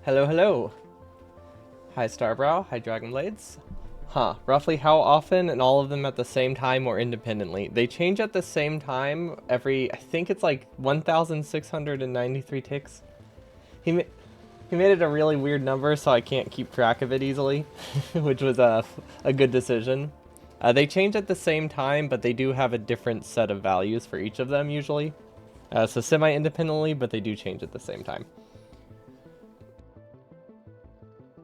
Hello, hello. Hi, Starbrow. Hi, Dragonblades. Huh. Roughly how often, and all of them at the same time or independently? They change at the same time every, I think it's like 1,693 ticks. He, ma he made it a really weird number, so I can't keep track of it easily, which was a good decision. They change at the same time, but they do have a different set of values for each of them, usually. So semi-independently, but they do change at the same time.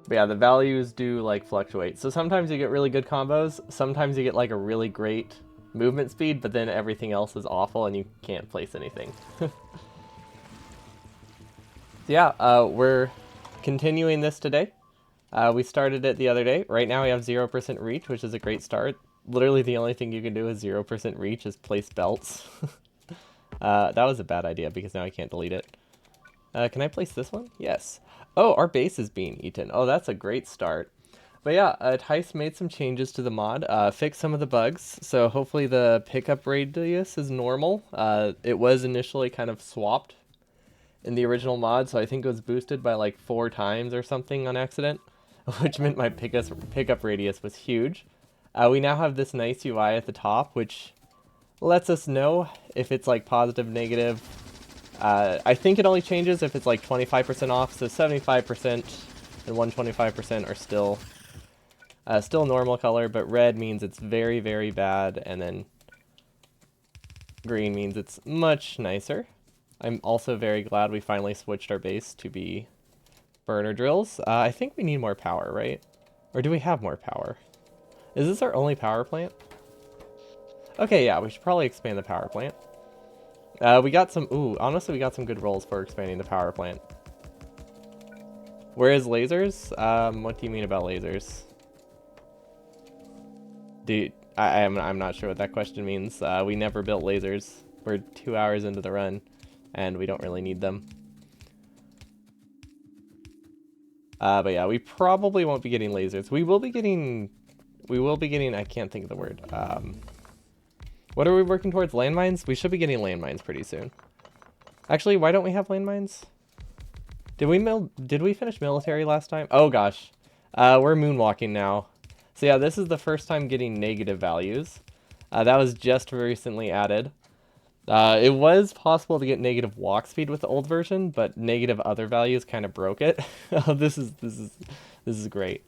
But yeah, the values do like fluctuate. So sometimes you get really good combos, sometimes you get like a really great movement speed, but then everything else is awful and you can't place anything. Yeah, we're continuing this today. We started it the other day. Right now we have 0% reach, which is a great start. Literally the only thing you can do with 0% reach is place belts. That was a bad idea because now I can't delete it. Can I place this one? Yes. Oh, our base is being eaten. Oh, that's a great start. But yeah, Tice made some changes to the mod, fixed some of the bugs, so hopefully the pickup radius is normal. It was initially kind of swapped in the original mod, so I think it was boosted by like 4 times or something on accident, which meant my pickup radius was huge. We now have this nice UI at the top, which lets us know if it's like positive, negative. I think it only changes if it's like 25% off, so 75% and 125% are still normal color, but red means it's very, very bad, and then green means it's much nicer. I'm also very glad we finally switched our base to be burner drills. I think we need more power, right? Or do we have more power? Is this our only power plant? Okay, yeah, we should probably expand the power plant. We got some, honestly, we got some good rolls for expanding the power plant. Whereas lasers? What do you mean about lasers? Dude, I'm not sure what that question means. We never built lasers. We're 2 hours into the run, and we don't really need them. But yeah, we probably won't be getting lasers. We will be getting, I can't think of the word. What are we working towards? Landmines? We should be getting landmines pretty soon. Actually, why don't we have landmines? Did we finish military last time? Oh gosh. We're moonwalking now. So yeah, this is the first time getting negative values. That was just recently added. It was possible to get negative walk speed with the old version, but negative other values kind of broke it. Oh, this is great.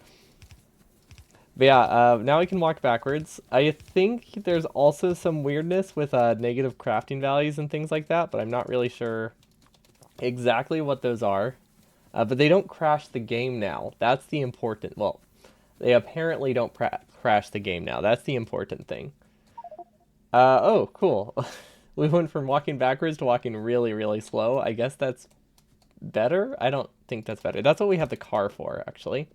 But yeah, now we can walk backwards. I think there's also some weirdness with negative crafting values and things like that, but I'm not really sure exactly what those are. But they don't crash the game now. That's the important, well, they apparently don't crash the game now. That's the important thing. Oh, cool. We went from walking backwards to walking really, really slow. I guess that's better? I don't think that's better. That's what we have the car for, actually.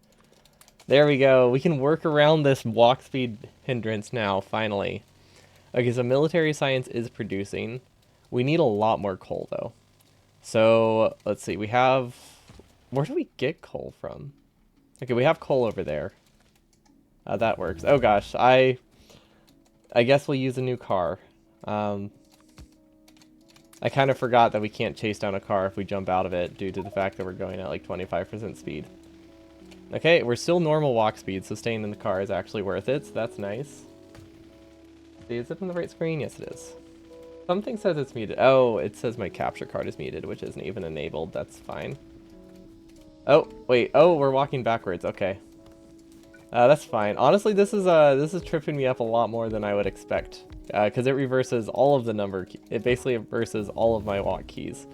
There we go. We can work around this walk speed hindrance now, finally. Okay, so military science is producing. We need a lot more coal, though. So, let's see. We have... Where do we get coal from? Okay, we have coal over there. That works. Oh gosh, I guess we'll use a new car. I kind of forgot that we can't chase down a car if we jump out of it due to the fact that we're going at like 25% speed. Okay, we're still normal walk speed, so staying in the car is actually worth it, so that's nice. Is it on the right screen? Yes, it is. Something says it's muted. Oh, it says my capture card is muted, which isn't even enabled. That's fine. Oh, wait. Oh, we're walking backwards. Okay. That's fine. Honestly, this is tripping me up a lot more than I would expect. Because it reverses all of the number. It basically reverses all of my walk keys.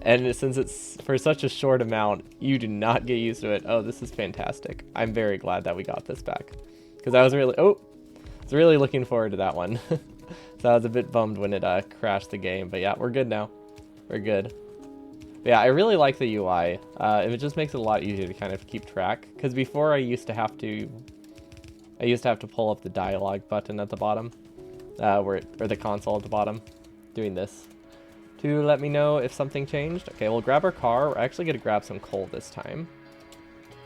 And since it's for such a short amount, you do not get used to it. Oh, this is fantastic. I'm very glad that we got this back. Because I was really looking forward to that one. So I was a bit bummed when it crashed the game. But yeah, we're good now. We're good. But yeah, I really like the UI. It just makes it a lot easier to kind of keep track. Because before I used to have to pull up the dialogue button at the bottom. Or the console at the bottom. Doing this. To let me know if something changed. Okay, we'll grab our car. We're actually going to grab some coal this time.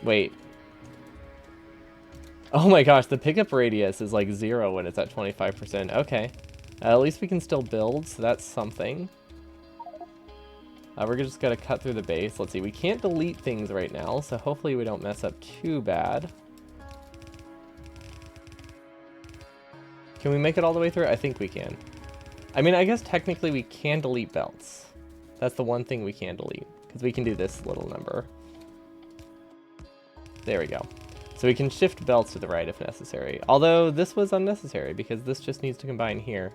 Wait. Oh my gosh, the pickup radius is like 0 when it's at 25%. Okay. At least we can still build, so that's something. We're just gonna cut through the base. Let's see, we can't delete things right now, so hopefully we don't mess up too bad. Can we make it all the way through? I think we can. I mean, I guess technically we can delete belts. That's the one thing we can delete, because we can do this little number. There we go. So we can shift belts to the right if necessary. Although this was unnecessary, because this just needs to combine here.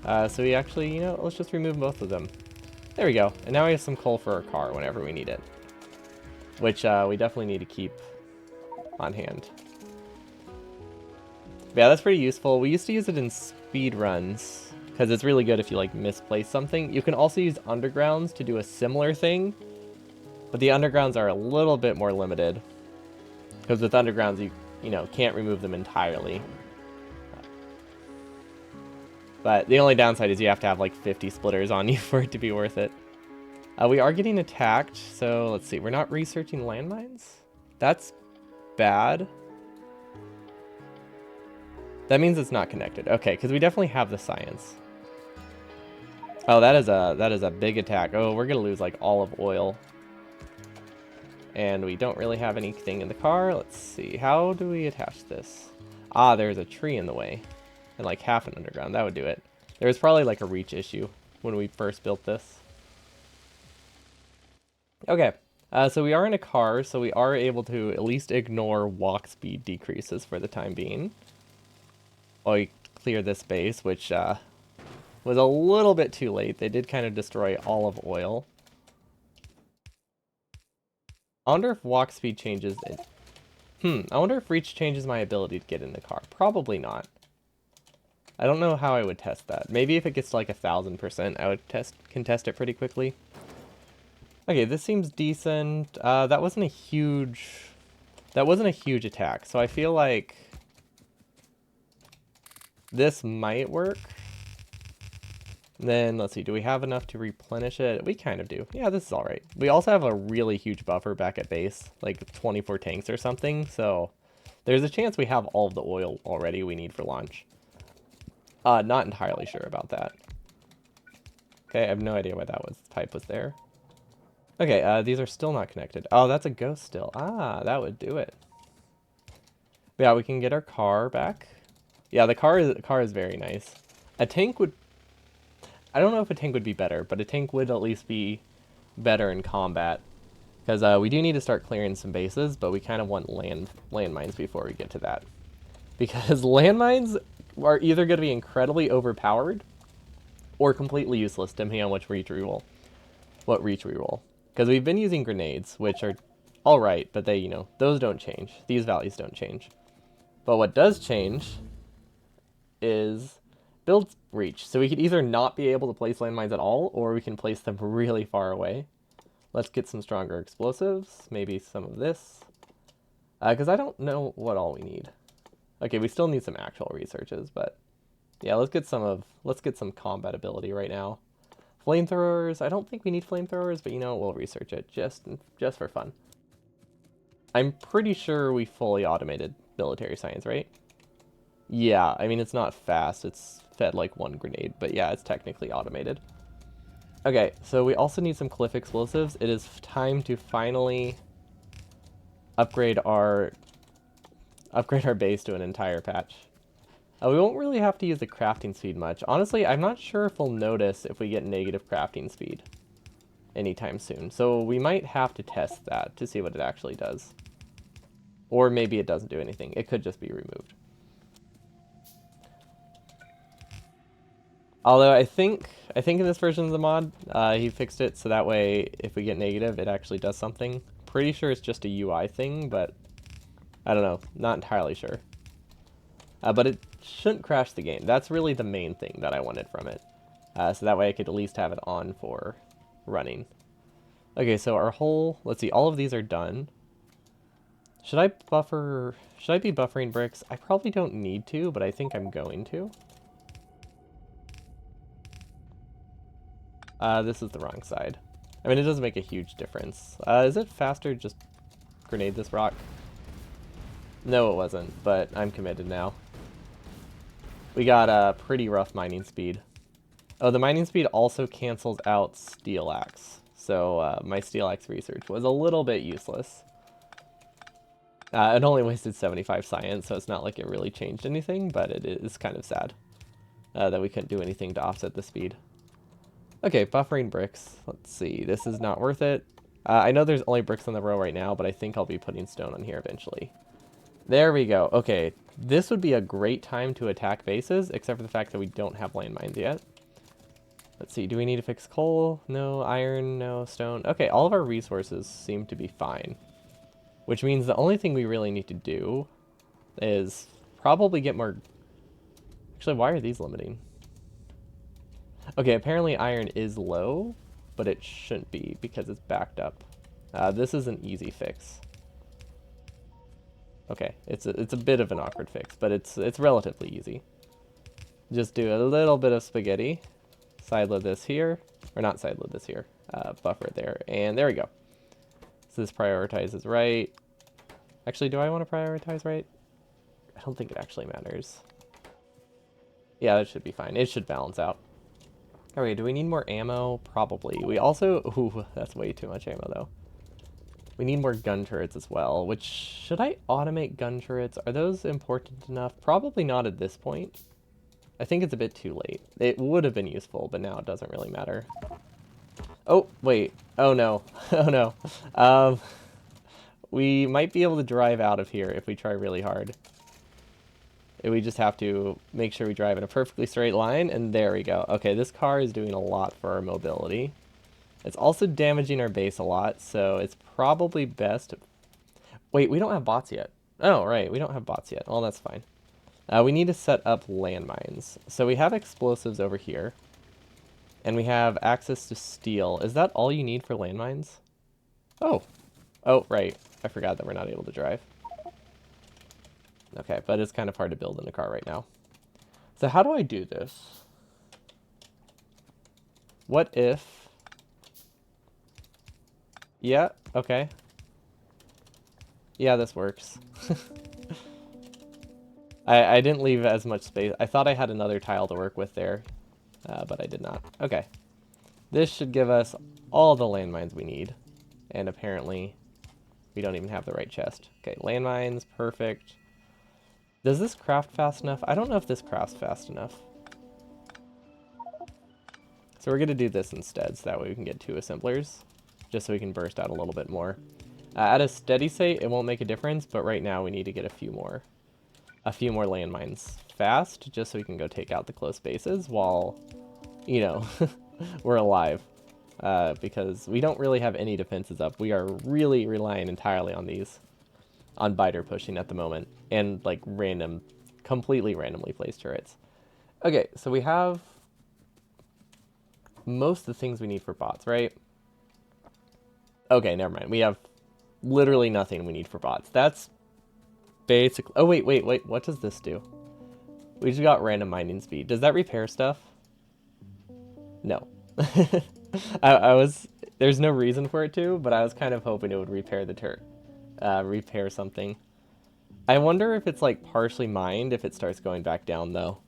So we actually, you know, let's just remove both of them. There we go. And now we have some coal for our car whenever we need it. Which we definitely need to keep on hand. But yeah, that's pretty useful. We used to use it in speed runs, because it's really good if you like misplace something. You can also use undergrounds to do a similar thing, but the undergrounds are a little bit more limited. Because with undergrounds, you know, can't remove them entirely. But the only downside is you have to have like 50 splitters on you for it to be worth it. We are getting attacked, so let's see. We're not researching landmines? That's bad. That means it's not connected. Okay, because we definitely have the science. Oh, that is a big attack. Oh, we're gonna lose like all of oil. And we don't really have anything in the car. Let's see. How do we attach this? Ah, there's a tree in the way. And like half an underground. That would do it. There was probably like a reach issue when we first built this. Okay. So we are in a car, so we are able to at least ignore walk speed decreases for the time being. While we clear this base, which was a little bit too late. They did kind of destroy all of oil. I wonder if walk speed changes it. I wonder if reach changes my ability to get in the car. Probably not. I don't know how I would test that. Maybe if it gets to like 1000%, I would can test it pretty quickly. Okay, this seems decent. That wasn't a huge attack, so I feel like this might work. Then, let's see, do we have enough to replenish it? We kind of do. Yeah, this is all right. We also have a really huge buffer back at base, like 24 tanks or something, so there's a chance we have all of the oil already we need for launch. Not entirely sure about that. Okay, I have no idea why that type was there. Okay, these are still not connected. Oh, that's a ghost still. Ah, that would do it. But yeah, we can get our car back. Yeah, the car is very nice. A tank would... I don't know if a tank would be better, but a tank would at least be better in combat. Because we do need to start clearing some bases, but we kind of want landmines before we get to that. Because landmines are either going to be incredibly overpowered or completely useless, depending on what reach we roll. Because we've been using grenades, which are alright, but they, you know, those don't change. These values don't change. But what does change is build reach. So we could either not be able to place landmines at all, or we can place them really far away. Let's get some stronger explosives, maybe some of this. Because I don't know what all we need. Okay, we still need some actual researches, but yeah, let's get some combat ability right now. Flamethrowers, I don't think we need flamethrowers, but you know, we'll research it just for fun. I'm pretty sure we fully automated military science, right? Yeah, I mean, it's not fast, it's fed like one grenade, but yeah, it's technically automated. Okay, so we also need some cliff explosives. It is time to finally upgrade our base to an entire patch. We won't really have to use the crafting speed much. Honestly, I'm not sure if we'll notice if we get negative crafting speed anytime soon. So we might have to test that to see what it actually does. Or maybe it doesn't do anything. It could just be removed. Although I think in this version of the mod, he fixed it so that way if we get negative, it actually does something. Pretty sure it's just a UI thing, but I don't know. Not entirely sure. But it shouldn't crash the game. That's really the main thing that I wanted from it. So that way I could at least have it on for running. Okay, so our whole... Let's see, all of these are done. Should I be buffering bricks? I probably don't need to, but I think I'm going to. This is the wrong side. I mean, it doesn't make a huge difference. Is it faster to just grenade this rock? No, it wasn't, but I'm committed now. We got a pretty rough mining speed. Oh, the mining speed also cancels out steel axe. So my steel axe research was a little bit useless. It only wasted 75 science, so it's not like it really changed anything, but it is kind of sad that we couldn't do anything to offset the speed. Okay, buffering bricks. Let's see. This is not worth it. I know there's only bricks on the row right now, but I think I'll be putting stone on here eventually. There we go. Okay, this would be a great time to attack bases, except for the fact that we don't have landmines yet. Let's see. Do we need to fix coal? No. Iron? No. Stone? Okay, all of our resources seem to be fine. Which means the only thing we really need to do is probably get more... Actually, why are these limiting? Okay, apparently iron is low, but it shouldn't be because it's backed up. This is an easy fix. Okay, it's a bit of an awkward fix, but it's relatively easy. Just do a little bit of spaghetti. Sideload this here, or not sideload this here. Buffer it there, and there we go. So this prioritizes right. Actually, do I want to prioritize right? I don't think it actually matters. Yeah, that should be fine. It should balance out. Okay, do we need more ammo? Probably. We also... Ooh, that's way too much ammo, though. We need more gun turrets as well, which... Should I automate gun turrets? Are those important enough? Probably not at this point. I think it's a bit too late. It would have been useful, but now it doesn't really matter. Oh, wait. Oh, no. Oh, no. We might be able to drive out of here if we try really hard. We just have to make sure we drive in a perfectly straight line, and there we go. Okay, this car is doing a lot for our mobility. It's also damaging our base a lot, so it's probably best... Wait, we don't have bots yet. Oh, right, we don't have bots yet. Well, that's fine. We need to set up landmines. So we have explosives over here, and we have access to steel. Is that all you need for landmines? Oh. Oh, right. I forgot that we're not able to drive. Okay, but it's kind of hard to build in a car right now. So how do I do this? What if... Yeah, okay. Yeah, this works. I didn't leave as much space. I thought I had another tile to work with there, but I did not. Okay. This should give us all the landmines we need. And apparently, we don't even have the right chest. Okay, landmines, perfect. Does this craft fast enough? I don't know if this crafts fast enough. So we're going to do this instead, so that way we can get 2 assemblers, just so we can burst out a little bit more. At a steady state, it won't make a difference, but right now we need to get a few more landmines fast, just so we can go take out the close bases while, you know, we're alive. Because we don't really have any defenses up. We are really relying entirely on these. On biter pushing at the moment, and like completely randomly placed turrets. Okay, so we have most of the things we need for bots, right? Okay, never mind. We have literally nothing we need for bots. That's basically... Oh, wait. What does this do? We just got random mining speed. Does that repair stuff? No. I was... There's no reason for it to, but I was kind of hoping it would repair the turret. Repair something. I wonder if it's like partially mined if it starts going back down though.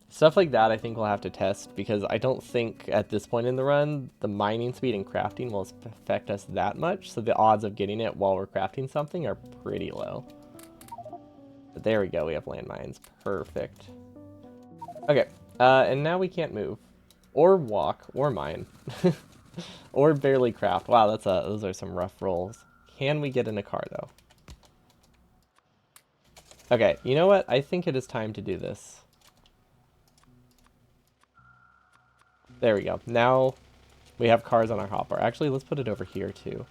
Stuff like that I think we'll have to test, because I don't think at this point in the run the mining speed and crafting will affect us that much, so the odds of getting it while we're crafting something are pretty low. But there we go, we have landmines. Perfect. Okay, and now we can't move. Or walk, or mine. Or barely craft. Wow, those are some rough rolls. Can we get in a car, though? Okay, you know what? I think it is time to do this. There we go. Now we have cars on our hopper. Actually, let's put it over here, too.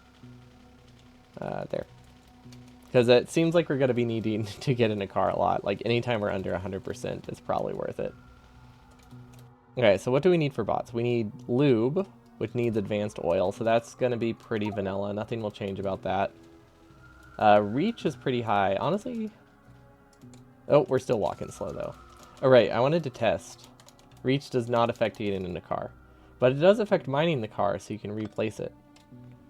There. Because it seems like we're going to be needing to get in a car a lot. Like, anytime we're under 100%, it's probably worth it. Okay, so what do we need for bots? We need lube, which needs advanced oil, so that's going to be pretty vanilla. Nothing will change about that. Reach is pretty high. Honestly... Oh, we're still walking slow, though. Oh, right, I wanted to test. Reach does not affect getting in a car. But it does affect mining the car, so you can replace it.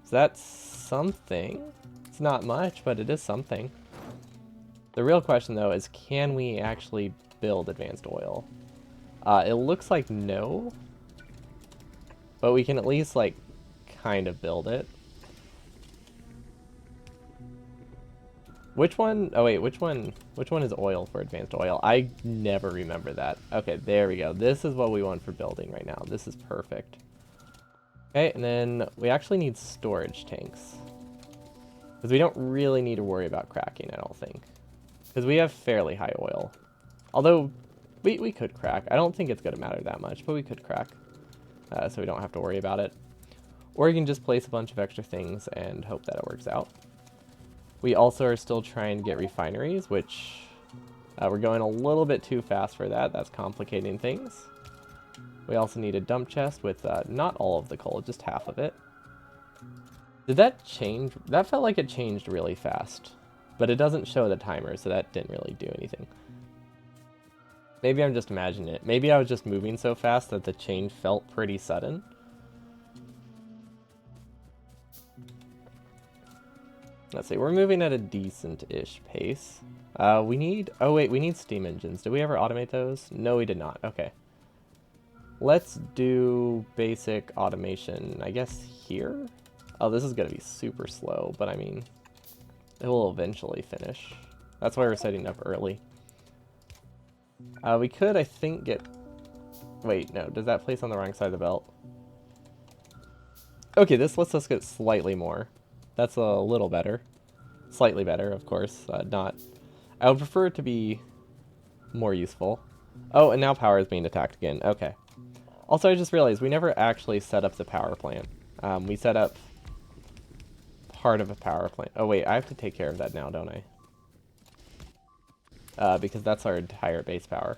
So that's something. It's not much, but it is something. The real question, though, is can we actually build advanced oil? It looks like no. But we can at least, like, kind of build it. Which one? Oh, wait, which one? Which one is oil for advanced oil? I never remember that. Okay, there we go. This is what we want for building right now. This is perfect. Okay, and then we actually need storage tanks. Because we don't really need to worry about cracking, I don't think. Because we have fairly high oil. Although, we could crack. I don't think it's going to matter that much, but we could crack. So we don't have to worry about it. Or you can just place a bunch of extra things and hope that it works out. We also are still trying to get refineries, which we're going a little bit too fast for that. That's complicating things. We also need a dump chest with not all of the coal, just half of it. Did that change? That felt like it changed really fast. But it doesn't show the timer, so that didn't really do anything. Maybe I'm just imagining it. Maybe I was just moving so fast that the change felt pretty sudden. Let's see, we're moving at a decent-ish pace. We need... Oh, wait, we need steam engines. Did we ever automate those? No, we did not. Okay. Let's do basic automation, I guess, here? Oh, this is going to be super slow, but I mean, it will eventually finish. That's why we're setting up early. We could, I think, get... Wait, no, does that place on the wrong side of the belt? Okay, this lets us get slightly more. That's a little better. Slightly better, of course. Not... I would prefer it to be more useful. Oh, and now power is being attacked again. Okay. Also, I just realized we never actually set up the power plant. We set up part of a power plant. Oh, wait, I have to take care of that now, don't I? Because that's our entire base power.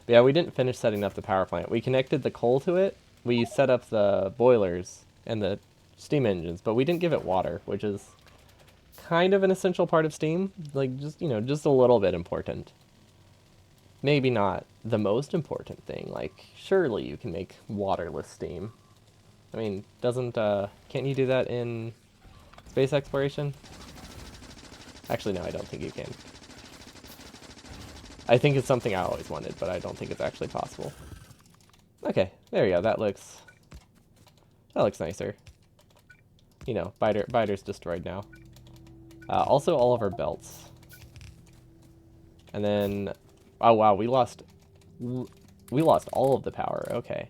But yeah, we didn't finish setting up the power plant. We connected the coal to it. We set up the boilers and the steam engines, but we didn't give it water, which is kind of an essential part of steam. Like, just, you know, just a little bit important. Maybe not the most important thing. Like, surely you can make waterless steam. I mean, can't you do that in space exploration? Actually, no, I don't think you can. I think it's something I always wanted, but I don't think it's actually possible. Okay, there we go. That looks nicer. You know, biter's destroyed now. Also, all of our belts. And then, oh wow, we lost all of the power. Okay.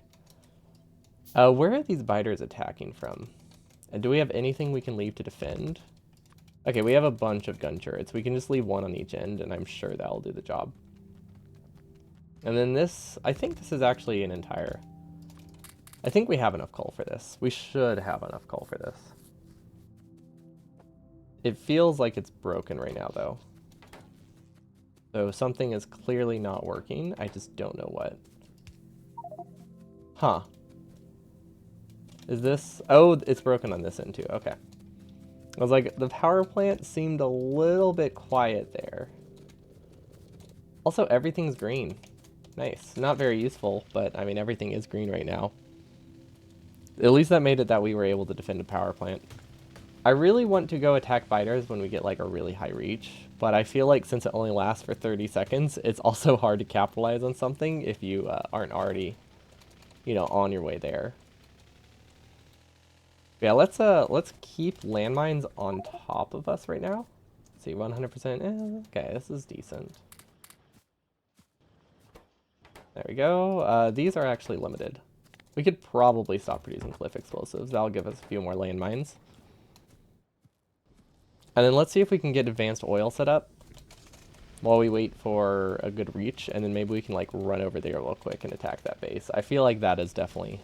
Where are these biters attacking from? And do we have anything we can leave to defend? Okay, we have a bunch of gun turrets. We can just leave one on each end, and I'm sure that'll do the job. And then this, I think this is actually an entire... I think we have enough coal for this. We should have enough coal for this. It feels like it's broken right now, though. So something is clearly not working. I just don't know what. Huh. Is this... Oh, it's broken on this end, too. Okay. I was like, the power plant seemed a little bit quiet there. Also, everything's green. Nice. Not very useful, but I mean, everything is green right now. At least that made it that we were able to defend a power plant. I really want to go attack biters when we get like a really high reach, but I feel like since it only lasts for 30 seconds, it's also hard to capitalize on something if you aren't already, you know, on your way there. Yeah, let's keep landmines on top of us right now. Let's see, 100%. Okay, this is decent. There we go. These are actually limited. We could probably stop producing cliff explosives. That'll give us a few more landmines. And then let's see if we can get advanced oil set up while we wait for a good reach, and then maybe we can like run over there real quick and attack that base. I feel like that is definitely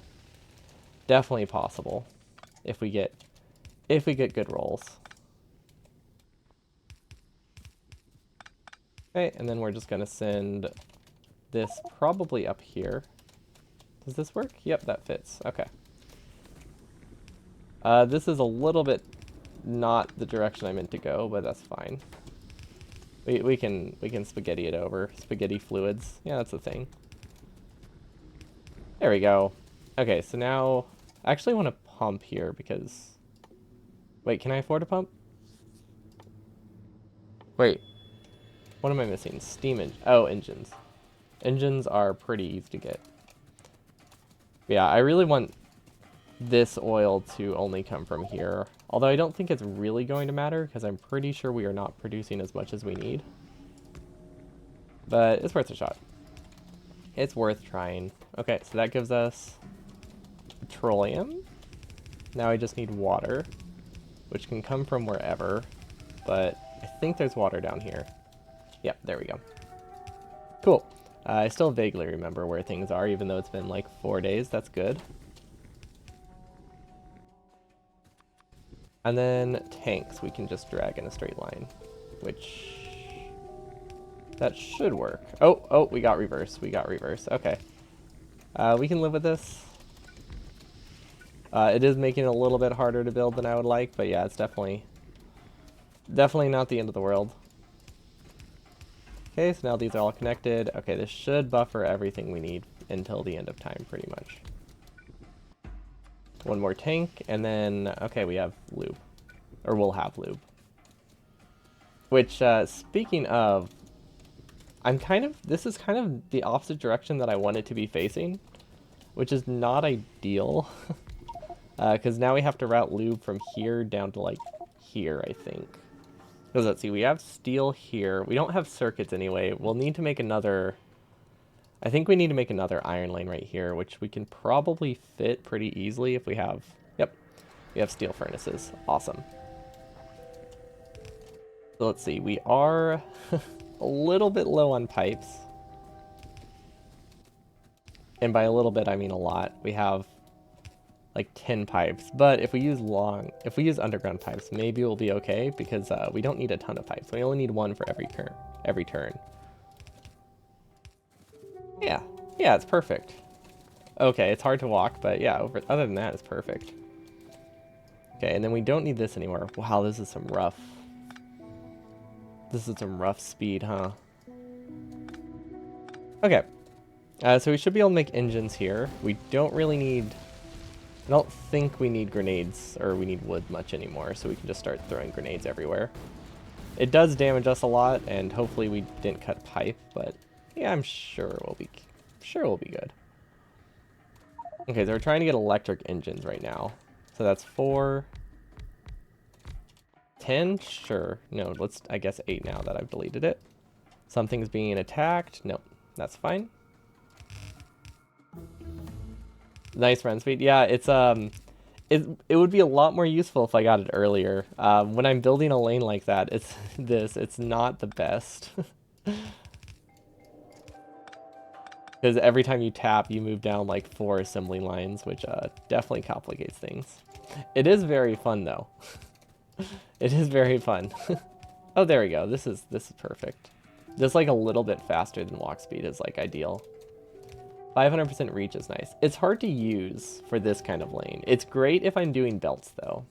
possible if we get good rolls. Okay, and then we're just gonna send this probably up here. Does this work? Yep, that fits. Okay. This is a little bit not the direction I meant to go, but that's fine. We can spaghetti it over. Spaghetti fluids. Yeah, that's the thing. There we go. Okay, so now I actually want to pump here because... Wait, can I afford a pump? Wait. What am I missing? Steam engine. Oh, engines. Engines are pretty easy to get. Yeah, I really want this oil to only come from here. Although I don't think it's really going to matter because I'm pretty sure we are not producing as much as we need. But it's worth a shot. It's worth trying. Okay, so that gives us petroleum. Now I just need water, which can come from wherever, but I think there's water down here. Yep, there we go. Cool. I still vaguely remember where things are, even though it's been like 4 days. That's good. And then tanks we can just drag in a straight line, which that should work. Oh, we got reverse. We got reverse. Okay. We can live with this. It is making it a little bit harder to build than I would like, but yeah, it's definitely not the end of the world. Okay, so now these are all connected. Okay, this should buffer everything we need until the end of time, pretty much. One more tank, and then, okay, we have lube. Or we'll have lube. Which, speaking of, this is kind of the opposite direction that I want it to be facing, which is not ideal. Because now we have to route lube from here down to, like, here, I think. Because let's see, we have steel here. We don't have circuits anyway. We'll need to make another... I think we need to make another iron lane right here, which we can probably fit pretty easily if we have... Yep, we have steel furnaces. Awesome. So let's see, we are a little bit low on pipes. And by a little bit, I mean a lot. We have like 10 pipes, but if we use underground pipes, maybe we'll be okay because we don't need a ton of pipes. We only need one for every turn. Yeah, it's perfect. Okay, it's hard to walk, but yeah, other than that, it's perfect. Okay, and then we don't need this anymore. Wow, this is some rough speed, huh? Okay, so we should be able to make engines here. We don't really need... I don't think we need grenades, or we need wood much anymore, so we can just start throwing grenades everywhere. It does damage us a lot, and hopefully we didn't cut pipe, but yeah, I'm sure we'll be good. Okay, so we're trying to get electric engines right now. So that's 4, 10, sure. No, I guess 8 now that I've deleted it. Something's being attacked. Nope, that's fine. Nice run speed. Yeah, it's it would be a lot more useful if I got it earlier. When I'm building a lane like that, it's not the best. Because every time you tap, you move down like 4 assembly lines, which definitely complicates things. It is very fun though. It is very fun. Oh, there we go. This is perfect. Just like a little bit faster than walk speed is like ideal. 500% reach is nice. It's hard to use for this kind of lane. It's great if I'm doing belts, though.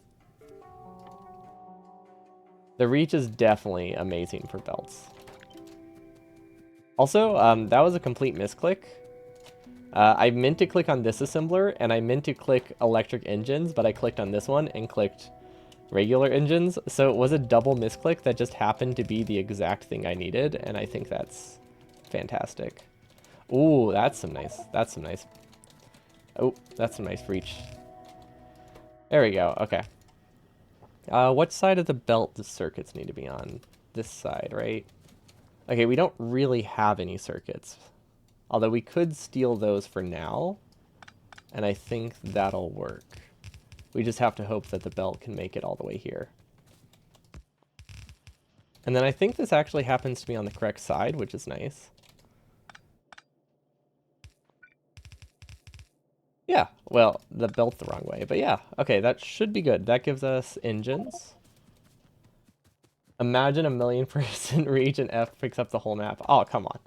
The reach is definitely amazing for belts. Also, that was a complete misclick. I meant to click on this assembler, and I meant to click electric engines, but I clicked on this one and clicked regular engines. So it was a double misclick that just happened to be the exact thing I needed, and I think that's fantastic. Ooh, that's some nice. Oh, that's some nice reach. There we go. Okay. What side of the belt does circuits need to be on? This side, right? Okay, we don't really have any circuits. Although we could steal those for now. And I think that'll work. We just have to hope that the belt can make it all the way here. And then I think this actually happens to be on the correct side, which is nice. Yeah, well, the belt's the wrong way, but yeah. Okay, that should be good. That gives us engines. Imagine 1,000,000% reach and F picks up the whole map. Oh, come on.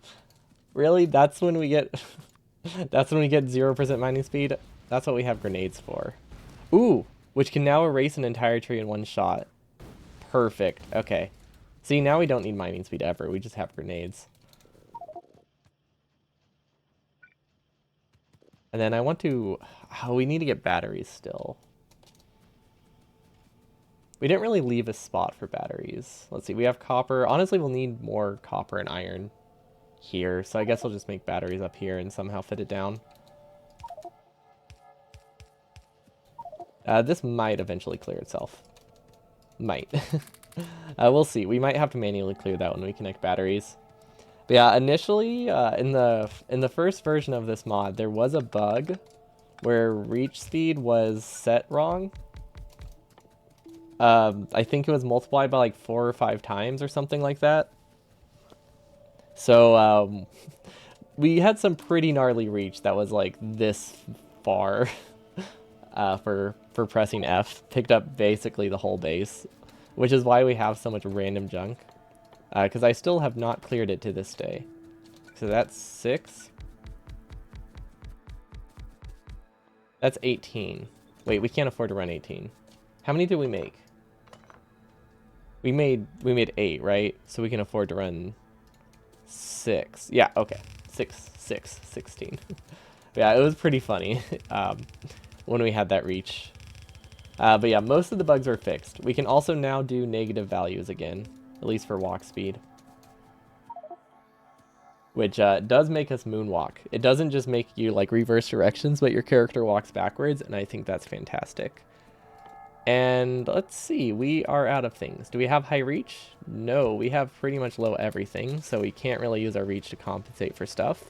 Really? That's when we get... That's when we get 0% mining speed? That's what we have grenades for. Ooh, which can now erase an entire tree in one shot. Perfect. Okay. See, now we don't need mining speed ever. We just have grenades. And then I want to... Oh, we need to get batteries still. We didn't really leave a spot for batteries. Let's see, we have copper. Honestly, we'll need more copper and iron here. So I guess I'll just make batteries up here and somehow fit it down. This might eventually clear itself. Might. We'll see. We might have to manually clear that when we connect batteries. But yeah, initially, in the first version of this mod, there was a bug where reach speed was set wrong. I think it was multiplied by like 4 or 5 times or something like that. So we had some pretty gnarly reach that was like this far for pressing F. Picked up basically the whole base, which is why we have so much random junk. Because I still have not cleared it to this day. So that's 6. That's 18. Wait, we can't afford to run 18. How many did we make? We made 8, right? So we can afford to run 6. Yeah, okay. 16. Yeah, it was pretty funny when we had that reach. But yeah, most of the bugs are fixed. We can also now do negative values again, at least for walk speed. Which does make us moonwalk. It doesn't just make you like reverse directions, but your character walks backwards, and I think that's fantastic. And let's see, we are out of things. Do we have high reach? No, we have pretty much low everything, so we can't really use our reach to compensate for stuff.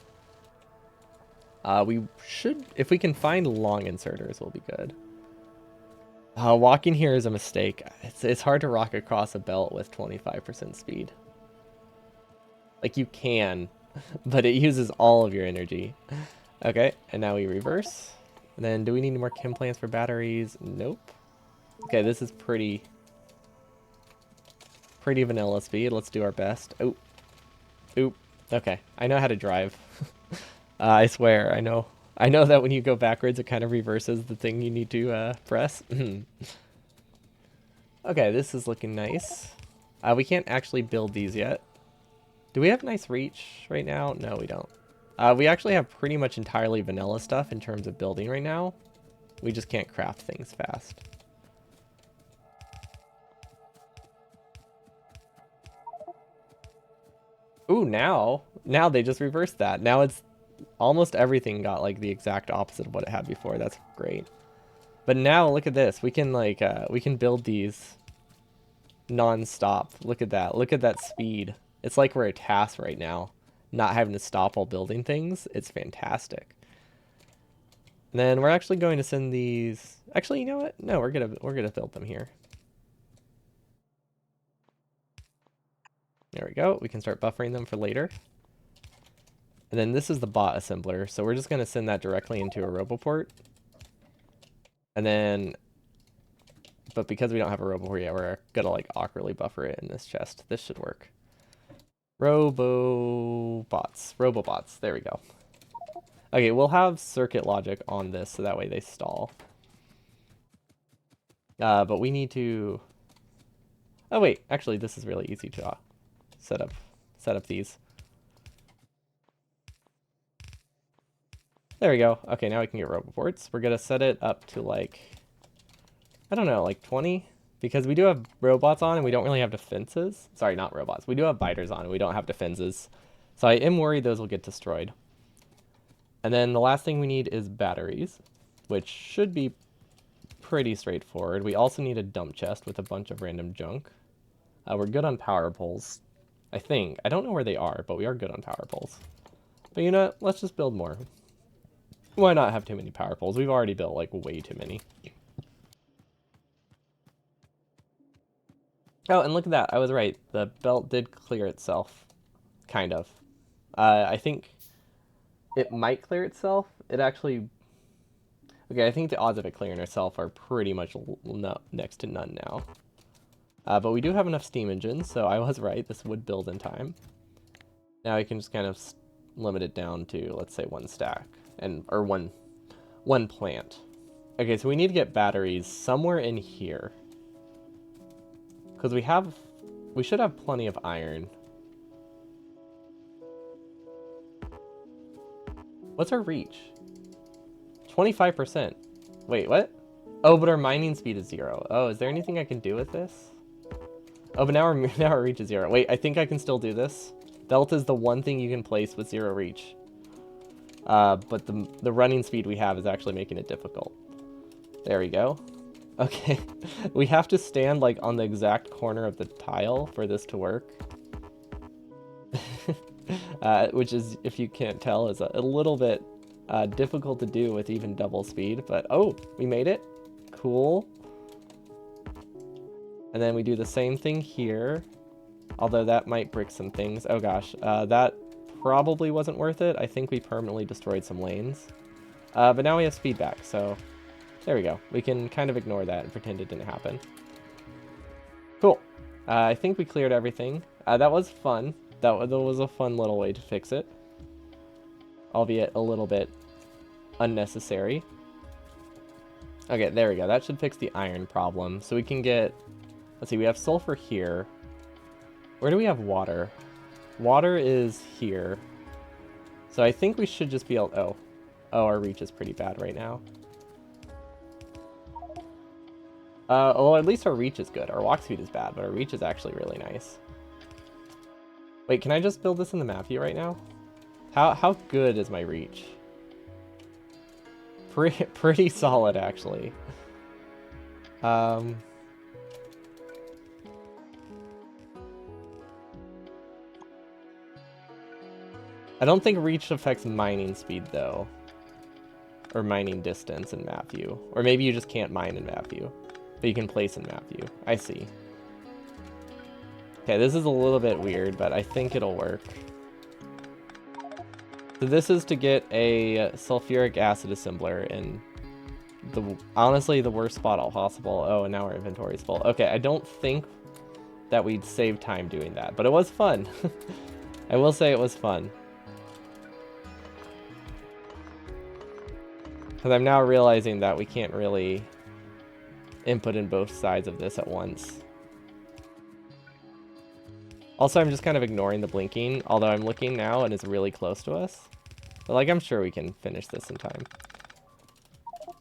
We should, if we can find long inserters, we'll be good. Walking here is a mistake. It's hard to rock across a belt with 25% speed. Like, you can, but it uses all of your energy. Okay, and now we reverse. And then, do we need any more chem plants for batteries? Nope. Okay, this is pretty vanilla speed. Let's do our best. Oh. Oop. Okay, I know how to drive. I swear, I know. I know that when you go backwards, it kind of reverses the thing you need to press. Okay, this is looking nice. We can't actually build these yet. Do we have nice reach right now? No, we don't. We actually have pretty much entirely vanilla stuff in terms of building right now. We just can't craft things fast. Ooh, now they just reversed that. Now it's almost everything got like the exact opposite of what it had before. That's great. But now look at this. We can like we can build these non-stop. Look at that. Look at that speed. It's like we're a task right now, not having to stop while building things. It's fantastic. And then we're actually going to send these. Actually, you know what? No, we're gonna build them here. There we go. We can start buffering them for later. And then this is the bot assembler. So we're just going to send that directly into a roboport. And then, but because we don't have a roboport yet, we're going to like awkwardly buffer it in this chest. This should work. Robobots. There we go. Okay, we'll have circuit logic on this so that way they stall. But we need to... Oh wait, actually this is really easy to set up these. There we go. Okay, now we can get roboports. We're gonna set it up to like, I don't know, like 20? Because we do have robots on and we don't really have defenses. Sorry, not robots. We do have biters on and we don't have defenses. So I am worried those will get destroyed. And then the last thing we need is batteries, which should be pretty straightforward. We also need a dump chest with a bunch of random junk. We're good on power poles, I think. I don't know where they are, but we are good on power poles. But you know what? Let's just build more. Why not have too many power poles? We've already built like way too many. Oh, and look at that. I was right. The belt did clear itself. Kind of. I think it might clear itself. It actually... Okay, I think the odds of it clearing itself are pretty much next to none now. But we do have enough steam engines, so I was right. This would build in time. Now we can just kind of limit it down to, let's say, 1 stack. Or one plant. Okay, so we need to get batteries somewhere in here. Because we should have plenty of iron. What's our reach? 25%. Wait, what? Oh, but our mining speed is 0. Oh, is there anything I can do with this? Oh, but now our reach is 0. Wait, I think I can still do this. Belt is the one thing you can place with 0 reach. But the running speed we have is actually making it difficult. There we go. Okay, we have to stand like on the exact corner of the tile for this to work. Which is, if you can't tell, is a little bit difficult to do with even double speed. But oh, we made it. Cool. And then we do the same thing here. Although that might brick some things. Oh gosh, that probably wasn't worth it. I think we permanently destroyed some lanes. But now we have speed back, so there we go. We can kind of ignore that and pretend it didn't happen. Cool. I think we cleared everything. That was fun. That was a fun little way to fix it. Albeit a little bit unnecessary. Okay, there we go. That should fix the iron problem. So we can get... Let's see, we have sulfur here. Where do we have water? Water is here. So I think we should just be able... Oh. Oh, our reach is pretty bad right now. Well, at least our reach is good. Our walk speed is bad, but our reach is actually really nice. Wait, can I just build this in the map view right now? How good is my reach? Pretty solid, actually. I don't think reach affects mining speed, though. Or mining distance in map view. Or maybe you just can't mine in map view. But you can place in map view. I see. Okay, this is a little bit weird, but I think it'll work. So this is to get a sulfuric acid assembler in honestly the worst spot possible. Oh, and now our inventory is full. Okay, I don't think that we'd save time doing that, but it was fun. I will say it was fun. Because I'm now realizing that we can't really input in both sides of this at once. Also, I'm just kind of ignoring the blinking, although I'm looking now and it's really close to us. But, like, I'm sure we can finish this in time.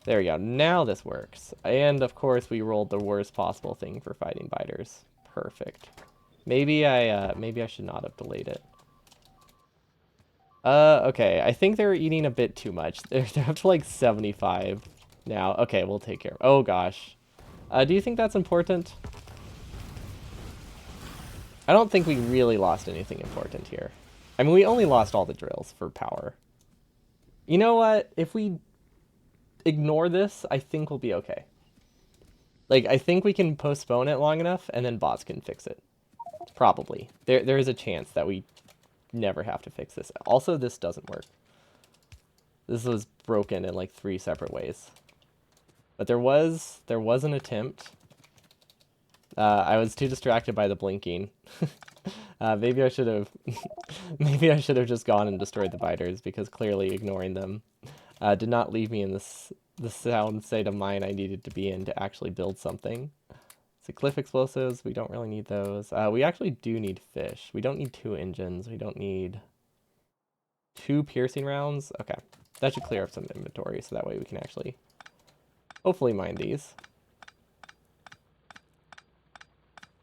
There we go. Now this works. And, of course, we rolled the worst possible thing for fighting biters. Perfect. Maybe I should not have delayed it. Okay. I think they're eating a bit too much. They're up to, like, 75 now. Okay, we'll take care of it. Oh, gosh. Do you think that's important? I don't think we really lost anything important here. I mean, we only lost all the drills for power. You know what? If we ignore this, I think we'll be okay. Like, I think we can postpone it long enough, and then bots can fix it. Probably. There is a chance that we never have to fix this. Also, this doesn't work. This was broken in, like, 3 separate ways. But there was an attempt. I was too distracted by the blinking. Maybe I should have maybe I should have just gone and destroyed the biters, because clearly ignoring them did not leave me in the sound state of mind I needed to be in to actually build something. So cliff explosives, we don't really need those. We actually do need fish. We don't need 2 engines. We don't need 2 piercing rounds. Okay, that should clear up some inventory, so that way we can actually hopefully mine these.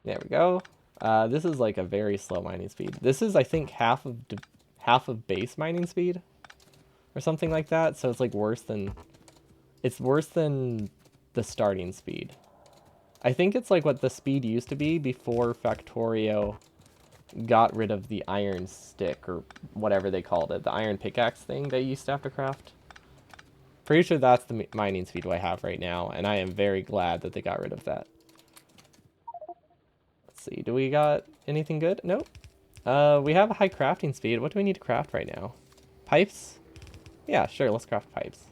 There we go. This is like a very slow mining speed. This is, I think, half of base mining speed, or something like that. So it's like worse than the starting speed. I think it's like what the speed used to be before Factorio got rid of the iron stick, or whatever they called it, the iron pickaxe thing they used to have to craft. Pretty sure that's the mining speed I have right now, and I am very glad that they got rid of that. See, do we got anything good? Nope. We have a high crafting speed. What do we need to craft right now? Pipes? Yeah, sure, let's craft pipes.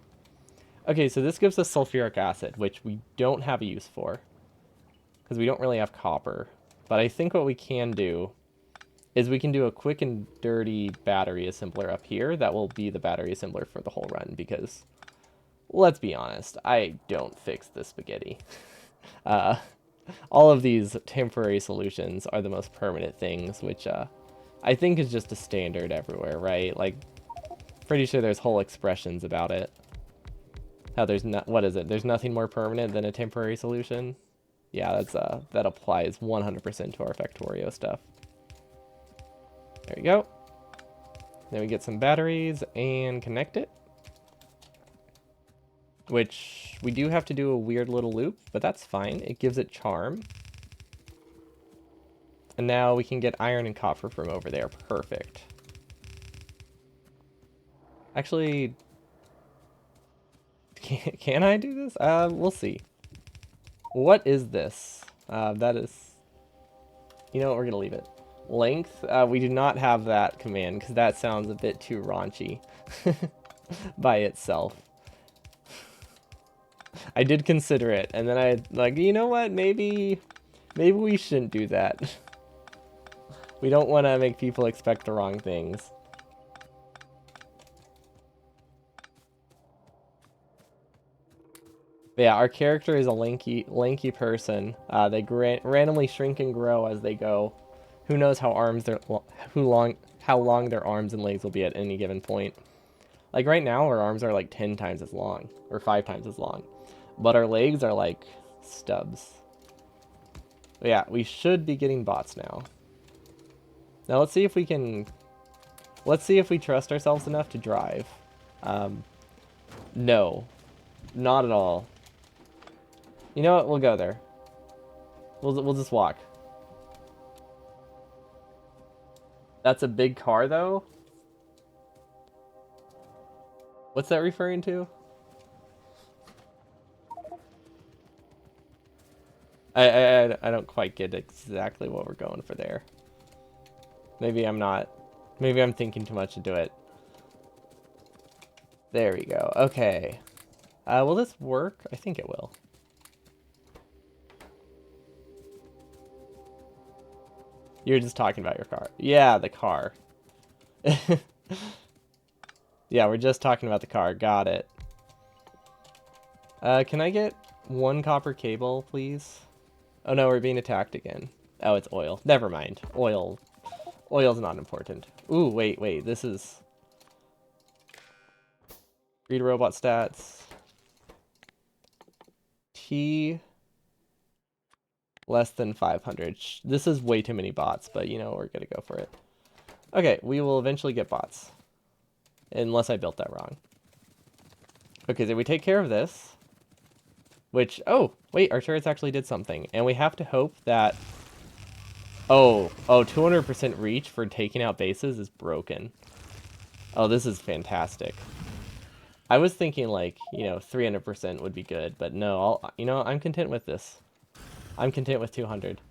Okay, so this gives us sulfuric acid, which we don't have a use for, because we don't really have copper. But I think what we can do is we can do a quick and dirty battery assembler up here that will be the battery assembler for the whole run, because, let's be honest, I don't fix the spaghetti. All of these temporary solutions are the most permanent things, which I think is just a standard everywhere, right? Like, pretty sure there's whole expressions about it. How there's not, what is it? There's nothing more permanent than a temporary solution. Yeah, that applies 100% to our Factorio stuff. There you go. Then we get some batteries and connect it. which we do have to do a weird little loop, but that's fine. It gives it charm. And now we can get iron and copper from over there. Perfect. Actually, can I do this? We'll see. What is this? That is... You know what? We're going to leave it. Length. We do not have that command because that sounds a bit too raunchy by itself. I did consider it, and then I like, you know what? Maybe we shouldn't do that. We don't want to make people expect the wrong things. But yeah, our character is a lanky person. They randomly shrink and grow as they go. Who knows how how long their arms and legs will be at any given point. Like right now, our arms are like 10 times as long, or 5 times as long. But our legs are like stubs. But yeah, we should be getting bots now. Now let's see if we can... Let's see if we trust ourselves enough to drive. No. Not at all. You know what? We'll go there. We'll just walk. That's a big car, though? What's that referring to? I don't quite get exactly what we're going for there. Maybe I'm not. Maybe I'm thinking too much into it. There we go. Okay. Will this work? I think it will. You're just talking about your car. Yeah, the car. Yeah, we're just talking about the car. Got it. Can I get 1 copper cable, please? Oh no, we're being attacked again. Oh, it's oil. Never mind. Oil's not important. Ooh, wait. This is... Read robot stats. T... less than 500. This is way too many bots, but you know, we're gonna go for it. Okay, we will eventually get bots. Unless I built that wrong. Okay, so we take care of this. Which, oh, wait, our turrets actually did something. And we have to hope that... Oh, 200% reach for taking out bases is broken. Oh, this is fantastic. I was thinking like, you know, 300% would be good, but no, I'm content with this. I'm content with 200.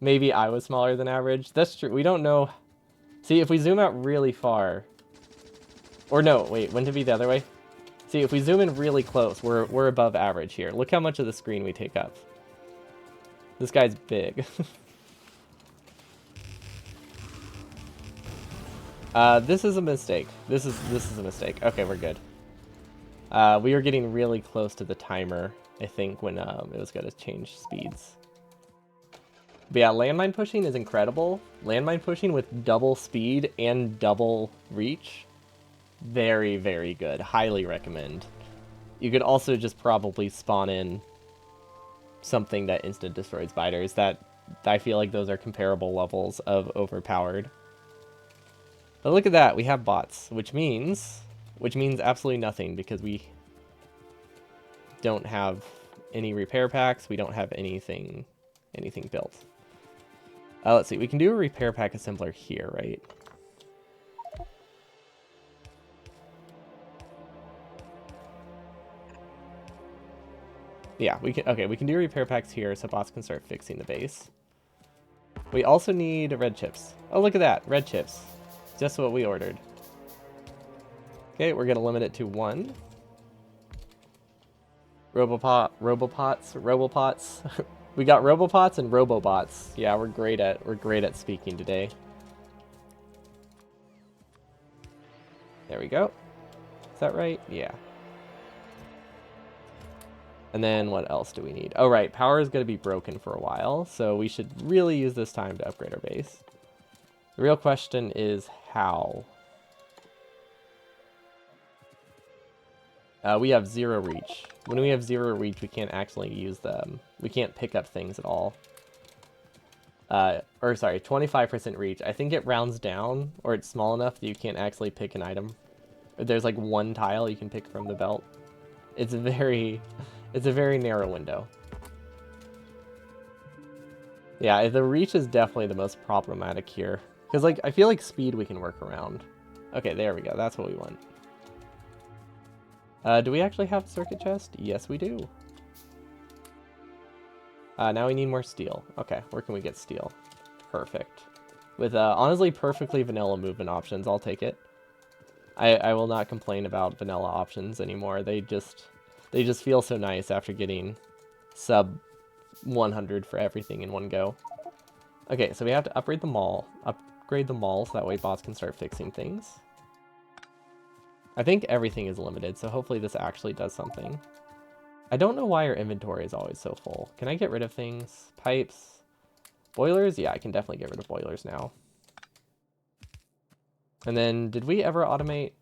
Maybe I was smaller than average. That's true. We don't know. See, if we zoom out really far... Or no, wait, wouldn't it be the other way? See, if we zoom in really close, we're above average here. Look how much of the screen we take up. This guy's big. This is a mistake. This is a mistake. Okay, we're good. We were getting really close to the timer, I think, when it was going to change speeds. But yeah, landmine pushing is incredible. Landmine pushing with double speed and double reach. Very, very good. Highly recommend. You could also just probably spawn in something that instant destroys spiders. That I feel like those are comparable levels of overpowered. But look at that, we have bots, which means absolutely nothing because we don't have any repair packs. We don't have anything built. Let's see, we can do a repair pack assembler here, right? Yeah, we can do repair packs here so bots can start fixing the base. We also need red chips. Oh, look at that, red chips. Just what we ordered. Okay, we're gonna limit it to 1. Robopots. We got robopots and robobots. Yeah, we're great at speaking today. There we go. Is that right? Yeah. And then what else do we need? Oh, right. Power is going to be broken for a while, so we should really use this time to upgrade our base. The real question is how. We have 0 reach. When we have 0 reach, we can't actually use them. We can't pick up things at all. Or sorry, 25% reach. I think it rounds down, or it's small enough that you can't actually pick an item. There's like one tile you can pick from the belt. It's a very narrow window. Yeah, the reach is definitely the most problematic here. Because, like, I feel like speed we can work around. Okay, there we go. That's what we want. Do we actually have a circuit chest? Yes, we do. Now we need more steel. Okay, where can we get steel? Perfect. With, honestly, perfectly vanilla movement options, I'll take it. I will not complain about vanilla options anymore. They just feel so nice after getting sub 100 for everything in one go. Okay, so we have to upgrade the mall so that way bots can start fixing things. I think everything is limited, so hopefully this actually does something. I don't know why our inventory is always so full. Can I get rid of things? Pipes? Boilers? Yeah, I can definitely get rid of boilers now. And then, did we ever automate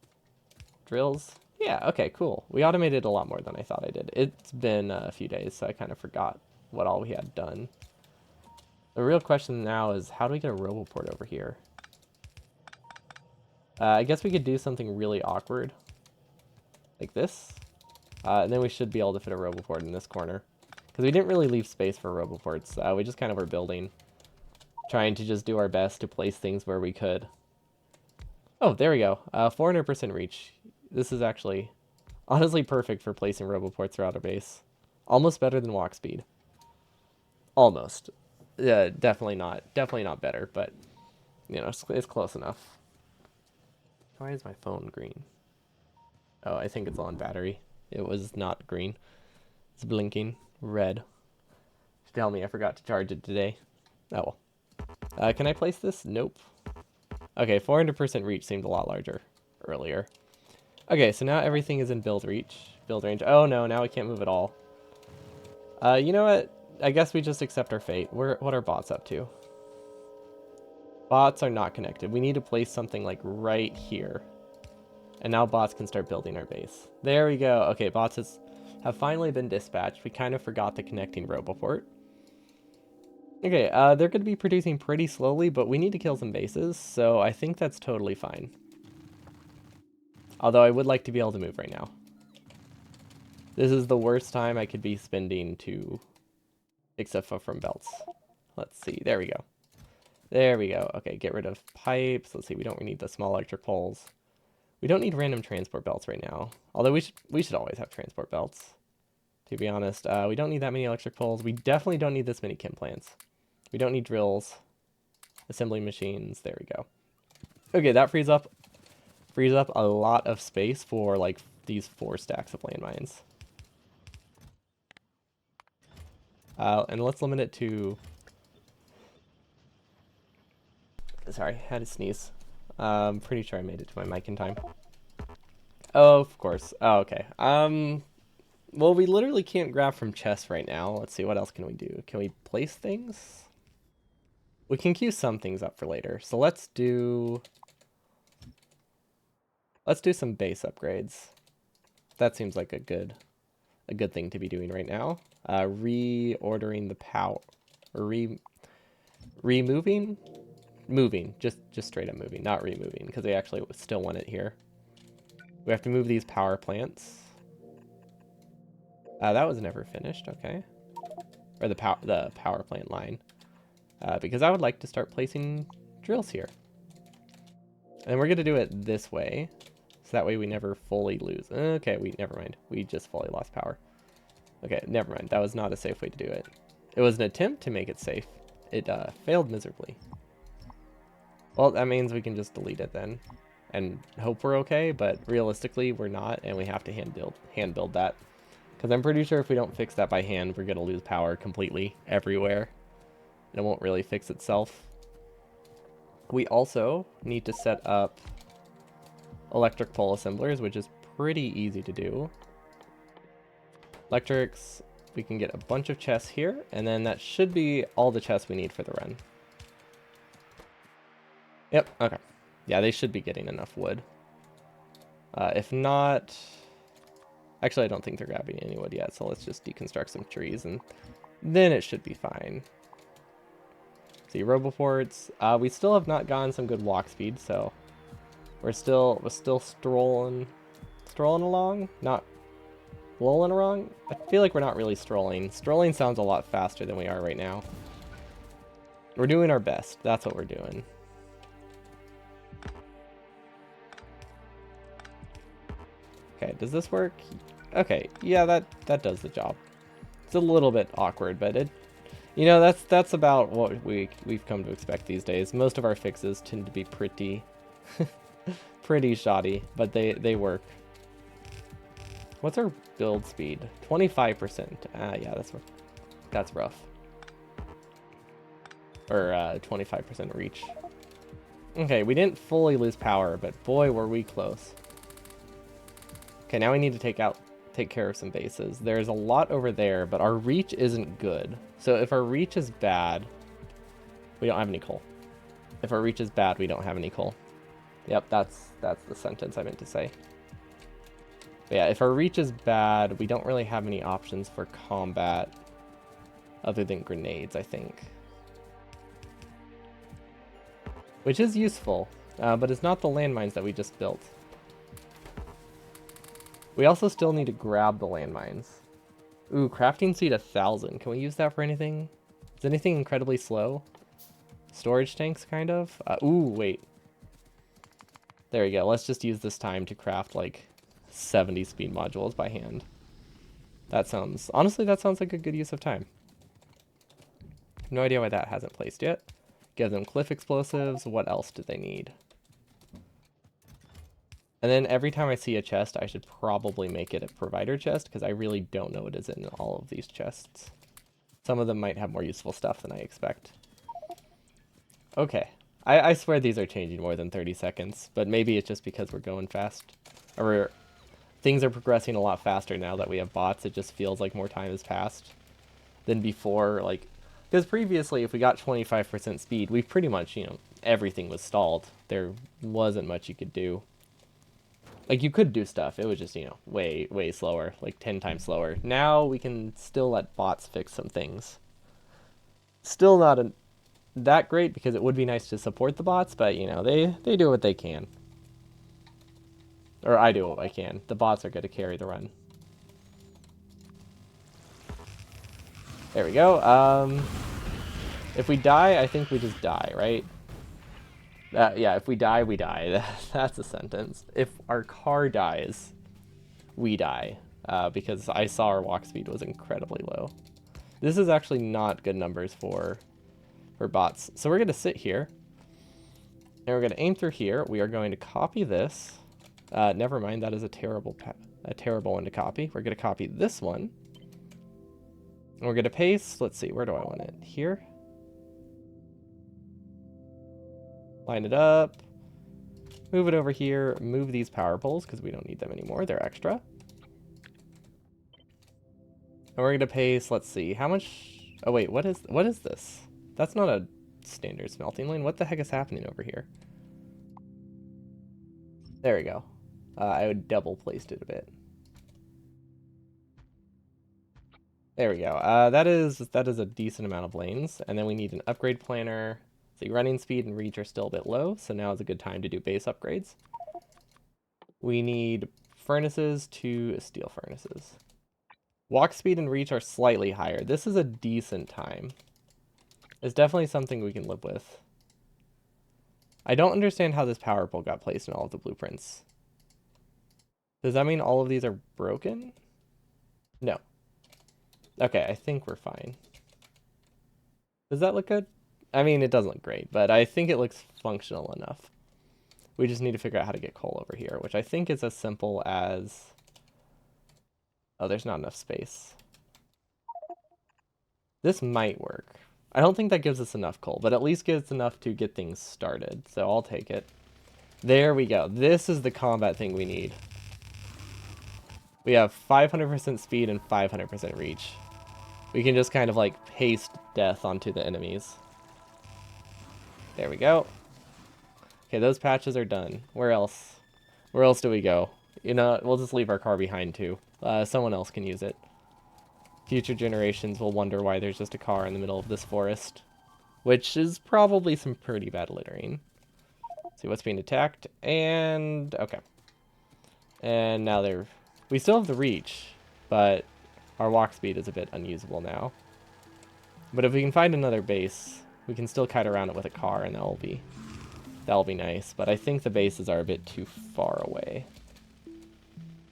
drills? Yeah, okay, cool. We automated a lot more than I thought I did. It's been a few days, so I kind of forgot what all we had done. The real question now is, how do we get a roboport over here? I guess we could do something really awkward. Like this. And then we should be able to fit a roboport in this corner. Because we didn't really leave space for roboports. We just kind of were building. Trying to just do our best to place things where we could. Oh, there we go. 400% reach. This is actually honestly perfect for placing roboports throughout our base. Almost better than walk speed. Almost. Yeah, definitely not. Definitely not better, but you know, it's close enough. Why is my phone green? Oh, I think it's on battery. It was not green. It's blinking red. Tell me I forgot to charge it today. Oh well. Can I place this? Nope. Okay, 400% reach seemed a lot larger earlier. Okay, so now everything is in build range. Oh no, now we can't move at all. You know what? I guess we just accept our fate. What are bots up to? Bots are not connected. We need to place something like right here. And now bots can start building our base. There we go. Okay, bots have finally been dispatched. We kind of forgot the connecting roboport. Okay, they're going to be producing pretty slowly, but we need to kill some bases, so I think that's totally fine. Although I would like to be able to move right now. This is the worst time I could be spending to except from belts. Let's see. There we go. There we go. Okay, get rid of pipes. Let's see. We don't need the small electric poles. We don't need random transport belts right now. Although we should always have transport belts. To be honest, we don't need that many electric poles. We definitely don't need this many chem plants. We don't need drills, assembly machines. There we go. Okay, that frees up a lot of space for like these 4 stacks of landmines. And let's limit it to. Sorry, I had to sneeze. I'm pretty sure I made it to my mic in time. Oh, of course. Oh, okay. Well, we literally can't grab from chests right now. Let's see, what else can we do? Can we place things? We can queue some things up for later. So let's do some base upgrades. That seems like a good thing to be doing right now. Reordering the power, removing, moving, just straight up moving, not removing, because they actually still want it here. We have to move these power plants. That was never finished. Okay, or the power plant line, because I would like to start placing drills here. And we're gonna do it this way, so that way we never fully lose. Okay, never mind. We just fully lost power. Okay, never mind. That was not a safe way to do it. It was an attempt to make it safe. It failed miserably. Well, that means we can just delete it then, and hope we're okay. But realistically, we're not, and we have to hand build that. Because I'm pretty sure if we don't fix that by hand, we're gonna lose power completely everywhere, and it won't really fix itself. We also need to set up electric pole assemblers, which is pretty easy to do. Electrics, we can get a bunch of chests here, and then that should be all the chests we need for the run. Yep, okay. Yeah, they should be getting enough wood. If not... Actually, I don't think they're grabbing any wood yet, so let's just deconstruct some trees, and then it should be fine. See, roboports. We still have not gotten some good walk speed, so We're still strolling along, not lolling along. I feel like we're not really strolling. Strolling sounds a lot faster than we are right now. We're doing our best. That's what we're doing. Okay, does this work? Okay, yeah, that does the job. It's a little bit awkward, but that's about what we've come to expect these days. Most of our fixes tend to be pretty pretty shoddy, but they work. What's our build speed? 25%. Yeah, that's rough. Or 25% reach. Okay, we didn't fully lose power, but boy, were we close. Okay, now we need to take care of some bases. There's a lot over there, but our reach isn't good. So if our reach is bad, we don't have any coal. If our reach is bad, we don't have any coal. Yep, that's the sentence I meant to say. But yeah, if our reach is bad, we don't really have any options for combat other than grenades, I think. Which is useful, but it's not the landmines that we just built. We also still need to grab the landmines. Ooh, crafting speed 1,000. Can we use that for anything? Is anything incredibly slow? Storage tanks, kind of? Ooh, wait. There we go. Let's just use this time to craft like 70 speed modules by hand. Honestly, that sounds like a good use of time. No idea why that hasn't placed yet. Give them cliff explosives. What else do they need? And then every time I see a chest, I should probably make it a provider chest, because I really don't know what is in all of these chests. Some of them might have more useful stuff than I expect. Okay. I swear these are changing more than 30 seconds, but maybe it's just because we're going fast. Or things are progressing a lot faster now that we have bots. It just feels like more time has passed than before. Like, because previously, if we got 25% speed, we pretty much, everything was stalled. There wasn't much you could do. Like, you could do stuff. It was just, way, way slower. Like, 10 times slower. Now, we can still let bots fix some things. Still not that great, because it would be nice to support the bots, but, they do what they can. Or I do what I can. The bots are going to carry the run. There we go. If we die, I think we just die, right? Yeah, if we die, we die. That's a sentence. If our car dies, we die. Because I saw our walk speed was incredibly low. This is actually not good numbers for bots. So we're going to sit here. And we're going to aim through here. We are going to copy this. Never mind, that is a terrible one to copy. We're going to copy this one. And we're going to paste. Let's see, where do I want it? Here. Line it up. Move it over here. Move these power poles because we don't need them anymore. They're extra. And we're going to paste, let's see, how much... Oh, wait, what is this? That's not a standard smelting lane. What the heck is happening over here? There we go. I would double placed it a bit. There we go. That is a decent amount of lanes. And then we need an upgrade planner. The running speed and reach are still a bit low, so now is a good time to do base upgrades. We need furnaces to steel furnaces. Walk speed and reach are slightly higher. This is a decent time. It's definitely something we can live with. I don't understand how this power pole got placed in all of the blueprints. Does that mean all of these are broken? No. Okay, I think we're fine. Does that look good? I mean, it doesn't look great, but I think it looks functional enough. We just need to figure out how to get coal over here, which I think is as simple as... Oh, there's not enough space. This might work. I don't think that gives us enough coal, but at least gives enough to get things started, so I'll take it. There we go. This is the combat thing we need. We have 500% speed and 500% reach. We can just kind of like paste death onto the enemies. There we go. Okay, those patches are done. Where else? Where else do we go? We'll just leave our car behind too. Someone else can use it. Future generations will wonder why there's just a car in the middle of this forest. Which is probably some pretty bad littering. See what's being attacked, and okay. And now we still have the reach, but our walk speed is a bit unusable now. But if we can find another base, we can still kite around it with a car, and that'll be nice. But I think the bases are a bit too far away.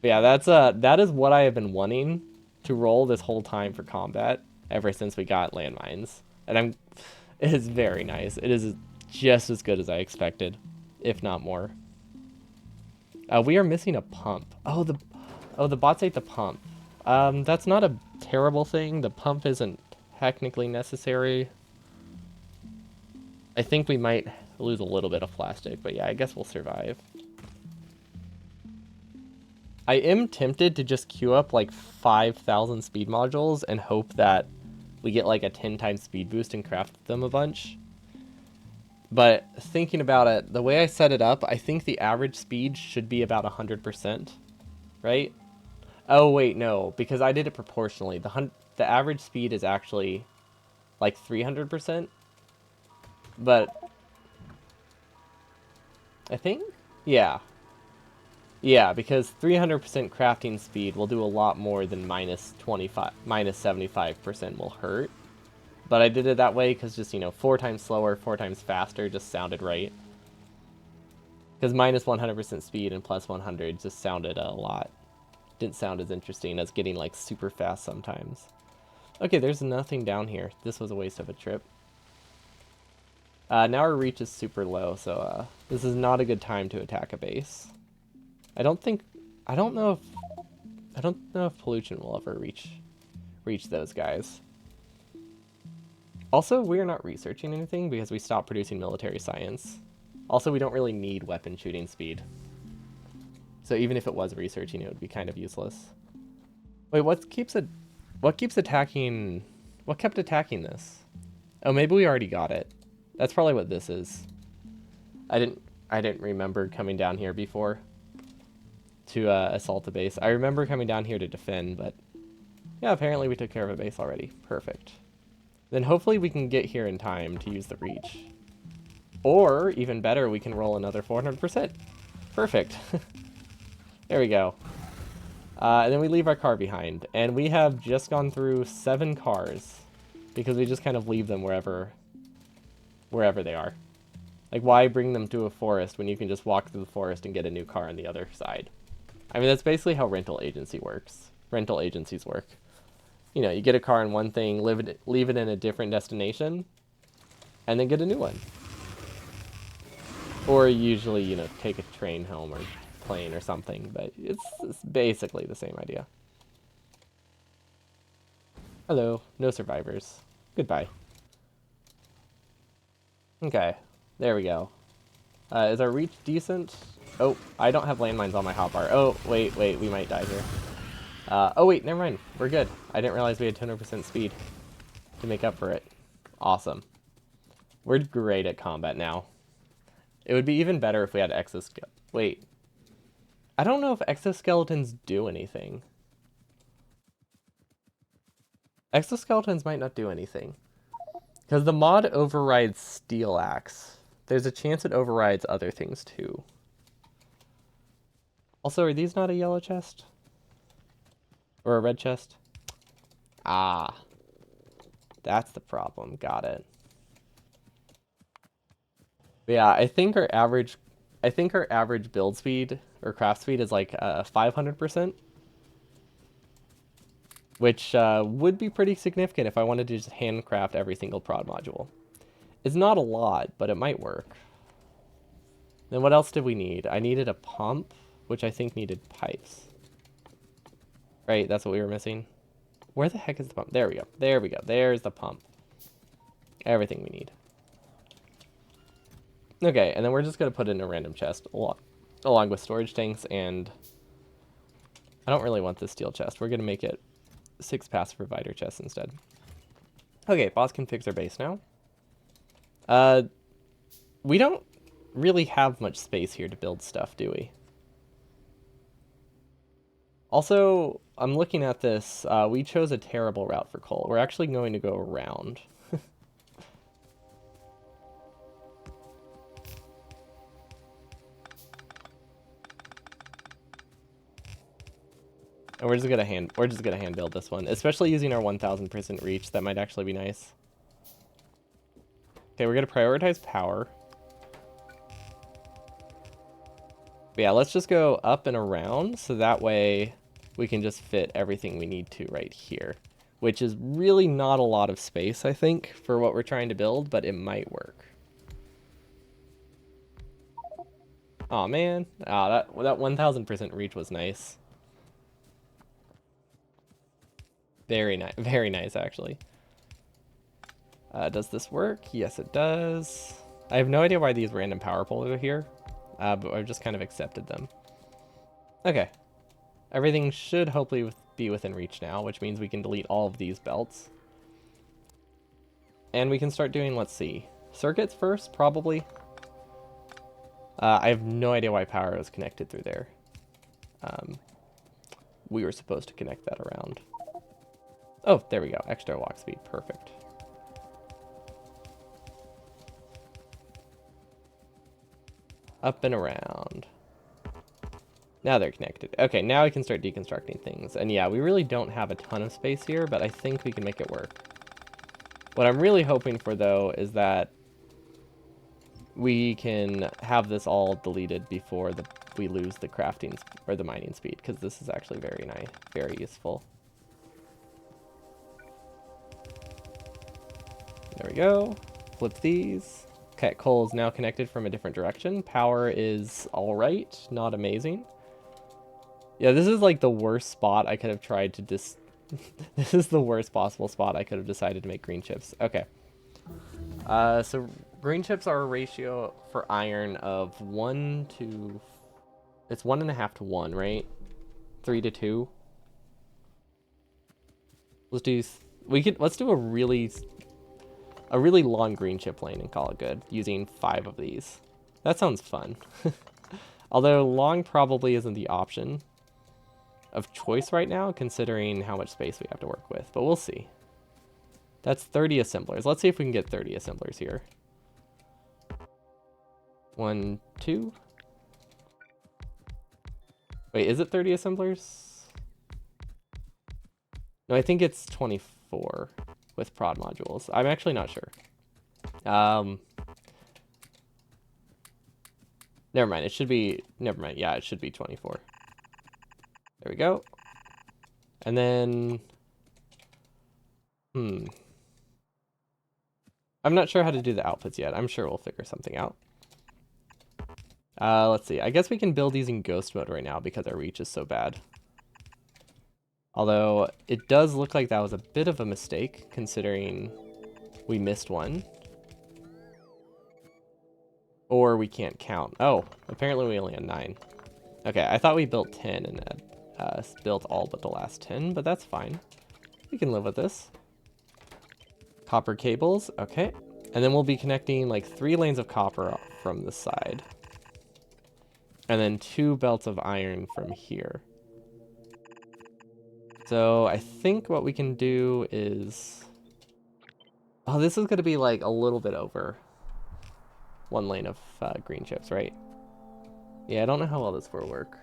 But yeah, that is what I have been wanting to roll this whole time for combat ever since we got landmines. And it is very nice. It is just as good as I expected, if not more. We are missing a pump. Oh, the bots ate the pump. That's not a terrible thing. The pump isn't technically necessary. I think we might lose a little bit of plastic, but yeah, I guess we'll survive. I am tempted to just queue up like 5,000 speed modules and hope that we get like a 10 times speed boost and craft them a bunch. But thinking about it, the way I set it up, I think the average speed should be about 100%, right? Oh wait, no, because I did it proportionally. The average speed is actually like 300%, but I think, yeah, because 300% crafting speed will do a lot more than minus 75% will hurt. But I did it that way because just, 4 times slower, 4 times faster just sounded right. Because minus 100% speed and plus 100 just sounded a lot. Didn't sound as interesting as getting like super fast sometimes. Okay, there's nothing down here. This was a waste of a trip. Now our reach is super low, so this is not a good time to attack a base. I don't know if pollution will ever reach those guys. Also, we are not researching anything because we stopped producing military science. Also, we don't really need weapon shooting speed. So even if it was researching, it would be kind of useless. Wait, what kept attacking this? Oh, maybe we already got it. That's probably what this is. I didn't remember coming down here before to assault a base. I remember coming down here to defend, but yeah, apparently we took care of a base already. Perfect. Then hopefully we can get here in time to use the reach. Or, even better, we can roll another 400%. Perfect. There we go. And then we leave our car behind. And we have just gone through 7 cars. Because we just kind of leave them wherever they are. Like, why bring them to a forest when you can just walk through the forest and get a new car on the other side? I mean, that's basically how rental agencies work. You get a car in one thing, leave it in a different destination, and then get a new one. Or usually, take a train home or plane or something, but it's basically the same idea. Hello, no survivors. Goodbye. Okay, there we go. Is our reach decent? Oh, I don't have landmines on my hotbar. Oh, wait, we might die here. Oh wait, never mind. We're good. I didn't realize we had 200% speed to make up for it. Awesome. We're great at combat now. It would be even better if we had exoskeletons. Wait. I don't know if exoskeletons do anything. Exoskeletons might not do anything. Because the mod overrides Steel Axe. There's a chance it overrides other things too. Also, are these not a yellow chest? Or a red chest? Ah. That's the problem. Got it. But yeah, I think our average build speed or craft speed is like 500%. Which would be pretty significant if I wanted to just handcraft every single prod module. It's not a lot, but it might work. Then what else did we need? I needed a pump, which I think needed pipes. Right, that's what we were missing. Where the heck is the pump? There we go. There we go. There's the pump. Everything we need. Okay, and then we're just going to put it in a random chest along with storage tanks, and I don't really want this steel chest. We're going to make it 6 passive provider chests instead. Okay, boss can fix our base now. We don't really have much space here to build stuff, do we? Also, I'm looking at this. We chose a terrible route for coal. We're actually going to go around. And we're just gonna hand build this one, especially using our 1000% reach. That might actually be nice. Okay, we're gonna prioritize power. But yeah, let's just go up and around so that way we can just fit everything we need to right here, which is really not a lot of space, I think, for what we're trying to build, but it might work. Oh man, that 1000% reach was nice. Very nice actually. Does this work? Yes, it does. I have no idea why these random power poles are here, but I've just kind of accepted them. Okay. Everything should hopefully be within reach now, which means we can delete all of these belts. And we can start doing, let's see, circuits first, probably. I have no idea why power was connected through there. We were supposed to connect that around. Oh, there we go. Extra walk speed. Perfect. Up and around. Now they're connected. Okay, now we can start deconstructing things. And yeah, we really don't have a ton of space here, but I think we can make it work. What I'm really hoping for, though, is that we can have this all deleted before we lose the crafting or the mining speed, because this is actually very nice, very useful. There we go. Flip these. Okay, coal is now connected from a different direction. Power is all right, not amazing. Yeah, this is like the worst spot I could have tried to this is the worst possible spot I could have decided to make green chips. Okay. So green chips are a ratio for iron of 1 to... It's 1.5 to 1, right? 3 to 2. Let's do... Let's do a really long green chip lane and call it good, using 5 of these. That sounds fun. Although long probably isn't the option of choice right now, considering how much space we have to work with, but we'll see. That's 30 assemblers. Let's see if we can get 30 assemblers here. 1, 2. Wait, is it 30 assemblers? No, I think it's 24 with prod modules. I'm actually not sure. Never mind. It should be... Never mind. Yeah, it should be 24. There we go. And then... I'm not sure how to do the outputs yet. I'm sure we'll figure something out. Let's see. I guess we can build these in ghost mode right now because our reach is so bad. Although, it does look like that was a bit of a mistake, considering we missed one. Or we can't count. Oh, apparently we only had 9. Okay, I thought we built 10 and built all but the last 10, but that's fine. We can live with this. Copper cables, okay. And then we'll be connecting like 3 lanes of copper from the side. And then 2 belts of iron from here. So I think what we can do is... Oh, this is going to be like a little bit over 1 lane of green chips, right? Yeah, I don't know how well this will work.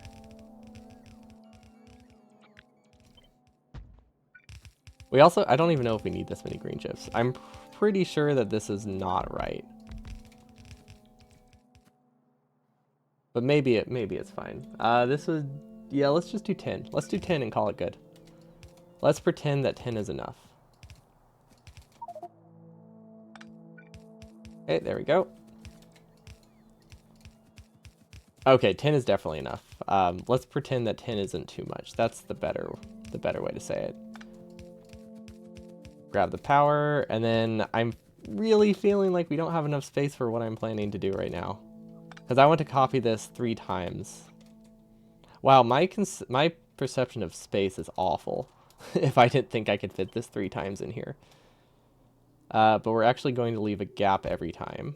We also... I don't even know if we need this many green chips. I'm pretty sure that this is not right. But maybe it's fine. This would... Yeah, let's just do 10. Let's do 10 and call it good. Let's pretend that 10 is enough. Okay, there we go. Okay, 10 is definitely enough. Let's pretend that 10 isn't too much. That's the better way to say it. Grab the power, and then I'm really feeling like we don't have enough space for what I'm planning to do right now. Because I want to copy this 3 times. Wow, my perception of space is awful. If I didn't think I could fit this 3 times in here. But we're actually going to leave a gap every time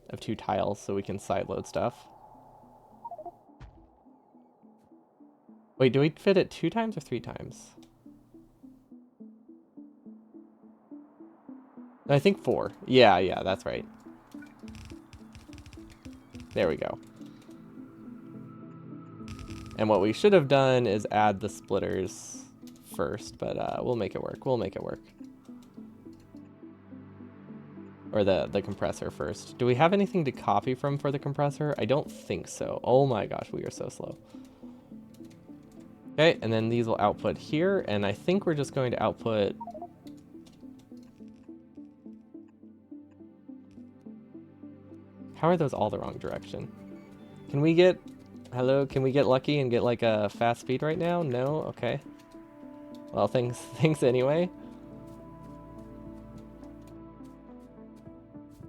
of 2 tiles so we can sideload stuff. Wait, do we fit it 2 times or 3 times? I think 4. Yeah, that's right. There we go. And what we should have done is add the splitters first, but we'll make it work. We'll make it work. Or the compressor first. Do we have anything to copy from for the compressor? I don't think so. Oh my gosh, we are so slow. Okay, and then these will output here, and I think we're just going to output... How are those all the wrong direction? Can we get... Hello, can we get lucky and get like a fast speed right now? No? Okay. Well, thanks anyway.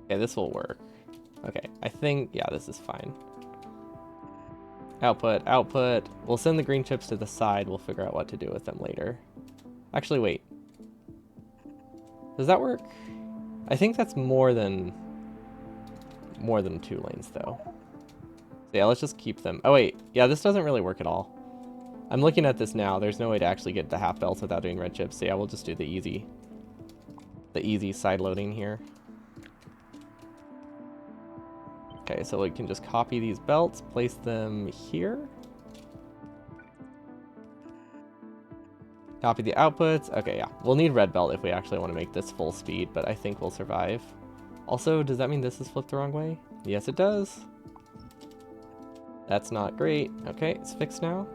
Okay, this will work. Okay, I think, yeah, this is fine. Output, output. We'll send the green chips to the side. We'll figure out what to do with them later. Actually, wait. Does that work? I think that's more than 2 lanes, though. So yeah, let's just keep them. Oh, wait. Yeah, this doesn't really work at all. I'm looking at this now. There's no way to actually get the half belts without doing red chips. So yeah, we'll just do the easy side loading here. Okay, so we can just copy these belts, place them here. Copy the outputs. Okay, yeah. We'll need red belt if we actually want to make this full speed, but I think we'll survive. Also, does that mean this is flipped the wrong way? Yes, it does. That's not great. Okay, it's fixed now.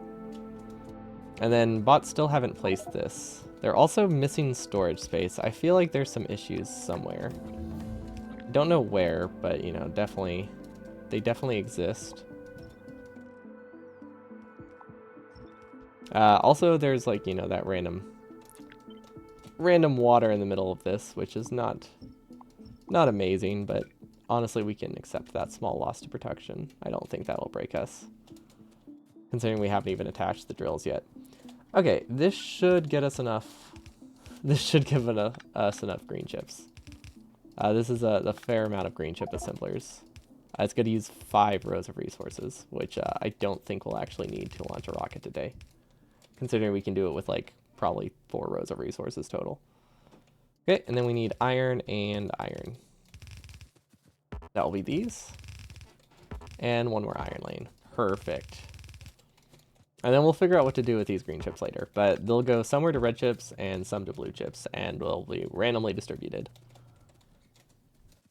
And then bots still haven't placed this. They're also missing storage space. I feel like there's some issues somewhere. Don't know where, but you know, they definitely exist. Also, there's like, you know, that random water in the middle of this, which is not amazing, but honestly, we can accept that small loss to production. I don't think that'll break us, considering we haven't even attached the drills yet. Okay, this should get us enough. This should give us enough green chips. This is a fair amount of green chip assemblers. It's going to use 5 rows of resources, which I don't think we'll actually need to launch a rocket today, considering we can do it with like probably 4 rows of resources total. Okay, and then we need iron and iron. That will be these. And 1 more iron lane. Perfect. And then we'll figure out what to do with these green chips later, but they'll go somewhere to red chips and some to blue chips, and will be randomly distributed.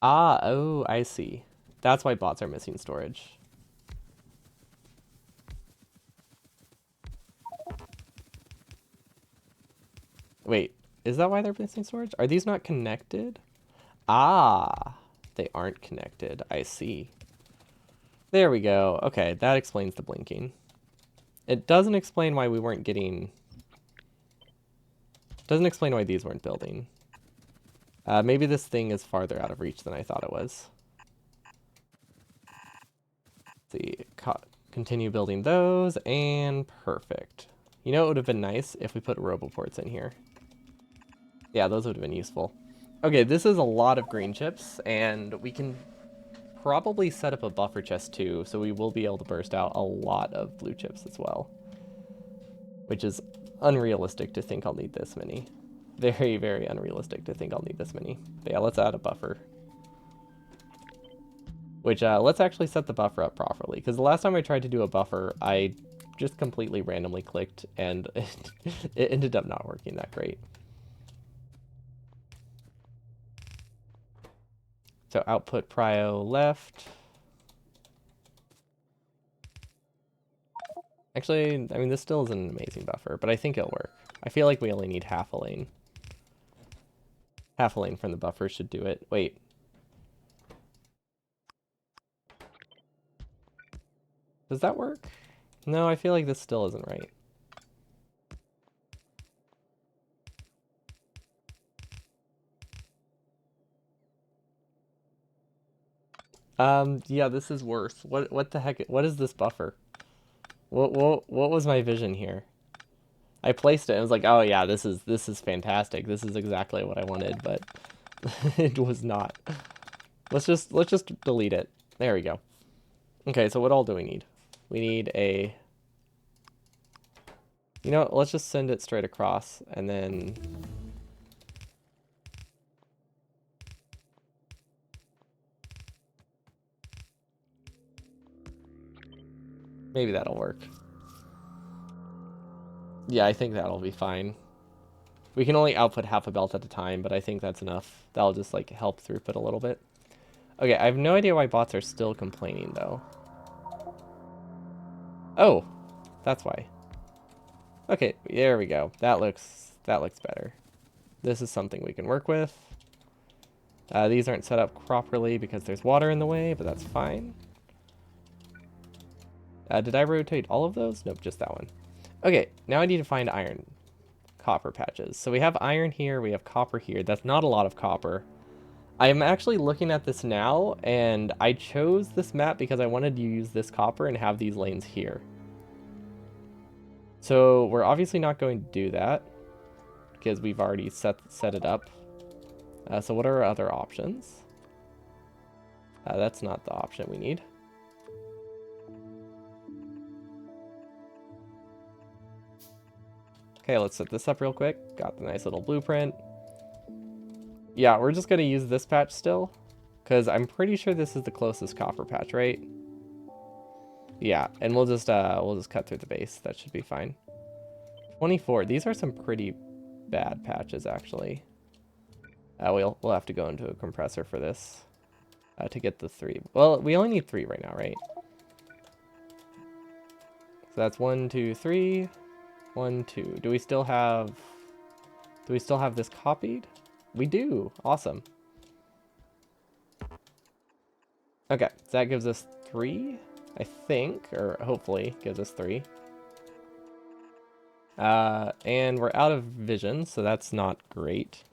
Ah, oh, I see. That's why bots are missing storage. Wait, is that why they're missing storage? Are these not connected? Ah, they aren't connected. I see. There we go. Okay, that explains the blinking. It doesn't explain why we weren't getting... Doesn't explain why these weren't building. Maybe this thing is farther out of reach than I thought it was. Let's see, continue building those, and perfect. You know, it would have been nice if we put roboports in here. Yeah, those would have been useful. Okay, this is a lot of green chips, and we can probably set up a buffer chest too, so we will be able to burst out a lot of blue chips as well. Which is unrealistic to think I'll need this many. Very, very unrealistic to think I'll need this many. But yeah, let's add a buffer. Which, let's actually set the buffer up properly, because the last time I tried to do a buffer, I just completely randomly clicked, and it ended up not working that great. So output prio left. Actually, I mean, this still isn't an amazing buffer, but I think it'll work. I feel like we only need half a lane. Half a lane from the buffer should do it. Wait. Does that work? No, I feel like this still isn't right. Yeah, this is worse. What the heck? What is this buffer? What was my vision here? I placed it and was like, oh yeah, this is fantastic. This is exactly what I wanted, but it was not. Let's just delete it. There we go. Okay, so what all do we need? We need a... You know what, let's just send it straight across, and then... Maybe that'll work. Yeah, I think that'll be fine. We can only output half a belt at a time, but I think that's enough. That'll just like help throughput a little bit. Okay, I have no idea why bots are still complaining though. Oh, that's why. Okay, there we go. That looks better. This is something we can work with. These aren't set up properly because there's water in the way, but that's fine. Did I rotate all of those? Nope, just that one. Okay, now I need to find iron. Copper patches. So we have iron here, we have copper here. That's not a lot of copper. I am actually looking at this now, and I chose this map because I wanted to use this copper and have these lanes here. So we're obviously not going to do that because we've already set it up. So what are our other options? That's not the option we need. Okay, let's set this up real quick. Got the nice little blueprint. Yeah, we're just going to use this patch still, because I'm pretty sure this is the closest copper patch, right? Yeah, and we'll just cut through the base. That should be fine. 24. These are some pretty bad patches, actually. We'll have to go into a compressor for this to get the 3. Well, we only need 3 right now, right? So that's 1, 2, 3. 1, 2. Do we still have this copied? We do. Awesome. Okay, so that gives us 3, I think, or hopefully gives us 3. And we're out of vision, so that's not great.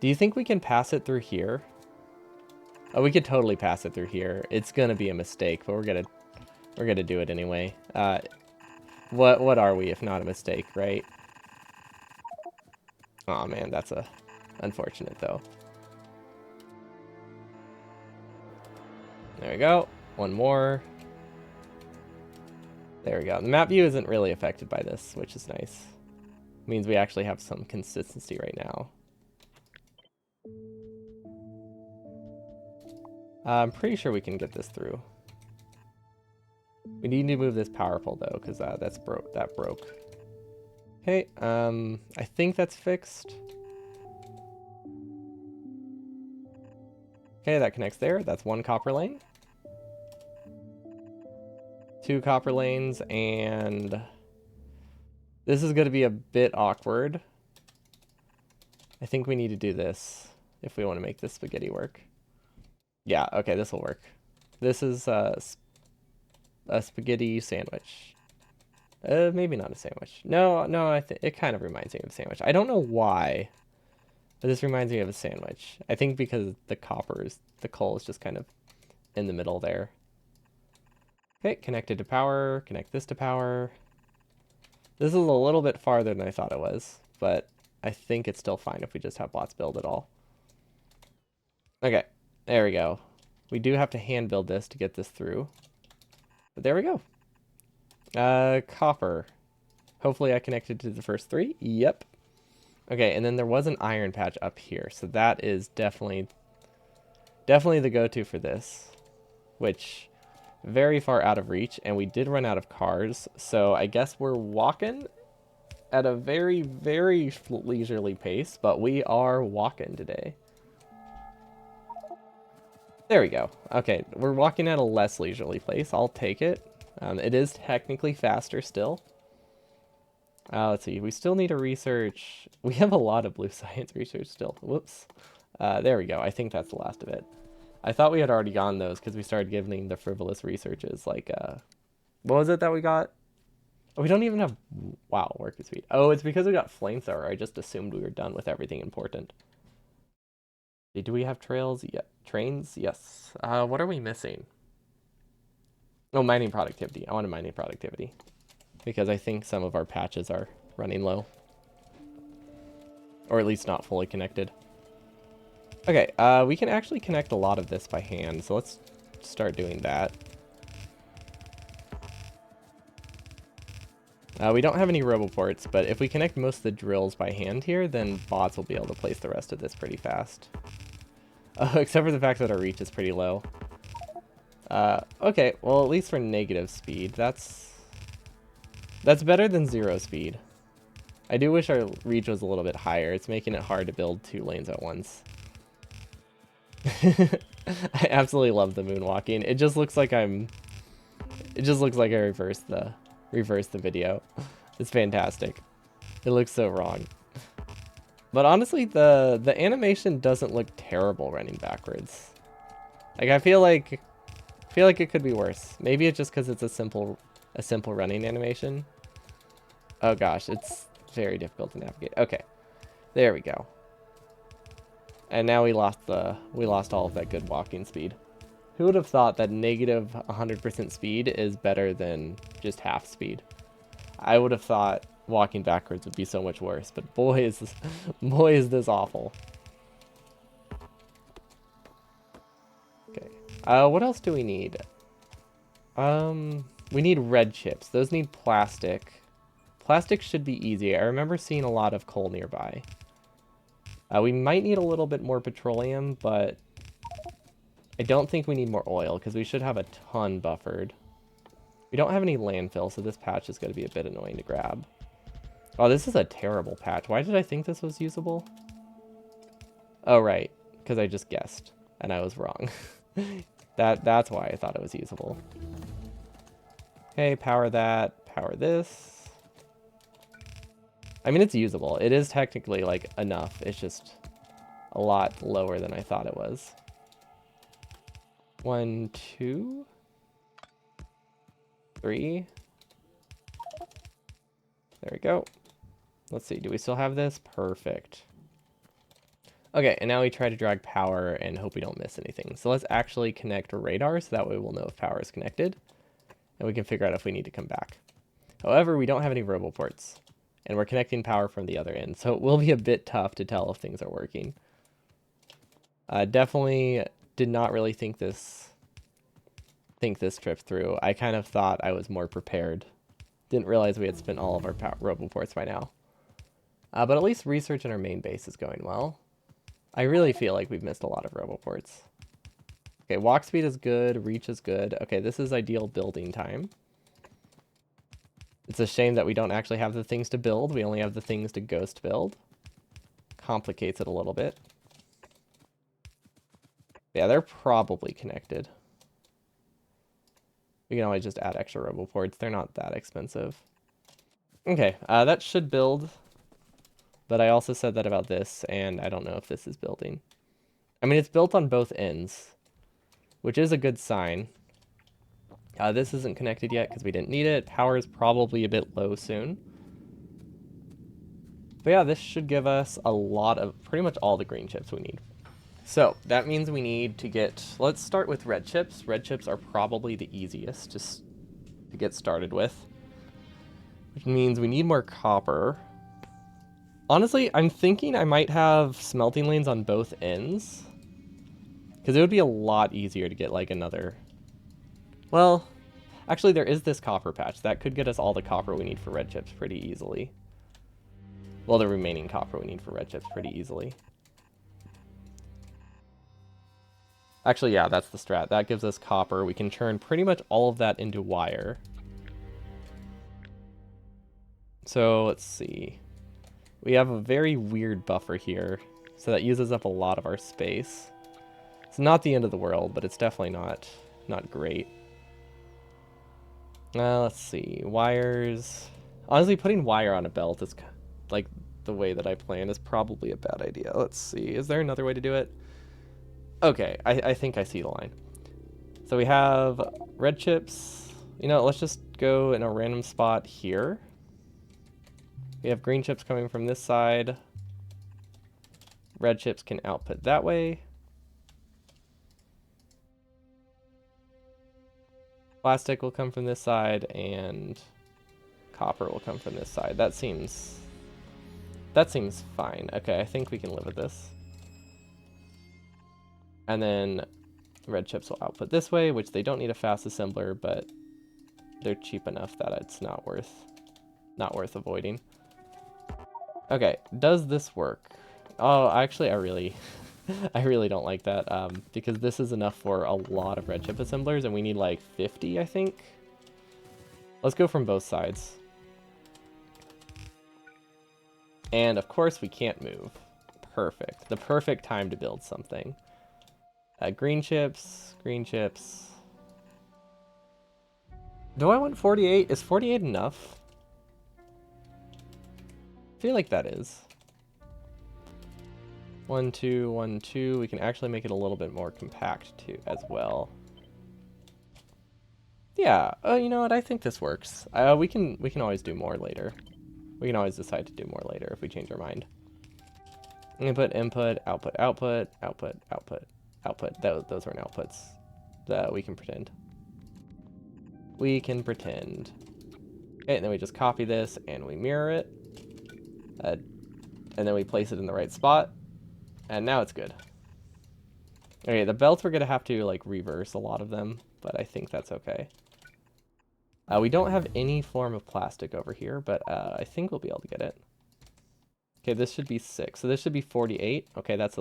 Do you think we can pass it through here? Oh, we could totally pass it through here. It's gonna be a mistake, but we're gonna do it anyway. What are we if not a mistake, right? Oh man, that's unfortunate though. There we go. One more. There we go. The map view isn't really affected by this, which is nice. It means we actually have some consistency right now. I'm pretty sure we can get this through. We need to move this power pole though, because that broke. Okay, I think that's fixed. Okay, that connects there. That's 1 copper lane. 2 copper lanes, and this is going to be a bit awkward. I think we need to do this if we want to make this spaghetti work. Yeah, okay, this will work. This is a spaghetti sandwich. Maybe not a sandwich. No, it kind of reminds me of a sandwich. I don't know why, but this reminds me of a sandwich. I think because the coal is just kind of in the middle there. Okay, connected to power. Connect this to power. This is a little bit farther than I thought it was, but I think it's still fine if we just have bots build it all. Okay, there we go. We do have to hand build this to get this through. But there we go. Copper. Hopefully I connected to the first 3. Yep. Okay, and then there was an iron patch up here, so that is definitely the go-to for this, which very far out of reach, and we did run out of cars, so I guess we're walking at a very, very leisurely pace, but we are walking today. There we go. Okay, we're walking at a less leisurely pace. I'll take it. It is technically faster still. Let's see. We still need to research. We have a lot of blue science research still. Whoops. There we go. I think that's the last of it. I thought we had already gotten those because we started giving the frivolous researches. Like, what was it that we got? Oh, we don't even have... Wow, worker speed. Oh, it's because we got flamethrower. I just assumed we were done with everything important. Do we have trails? Yeah. Trains? Yes. What are we missing? Oh, mining productivity. I wanted mining productivity. Because I think some of our patches are running low. Or at least not fully connected. Okay, we can actually connect a lot of this by hand, so let's start doing that. We don't have any roboports, but if we connect most of the drills by hand here, then bots will be able to place the rest of this pretty fast. Except for the fact that our reach is pretty low. Okay, well at least for negative speed, that's better than 0 speed. I do wish our reach was a little bit higher. It's making it hard to build 2 lanes at once. I absolutely love the moonwalking. It just looks like I reversed the video. It's fantastic. It looks so wrong. But honestly, the animation doesn't look terrible running backwards. Like I feel like it could be worse. Maybe it's just because it's a simple running animation. Oh gosh, it's very difficult to navigate. Okay, there we go. And now we lost all of that good walking speed. Who would have thought that negative 100% speed is better than just half speed? I would have thought walking backwards would be so much worse, but boy is this awful. Okay. What else do we need? We need red chips. Those need plastic. Plastic should be easy. I remember seeing a lot of coal nearby. We might need a little bit more petroleum, but I don't think we need more oil because we should have a ton buffered. We don't have any landfill, so this patch is going to be a bit annoying to grab. Oh, this is a terrible patch. Why did I think this was usable? Oh, right, because I just guessed, and I was wrong. That's why I thought it was usable. Okay, power that, power this. I mean, it's usable. It is technically, like, enough. It's just a lot lower than I thought it was. 1, 2, 3. There we go. Let's see. Do we still have this? Perfect. Okay, and now we try to drag power and hope we don't miss anything. So let's actually connect a radar so that way we'll know if power is connected. And we can figure out if we need to come back. However, we don't have any roboports. And we're connecting power from the other end, so it will be a bit tough to tell if things are working. Definitely did not really think this trip through. I kind of thought I was more prepared. Didn't realize we had spent all of our roboports by now. But at least research in our main base is going well. I really feel like we've missed a lot of roboports. Okay, walk speed is good, reach is good. Okay, this is ideal building time. It's a shame that we don't actually have the things to build. We only have the things to ghost build. Complicates it a little bit. Yeah, they're probably connected. We can always just add extra roboports. They're not that expensive. Okay, that should build. But I also said that about this, and I don't know if this is building. I mean, it's built on both ends, which is a good sign. This isn't connected yet because we didn't need it. Power is probably a bit low soon. But yeah, this should give us a lot of, pretty much all the green chips we need. So that means we need to get, let's start with red chips. Red chips are probably the easiest just to get started with. Which means we need more copper. Honestly, I'm thinking I might have smelting lanes on both ends. Because it would be a lot easier to get like another... Well, actually there is this copper patch. That could get us all the copper we need for red chips pretty easily. Well, the remaining copper we need for red chips pretty easily. Actually, yeah, that's the strat. That gives us copper. We can turn pretty much all of that into wire. So, let's see. We have a very weird buffer here. So that uses up a lot of our space. It's not the end of the world, but it's definitely not great. Let's see. Wires. Honestly, putting wire on a belt is like the way that I plan is probably a bad idea. Let's see. Is there another way to do it? Okay, I think I see the line. So we have red chips. You know, let's just go in a random spot here. We have green chips coming from this side. Red chips can output that way. Plastic will come from this side, and copper will come from this side. That seems fine. Okay, I think we can live with this. And then red chips will output this way, which they don't need a fast assembler, but they're cheap enough that it's not worth avoiding. Okay, does this work? Oh, actually, I really don't like that, because this is enough for a lot of red chip assemblers, and we need like 50, I think. Let's go from both sides. And of course we can't move. Perfect. The perfect time to build something. Green chips, green chips. Do I want 48? Is 48 enough? I feel like that is. 1, 2, 1, 2. We can actually make it a little bit more compact too, as well. Yeah, you know what? I think this works. We can always do more later. We can always decide to do more later if we change our mind. Input, input, output, output, output, output, output. Those aren't outputs. That we can pretend. We can pretend. Okay, and then we just copy this and we mirror it. And then we place it in the right spot. And now it's good. Okay, the belts we're going to have to like reverse a lot of them, but I think that's okay. We don't have any form of plastic over here, but I think we'll be able to get it. Okay, this should be 6. So this should be 48. Okay, that's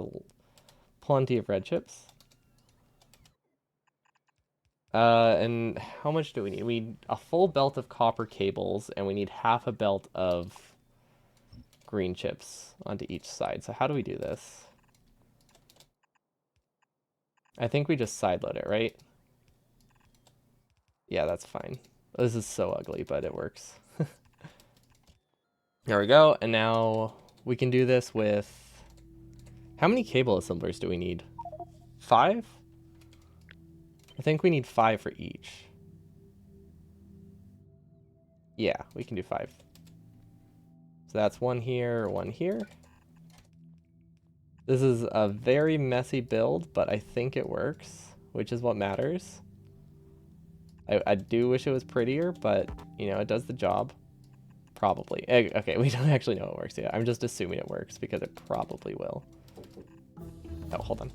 plenty of red chips. And how much do we need? We need a full belt of copper cables, and we need half a belt of green chips onto each side. So how do we do this? I think we just sideload it, right? Yeah, that's fine. This is so ugly, but it works. There we go. And now we can do this with... How many cable assemblers do we need? 5? I think we need 5 for each. Yeah, we can do 5. So that's 1 here, 1 here. This is a very messy build, but I think it works, which is what matters. I do wish it was prettier, but, you know, it does the job. Probably. Okay, we don't actually know it works yet. I'm just assuming it works because it probably will. Oh, hold on.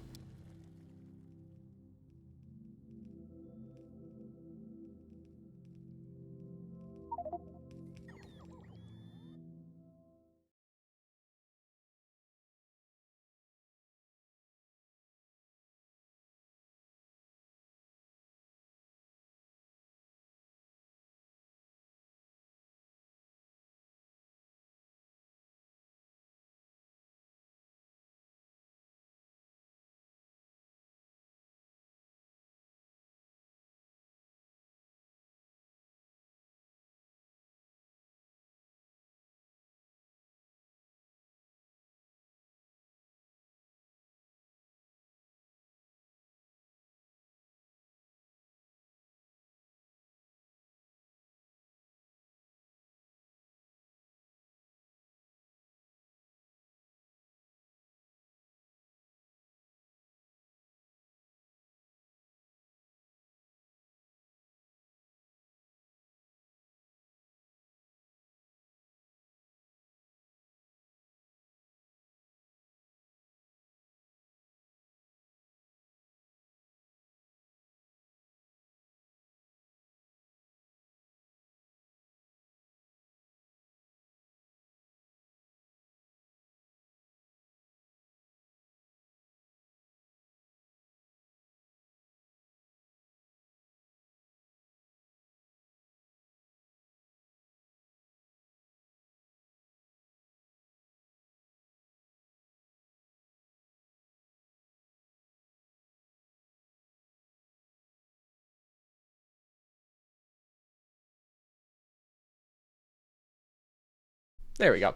There we go.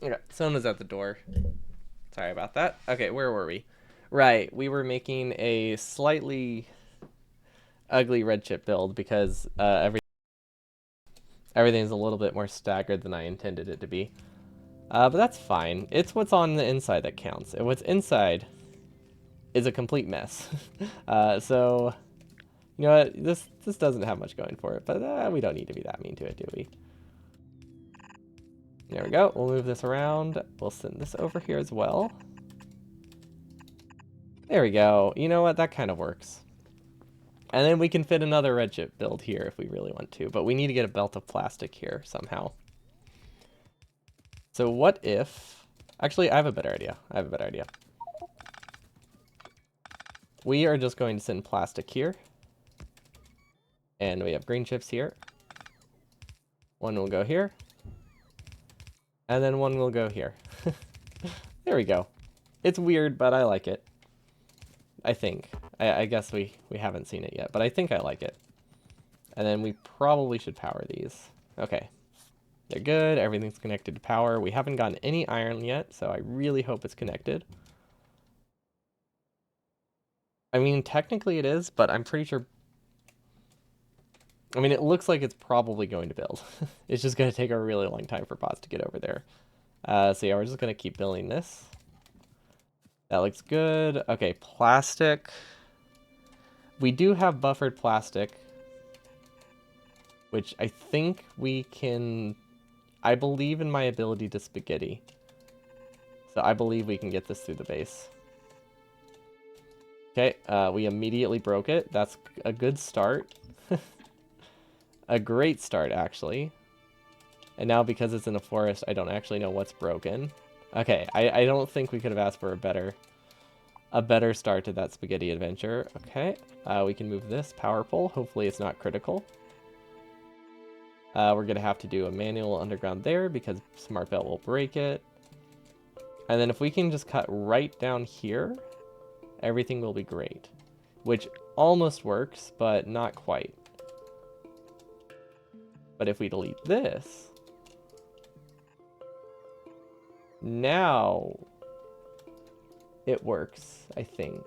Okay, someone was at the door. Sorry about that. Okay, where were we? Right, we were making a slightly ugly red chip build because everything's a little bit more staggered than I intended it to be. But that's fine. It's what's on the inside that counts. And what's inside is a complete mess. So, you know what? This doesn't have much going for it, but we don't need to be that mean to it, do we? There we go. We'll move this around. We'll send this over here as well. There we go. You know what? That kind of works. And then we can fit another red chip build here if we really want to, but we need to get a belt of plastic here somehow. So what if... Actually, I have a better idea. We are just going to send plastic here. And we have green chips here. One will go here. And then one will go here. There we go. It's weird, but I like it. I think. I guess we haven't seen it yet, but I think I like it. And then we probably should power these. Okay. They're good. Everything's connected to power. We haven't gotten any iron yet, so I really hope it's connected. I mean, technically it is, but I'm pretty sure... I mean, it looks like it's probably going to build. It's just going to take a really long time for bots to get over there. So yeah, we're just going to keep building this. That looks good. Okay, plastic. We do have buffered plastic, which I think we can... I believe in my ability to spaghetti. So I believe we can get this through the base. Okay, we immediately broke it. That's a good start. A great start, actually. And now because it's in a forest, I don't actually know what's broken. Okay, I don't think we could have asked for a better start to that spaghetti adventure. Okay, we can move this power pole. Hopefully it's not critical. We're going to have to do a manual underground there because Smart Belt will break it. And then if we can just cut right down here, everything will be great. Which almost works, but not quite. But if we delete this, now it works, I think.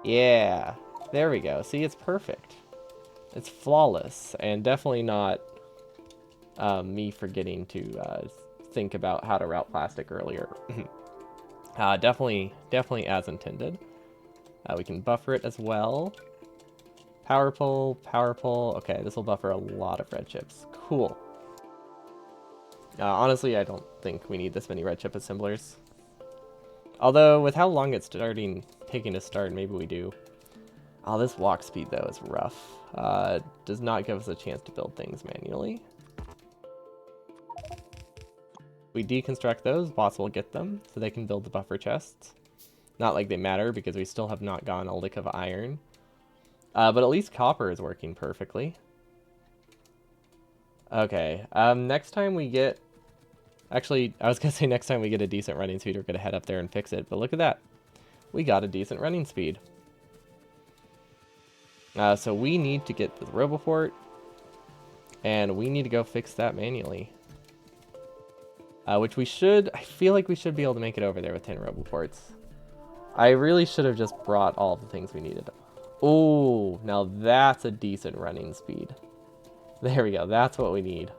Yeah, there we go. See, it's perfect. It's flawless, and definitely not me forgetting to think about how to route plastic earlier. Definitely as intended. We can buffer it as well. Power pole, power pole. Okay, this will buffer a lot of red chips. Cool. Honestly, I don't think we need this many red chip assemblers. Although, with how long it's taking to start, maybe we do. Oh, this walk speed, though, is rough. Does not give us a chance to build things manually. We deconstruct those, bots will get them, so they can build the buffer chests. Not like they matter, because we still have not gotten a lick of iron. But at least copper is working perfectly. Okay, next time we get... Actually, I was going to say next time we get a decent running speed, we're going to head up there and fix it. But look at that. We got a decent running speed. So we need to get the Roboport. And we need to go fix that manually. Which we should... I feel like we should be able to make it over there with 10 Roboports. I really should have just brought all the things we needed. Oh, now that's a decent running speed. There we go. That's what we need.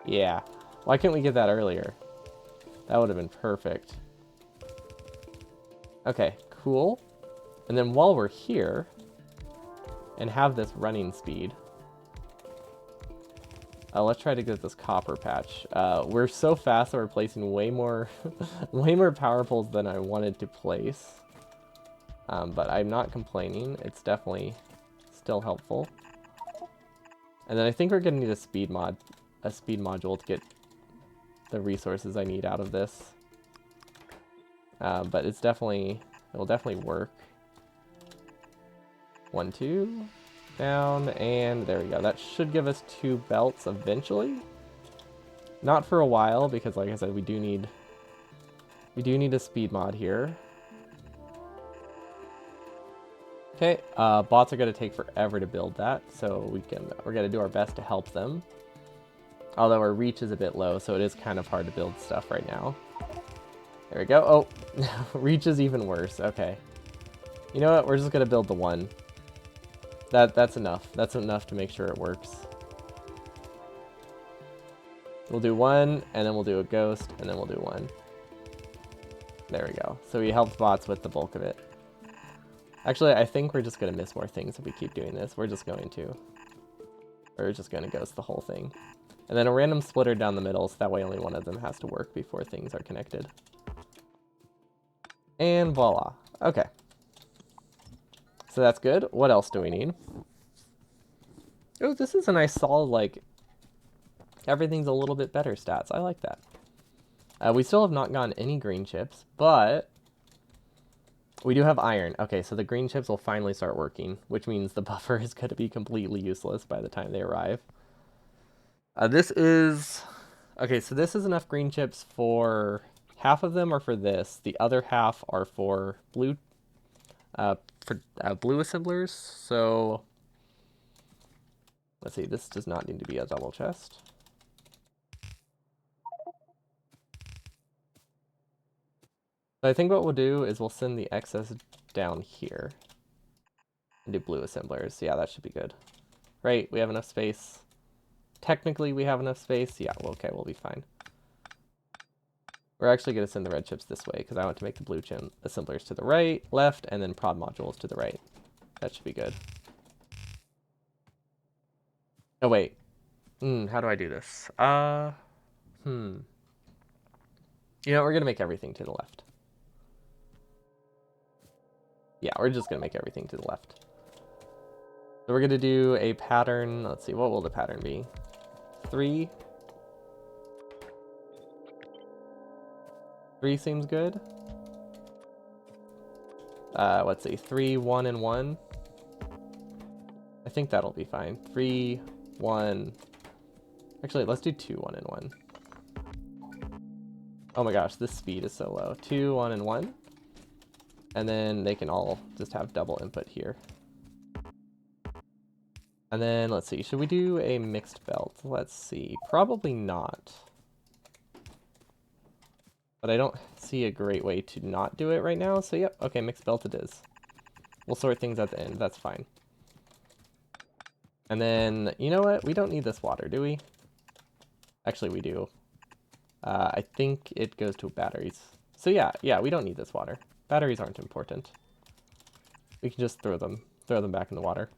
Yeah. Why can't we get that earlier? That would have been perfect. Okay, cool. And then while we're here and have this running speed, let's try to get this copper patch. We're so fast that we're placing way more way more power poles than I wanted to place. But I'm not complaining. It's definitely still helpful. And then I think we're going to need a speed module to get the resources I need out of this. But it will definitely work. 1, 2, down, and there we go. That should give us 2 belts eventually. Not for a while, because like I said, we do need a speed mod here. Okay, bots are going to take forever to build that, so we're going to do our best to help them. Although our reach is a bit low, so it is kind of hard to build stuff right now. There we go. Oh, reach is even worse. Okay. You know what? We're just going to build the 1. That's enough. That's enough to make sure it works. We'll do 1, and then we'll do a ghost, and then we'll do 1. There we go. So we helped bots with the bulk of it. Actually, I think we're just going to miss more things if we keep doing this. We're just going to ghost the whole thing. And then a random splitter down the middle, so that way only one of them has to work before things are connected. And voila. Okay. So that's good. What else do we need? Oh, this is a nice solid, like, everything's a little bit better stats. I like that. We still have not gotten any green chips, but we do have iron. Okay, so the green chips will finally start working, which means the buffer is going to be completely useless by the time they arrive. This is... Okay, so this is enough green chips for... Half of them are for this. The other half are for blue blue assemblers. So let's see, this does not need to be a double chest. So I think what we'll do is we'll send the excess down here and do blue assemblers. Yeah, that should be good. Right, we have enough space. Technically, we have enough space. Yeah, well, okay, we'll be fine. We're actually going to send the red chips this way because I want to make the blue chip assemblers to the right, left, and then prod modules to the right. That should be good. Oh, wait. How do I do this? You know, we're going to make everything to the left. Yeah, we're just going to make everything to the left. So we're going to do a pattern. Let's see, what will the pattern be? 3. 3 seems good. Let's see, 3, 1, and 1. I think that'll be fine. 3, 1. Actually, let's do 2, 1, and 1. Oh my gosh, this speed is so low. 2, 1, and 1. And then they can all just have double input here. And then, let's see, should we do a mixed belt? Let's see, probably not. But I don't see a great way to not do it right now, so yep, okay, mixed belt it is. We'll sort things at the end, that's fine. And then, you know what, we don't need this water, do we? Actually, we do. I think it goes to batteries. So yeah, we don't need this water. Batteries aren't important. We can just throw them back in the water.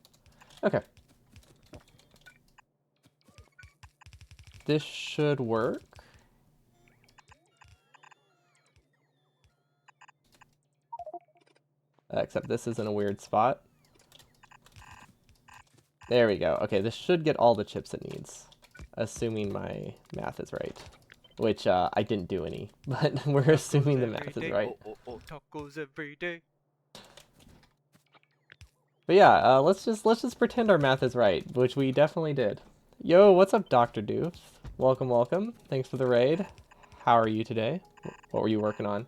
Okay. This should work. Except this is in a weird spot. There we go. Okay, this should get all the chips it needs. Assuming my math is right. Which, I didn't do any. But we're assuming the math is right. Tacos every day. But yeah, let's just pretend our math is right, which we definitely did. Yo, what's up, Dr. Doof? Welcome, welcome. Thanks for the raid. How are you today? What were you working on?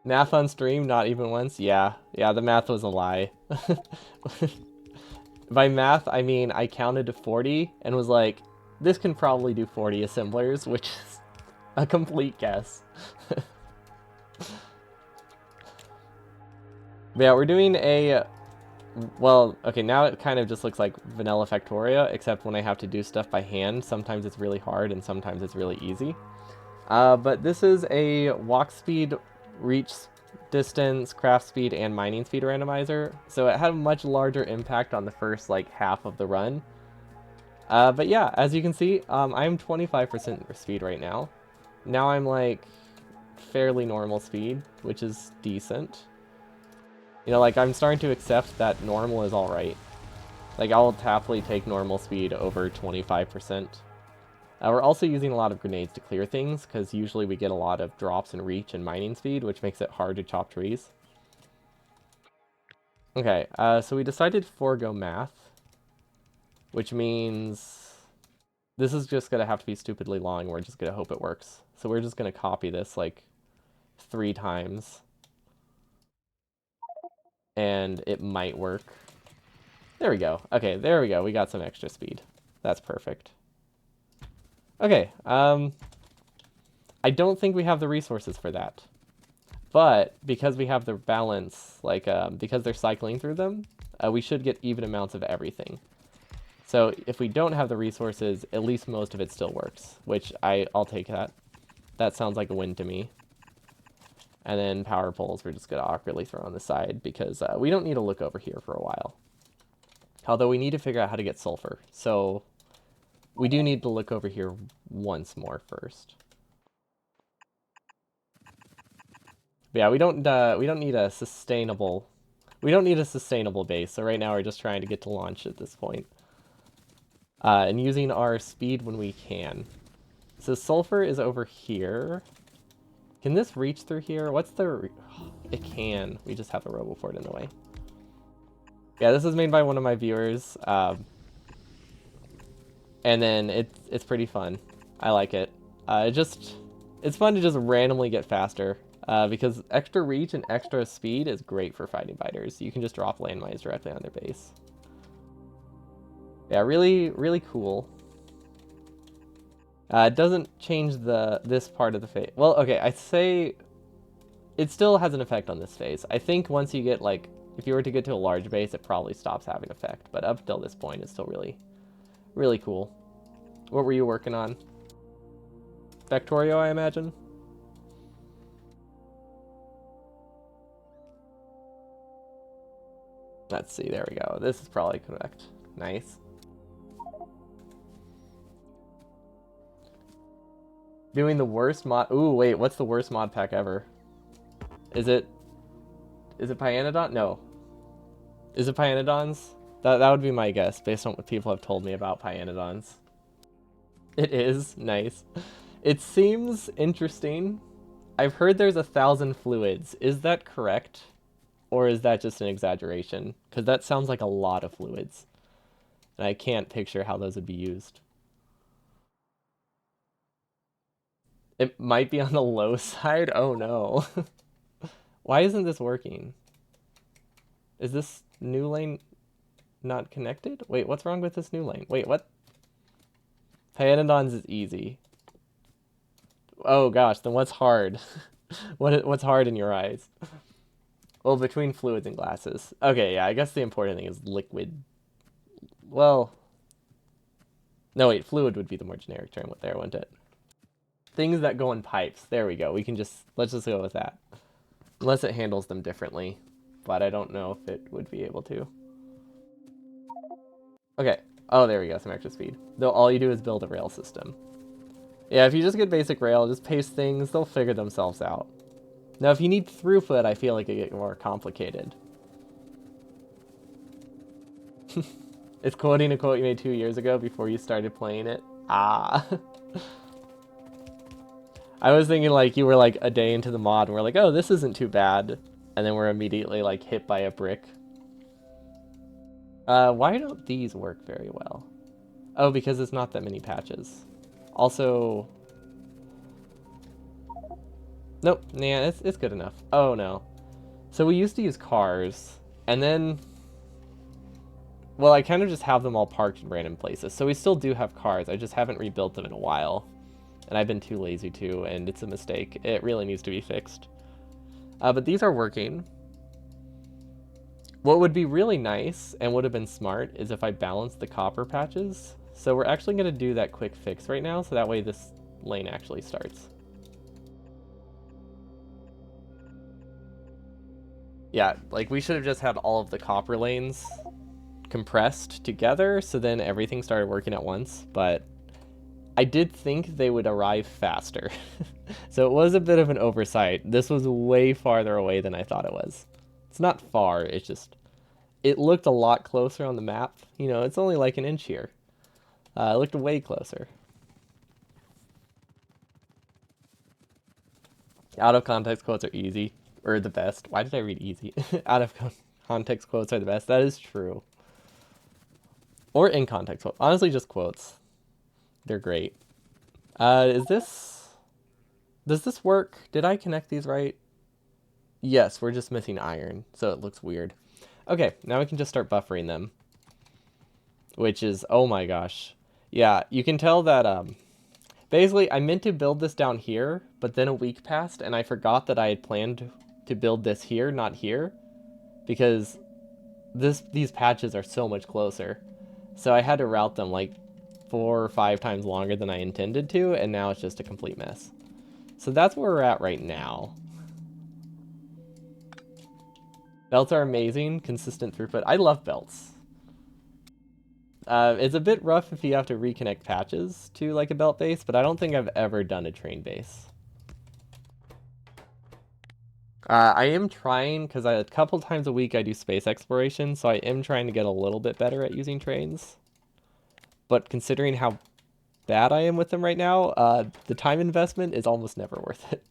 Math on stream, not even once? Yeah, the math was a lie. By math, I mean I counted to 40 and was like, this can probably do 40 assemblers, which is a complete guess. Yeah, we're doing a... Well, okay, now it kind of just looks like vanilla Factorio, except when I have to do stuff by hand, sometimes it's really hard and sometimes it's really easy. But this is a walk speed, reach distance, craft speed, and mining speed randomizer. So it had a much larger impact on the first, like, half of the run. But yeah, as you can see, I'm 25% speed right now. Now I'm, like, fairly normal speed, which is decent. You know, like, I'm starting to accept that normal is alright. Like, I'll happily take normal speed over 25%. We're also using a lot of grenades to clear things, because usually we get a lot of drops in reach and mining speed, which makes it hard to chop trees. Okay, so we decided to forego math, which means this is just going to have to be stupidly long. We're just going to hope it works. So we're just going to copy this, like, 3 times. And it might work. There we go. Okay, there we go. We got some extra speed. That's perfect. Okay, I don't think we have the resources for that. But because we have the balance, like, because they're cycling through them, we should get even amounts of everything. So if we don't have the resources, at least most of it still works, which I'll take that. That sounds like a win to me. And then power poles, we're just going to awkwardly throw on the side because we don't need to look over here for a while. Although we need to figure out how to get sulfur. So we do need to look over here once more first. But yeah, we don't need a sustainable base. So right now we're just trying to get to launch at this point. And using our speed when we can. So sulfur is over here. Can this reach through here? What's the... It can. We just have a RoboPort in the way. Yeah, this is made by one of my viewers, and then it's pretty fun. I like it. It's fun to just randomly get faster, because extra reach and extra speed is great for fighting biters. You can just drop landmines directly on their base. Yeah, really, really cool. It doesn't change this part of the phase. Well, okay, I'd say it still has an effect on this phase. I think once you get like, if you were to get to a large base, it probably stops having effect. But up till this point, it's still really, really cool. What were you working on? Factorio, I imagine? Let's see, there we go. This is probably correct. Nice. Doing the worst mod. Ooh, wait, what's the worst mod pack ever? Is it Pyanodon? No. Is it Pyanodons? That would be my guess based on what people have told me about Pyanodons. It is nice. It seems interesting. I've heard there's 1,000 fluids. Is that correct? Or is that just an exaggeration? Because that sounds like a lot of fluids. And I can't picture how those would be used. It might be on the low side. Oh no. Why isn't this working? Is this new lane not connected? Wait, what's wrong with this new lane? Wait, what? Pyanodons is easy. Oh gosh, then what's hard? What's hard in your eyes? Well, between fluids and glasses. Okay, yeah, I guess the important thing is liquid. Well, no, wait, fluid would be the more generic term there, wouldn't it? Things that go in pipes. There we go. Let's just go with that. Unless it handles them differently, but I don't know if it would be able to. Okay. Oh, there we go. Some extra speed. Though all you do is build a rail system. Yeah, if you just get basic rail, just paste things, they'll figure themselves out. Now, if you need throughput, I feel like it gets more complicated. It's quoting a quote you made 2 years ago before you started playing it. Ah. I was thinking like you were like a day into the mod and we're like, oh, this isn't too bad. And then we're immediately like hit by a brick. Why don't these work very well? Oh, because it's not that many patches. Also, nope, nah, it's good enough. Oh no. So we used to use cars, and then, well, I kind of just have them all parked in random places. So we still do have cars. I just haven't rebuilt them in a while, and I've been too lazy to, and it's a mistake. It really needs to be fixed. But these are working. What would be really nice and would have been smart is if I balanced the copper patches. So we're actually going to do that quick fix right now, so that way this lane actually starts. Yeah, like we should have just had all of the copper lanes compressed together, so then everything started working at once, but I did think they would arrive faster. So it was a bit of an oversight. This was way farther away than I thought it was. It's not far, it's just, it looked a lot closer on the map. You know, it's only like an inch here. It looked way closer. Out of context quotes are easy, or the best. Why did I read easy? Out of context quotes are the best. That is true. Or in context quotes. Honestly, just quotes. They're great. Is this... Does this work? Did I connect these right? Yes, we're just missing iron, so it looks weird. Okay, now we can just start buffering them. Which is, oh my gosh. Yeah, you can tell that, basically, I meant to build this down here, but then a week passed, and I forgot that I had planned to build this here, not here. Because these patches are so much closer. So I had to route them like 4 or 5 times longer than I intended to, and now it's just a complete mess. So that's where we're at right now. Belts are amazing, consistent throughput. I love belts. It's a bit rough if you have to reconnect patches to like a belt base, but I don't think I've ever done a train base. I am trying, because a couple times a week I do space exploration, so I am trying to get a little bit better at using trains. But considering how bad I am with them right now, the time investment is almost never worth it.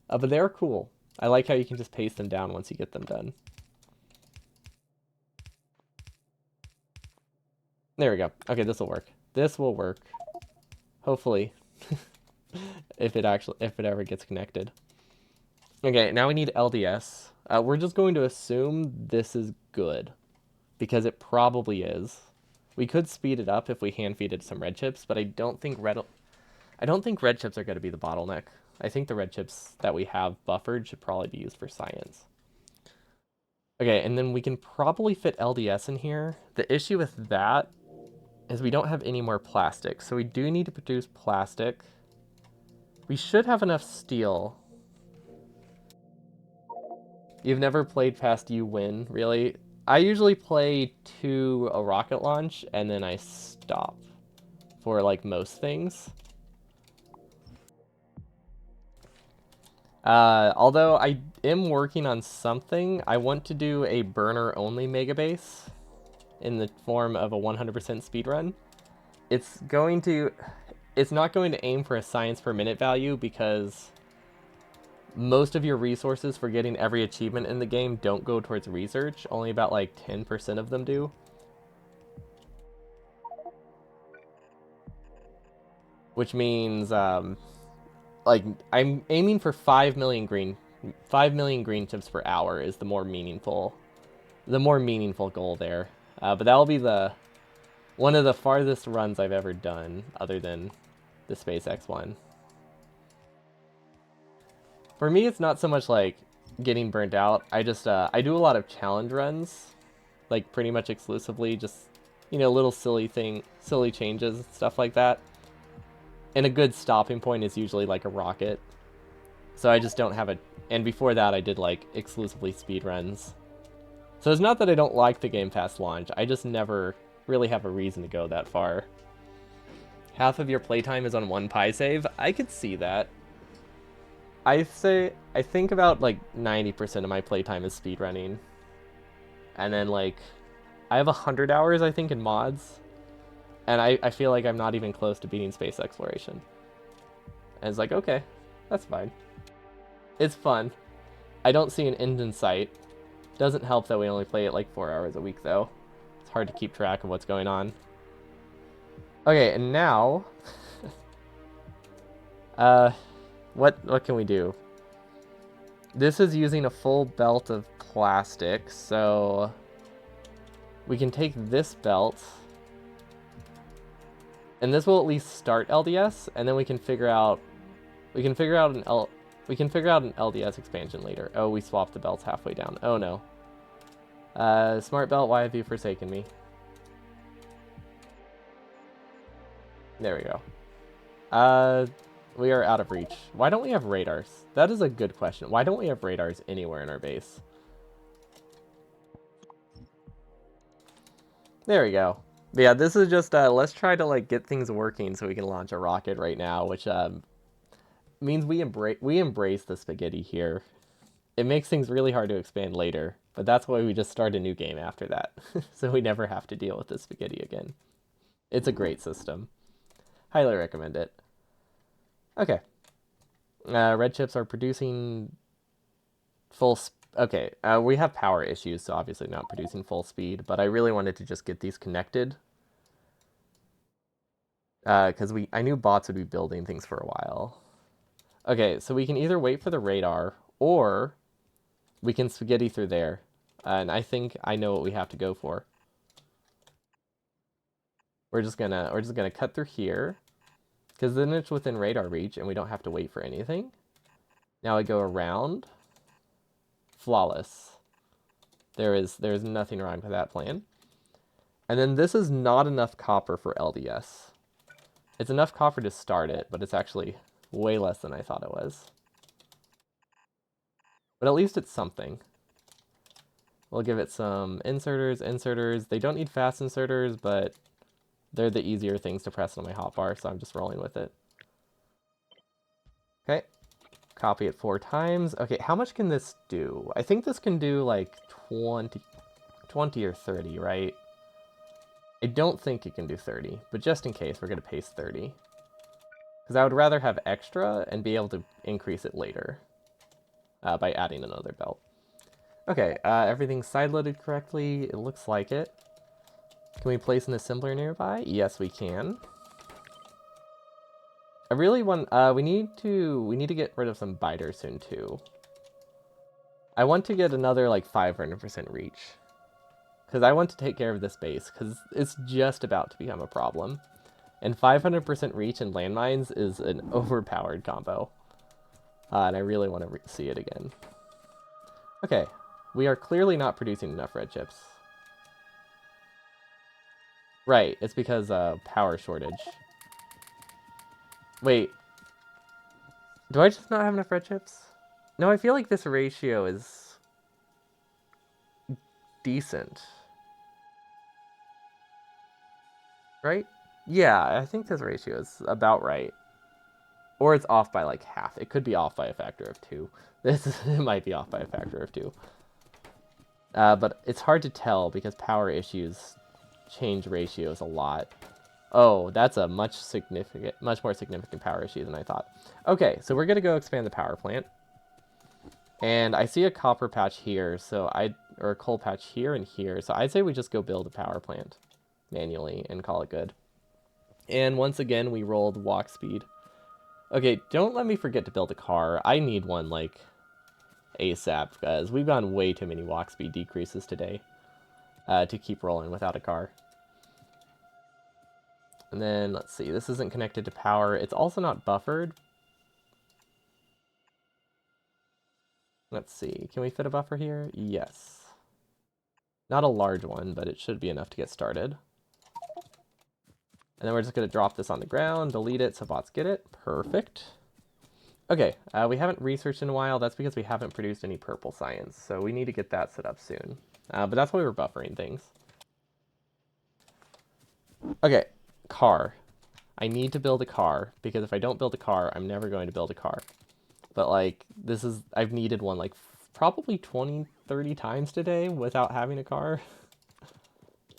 But they're cool. I like how you can just paste them down once you get them done. There we go. Okay, this will work. This will work. Hopefully. If it ever gets connected. Okay, now we need LDS. We're just going to assume this is good because it probably is. We could speed it up if we hand feed it some red chips, but I don't think red chips are going to be the bottleneck. I think the red chips that we have buffered should probably be used for science. Okay, and then we can probably fit LDS in here. The issue with that is we don't have any more plastic, so we do need to produce plastic. We should have enough steel. You've never played past you win, really? I usually play to a rocket launch and then I stop for like most things. Although I am working on something, I want to do a burner only mega base in the form of a 100% speedrun. It's going to, it's not going to aim for a science per minute value because most of your resources for getting every achievement in the game don't go towards research. Only about like 10% of them do. Which means, like, I'm aiming for 5 million green chips per hour is the more meaningful goal there. But that'll be one of the farthest runs I've ever done, other than the SpaceX one. For me, it's not so much like getting burnt out. I do a lot of challenge runs, like pretty much exclusively, just little silly changes, stuff like that. And a good stopping point is usually like a rocket. So I just don't have a. And before that, I did like exclusively speed runs. So it's not that I don't like the game past launch. I just never really have a reason to go that far. Half of your playtime is on one pie save. I could see that. I think about like 90% of my playtime is speedrunning. And then like I have 100 hours I think in mods. And I feel like I'm not even close to beating space exploration. And it's like, okay, that's fine. It's fun. I don't see an end in sight. Doesn't help that we only play it like 4 hours a week though. It's hard to keep track of what's going on. Okay, and now what can we do? This is using a full belt of plastic, so we can take this belt and this will at least start LDS, and then we can figure out an LDS expansion later. Oh, we swapped the belts halfway down. Oh no. Smart belt, why have you forsaken me? There we go. We are out of reach. Why don't we have radars? That is a good question. Why don't we have radars anywhere in our base? There we go. But yeah, this is just, let's try to like get things working so we can launch a rocket right now, which means we embrace the spaghetti here. It makes things really hard to expand later, but that's why we just start a new game after that, so we never have to deal with the spaghetti again. It's a great system. Highly recommend it. Okay. Red chips are producing okay, we have power issues, so obviously not producing full speed, but I really wanted to just get these connected. Because I knew bots would be building things for a while. Okay, so we can either wait for the radar, or we can spaghetti through there. And I think I know what we have to go for. We're just gonna cut through here, because then it's within radar reach, and we don't have to wait for anything. Now I go around. Flawless. There's nothing wrong with that plan. And then this is not enough copper for LDS. It's enough copper to start it, but it's actually way less than I thought it was. But at least it's something. We'll give it some inserters. They don't need fast inserters, but they're the easier things to press on my hotbar, so I'm just rolling with it. Okay. Copy it 4 times. Okay, how much can this do? I think this can do like 20 or 30, right? I don't think it can do 30, but just in case, we're going to paste 30. Because I would rather have extra and be able to increase it later by adding another belt. Okay, everything's side-loaded correctly. It looks like it. Can we place an assembler nearby? Yes, we can. I really want, we need to get rid of some biters soon too. I want to get another like 500% reach. Because I want to take care of this base, because it's just about to become a problem. And 500% reach and landmines is an overpowered combo. And I really want to see it again. Okay, we are clearly not producing enough red chips. Right, it's because power shortage. Wait, do I just not have enough red chips? No, I feel like this ratio is decent. Right? Yeah, I think this ratio is about right. Or it's off by like half. It could be off by a factor of 2. It might be off by a factor of 2. But it's hard to tell because power issues change ratios a lot. Oh, that's a much more significant power issue than I thought. Okay, so we're gonna go expand the power plant. And I see a copper patch here, or a coal patch here and here. So I'd say we just go build a power plant manually and call it good. And once again, we rolled walk speed. Okay, don't let me forget to build a car. I need one, like, ASAP, because we've gone way too many walk speed decreases today to keep rolling without a car. And then, let's see, this isn't connected to power. It's also not buffered. Let's see, can we fit a buffer here? Yes. Not a large one, but it should be enough to get started. And then we're just going to drop this on the ground, delete it so bots get it. Perfect. Okay, we haven't researched in a while. That's because we haven't produced any purple science, so we need to get that set up soon. But that's why we're buffering things. Okay, car. I need to build a car, because if I don't build a car, I'm never going to build a car. But, like, I've needed one, like, probably 20, 30 times today without having a car.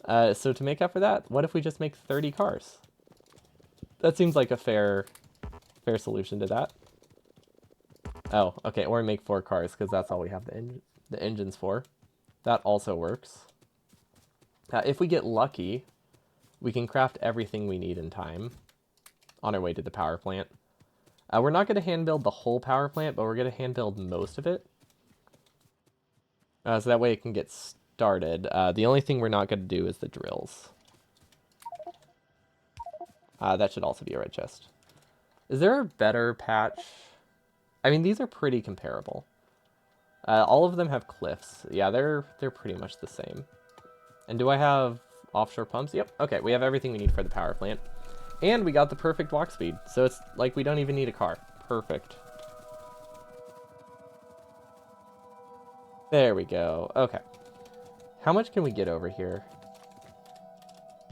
So to make up for that, what if we just make 30 cars? That seems like a fair solution to that. Oh, okay, or make 4 cars, because that's all we have the engines for. That also works. If we get lucky, we can craft everything we need in time on our way to the power plant. We're not going to hand build the whole power plant, but we're going to hand build most of it. So that way it can get started. The only thing we're not going to do is the drills. That should also be a red chest. Is there a better patch? I mean, these are pretty comparable. All of them have cliffs. Yeah, they're pretty much the same. And do I have offshore pumps? Yep. Okay, we have everything we need for the power plant. And we got the perfect walk speed. So it's like we don't even need a car. Perfect. There we go. Okay. How much can we get over here?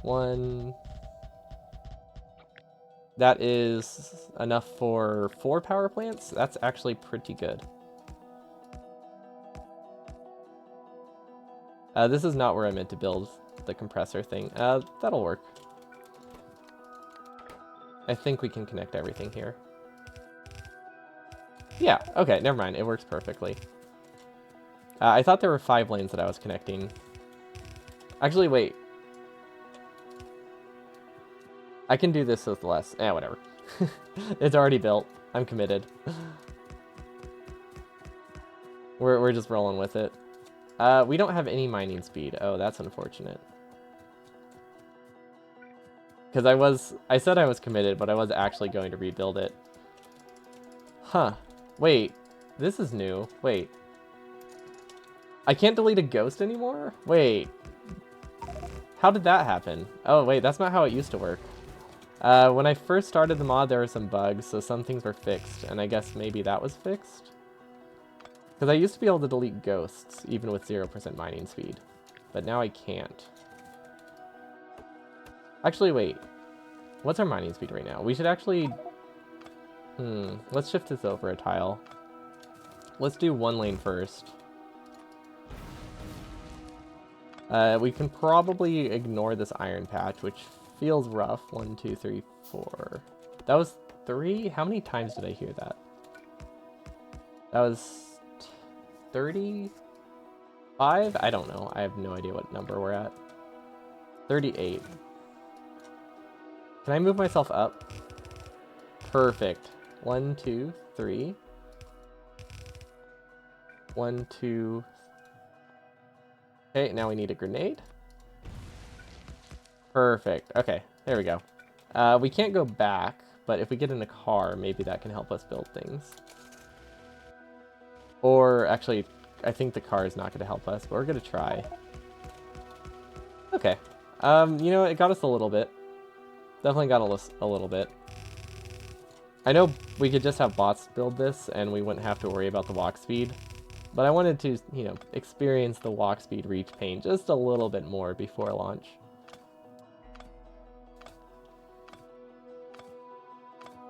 1. That is enough for 4 power plants? That's actually pretty good. This is not where I meant to build the compressor thing. That'll work. I think we can connect everything here. Yeah, okay, never mind. It works perfectly. I thought there were 5 lanes that I was connecting. Actually, wait. I can do this with less. Whatever. It's already built. I'm committed. We're just rolling with it. We don't have any mining speed. Oh, that's unfortunate. Because I said I was committed, but I was actually going to rebuild it. Huh. Wait. This is new. Wait. I can't delete a ghost anymore? Wait. How did that happen? Oh, wait, that's not how it used to work. When I first started the mod, there were some bugs, so some things were fixed, and I guess maybe that was fixed? Because I used to be able to delete ghosts, even with 0% mining speed. But now I can't. Actually, wait. What's our mining speed right now? We should actually... let's shift this over a tile. Let's do 1 lane first. We can probably ignore this iron patch, which feels rough. 1, 2, 3, 4. That was 3? How many times did I hear that? That was 35? I don't know. I have no idea what number we're at. 38. Can I move myself up? Perfect. 1, 2, 3. 1, 2. Okay, now we need a grenade. Perfect. Okay, there we go. We can't go back, but if we get in a car, maybe that can help us build things. Or actually, I think the car is not going to help us, but we're going to try. Okay. You know, it got us a little bit. Definitely got a little bit. I know we could just have bots build this and we wouldn't have to worry about the walk speed. But I wanted to, you know, experience the walk speed reach pain just a little bit more before launch.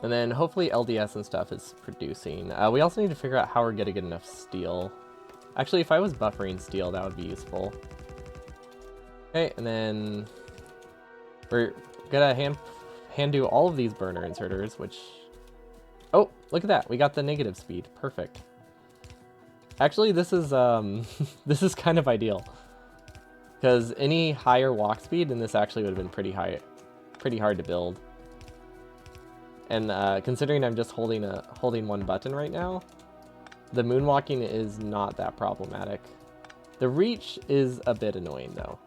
And then hopefully LDS and stuff is producing. We also need to figure out how we're going to get enough steel. Actually, if I was buffering steel, that would be useful. Okay, and then we're going to hand do all of these burner inserters, which... Oh, look at that. We got the negative speed. Perfect. Actually, this is this is kind of ideal. Because any higher walk speed, and this actually would have been pretty hard to build. And considering I'm just holding one button right now, the moonwalking is not that problematic. The reach is a bit annoying though.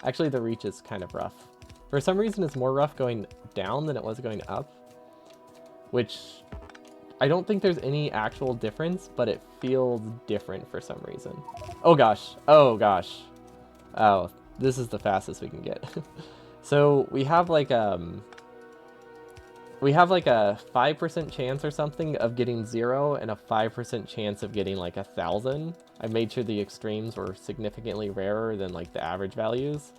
Actually, the reach is kind of rough. For some reason, it's more rough going down than it was going up, which I don't think there's any actual difference, but it feels different for some reason. Oh gosh. Oh gosh. Oh, this is the fastest we can get. So we have like a 5% chance or something of getting 0 and a 5% chance of getting like 1,000. I made sure the extremes were significantly rarer than like the average values.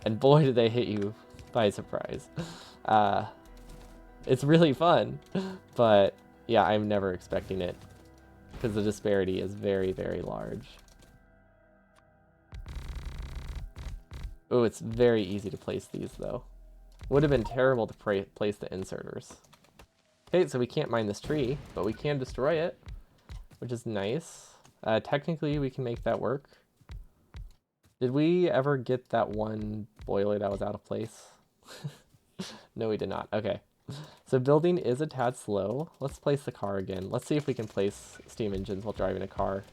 And boy, did they hit you by surprise. It's really fun, but yeah, I'm never expecting it because the disparity is very, very large. Oh, it's very easy to place these though. Would have been terrible to place the inserters. Okay, so we can't mine this tree, but we can destroy it, which is nice. Technically, we can make that work. Did we ever get that one boiler that was out of place? No, we did not. Okay. So building is a tad slow. Let's place the car again. Let's see if we can place steam engines while driving a car.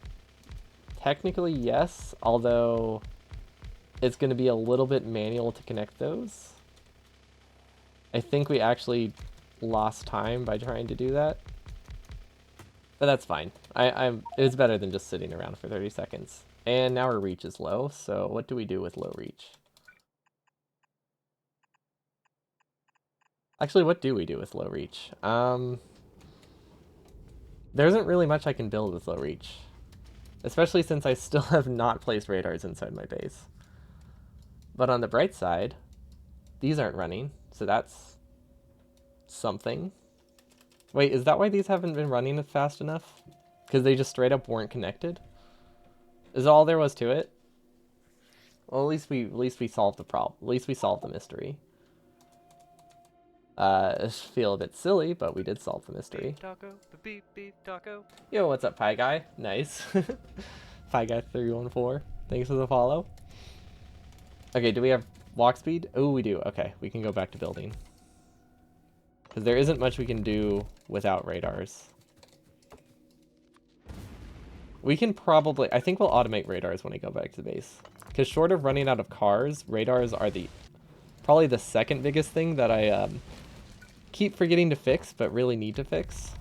Technically, yes, although it's going to be a little bit manual to connect those. I think we actually lost time by trying to do that. But that's fine. It's better than just sitting around for 30 seconds. And now our reach is low, so what do we do with low reach? Actually, what do we do with low reach? There isn't really much I can build with low reach. Especially since I still have not placed radars inside my base. But on the bright side, these aren't running, so that's something. Wait, is that why these haven't been running fast enough? Because they just straight up weren't connected? Is that all there was to it? Well, at least we solved the problem. At least we solved the mystery. I feel a bit silly, but we did solve the mystery. Beef taco, beef taco. Yo, what's up, Pie Guy? Nice. Pie Guy 314. Thanks for the follow. Okay, do we have walk speed? Oh, we do. Okay, we can go back to building. Because there isn't much we can do without radars. We can probably... I think we'll automate radars when I go back to the base. Because short of running out of cars, radars are probably the second biggest thing that I keep forgetting to fix, but really need to fix.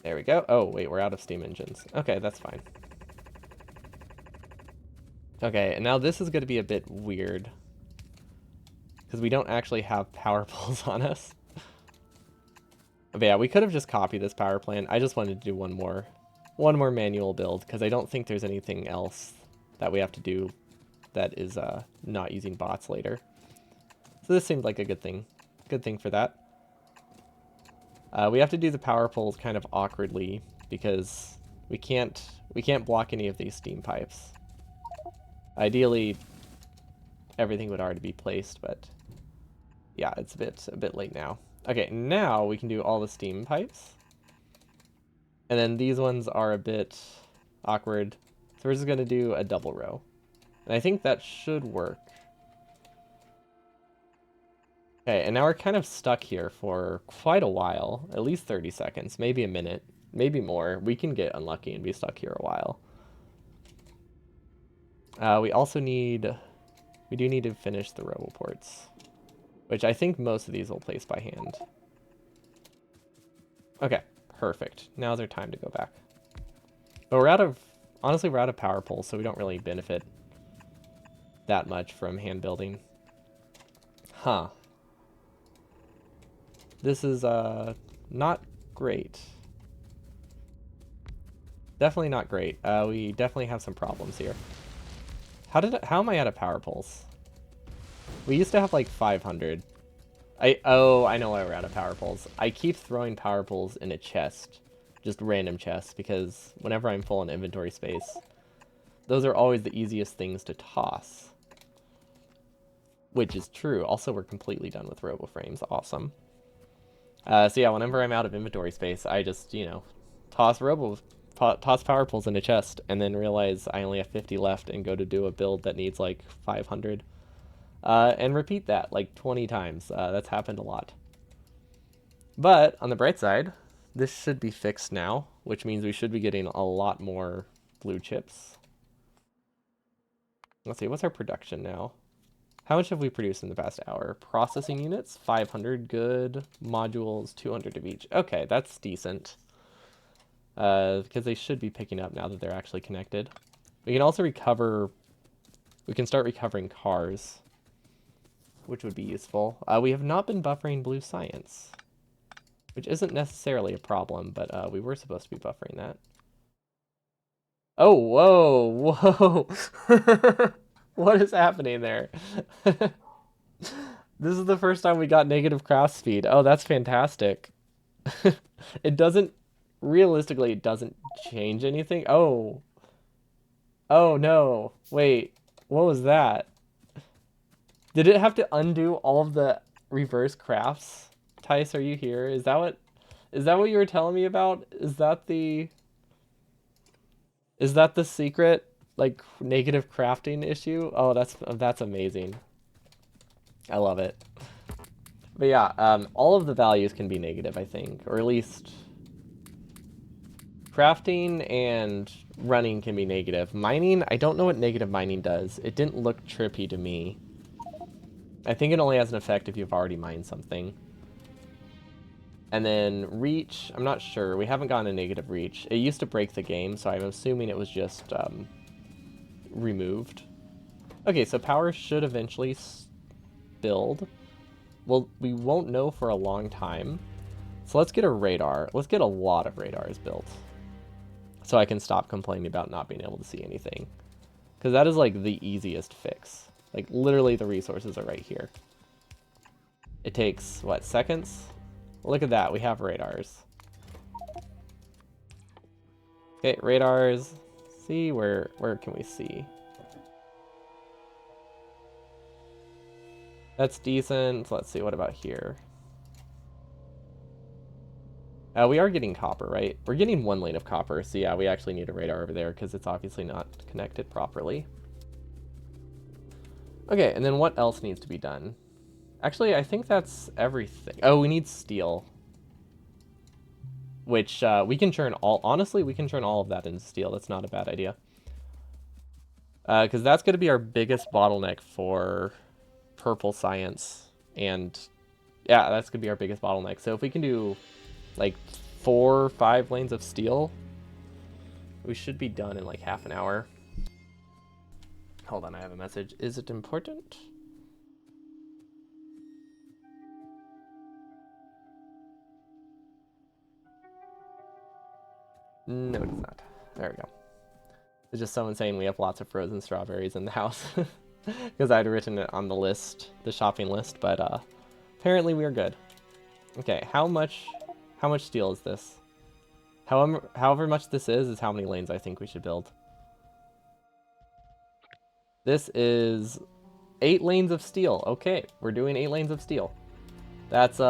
There we go. Oh, wait, we're out of steam engines. Okay, that's fine. Okay, and now this is going to be a bit weird. Because we don't actually have power poles on us. But yeah, we could have just copied this power plant. I just wanted to do one more manual build, because I don't think there's anything else that we have to do that is not using bots later. So this seemed like a good thing. Good thing for that. We have to do the power poles kind of awkwardly, because we can't block any of these steam pipes. Ideally, everything would already be placed, but yeah, it's a bit late now. Okay, now we can do all the steam pipes. And then these ones are a bit awkward. So we're just going to do a double row. And I think that should work. Okay, and now we're kind of stuck here for quite a while. At least 30 seconds, maybe a minute, maybe more. We can get unlucky and be stuck here a while. We also need... We do need to finish the roboports, which I think most of these will place by hand. Okay, perfect. Now's our time to go back. But we're out of... Honestly, we're out of power poles, so we don't really benefit that much from hand building. Huh. This is, not great. Definitely not great. We definitely have some problems here. How am I out of power poles? We used to have like 500. I know why we're out of power poles. I keep throwing power poles in a chest. Just random chests, because whenever I'm full on inventory space, those are always the easiest things to toss. Which is true. Also, we're completely done with RoboFrames. Awesome. So yeah, whenever I'm out of inventory space, I just, you know, toss power poles in a chest, and then realize I only have 50 left and go to do a build that needs like 500. And repeat that like 20 times. That's happened a lot. But on the bright side, this should be fixed now, which means we should be getting a lot more blue chips. Let's see, what's our production now? How much have we produced in the past hour? Processing units, 500, good. Modules, 200 of each. Okay, that's decent. Because they should be picking up now that they're actually connected. We can also recover... We can start recovering cars, which would be useful. We have not been buffering blue science, which isn't necessarily a problem, but we were supposed to be buffering that. Oh, whoa, whoa. What is happening there? This is the first time we got negative craft speed. Oh, that's fantastic. It doesn't, realistically, it doesn't change anything. Oh. Oh, no. Wait, what was that? Did it have to undo all of the reverse crafts? Tice, are you here? Is that what you were telling me about? Is that the secret, like, negative crafting issue? Oh, that's amazing. I love it. But yeah, all of the values can be negative, I think, or at least crafting and running can be negative. Mining, I don't know what negative mining does. It didn't look trippy to me. I think it only has an effect if you've already mined something. And then reach, I'm not sure. We haven't gotten a negative reach. It used to break the game, so I'm assuming it was just removed. Okay, so power should eventually build. Well, we won't know for a long time. So let's get a radar. Let's get a lot of radars built, so I can stop complaining about not being able to see anything. Because that is like the easiest fix. Like literally the resources are right here. It takes, what, seconds? Look at that, we have radars. Okay, radars. See, where can we see? That's decent. Let's see, what about here? We are getting copper, right? We're getting one lane of copper, so yeah, we actually need a radar over there because it's obviously not connected properly. Okay, and then what else needs to be done? Actually, I think that's everything. Oh, we need steel. Which, we can turn all... Honestly, we can turn all of that into steel. That's not a bad idea. Because that's going to be our biggest bottleneck for purple science. And, yeah, that's going to be our biggest bottleneck. So if we can do, like, 4 or 5 lanes of steel, we should be done in, like, half an hour. Hold on, I have a message. Is it important? No, it is not. There we go. It's just someone saying we have lots of frozen strawberries in the house. Because I'd written it on the list, the shopping list, but apparently we are good. Okay, how much steel is this? However much this is how many lanes I think we should build. This is 8 lanes of steel. Okay, we're doing 8 lanes of steel. That's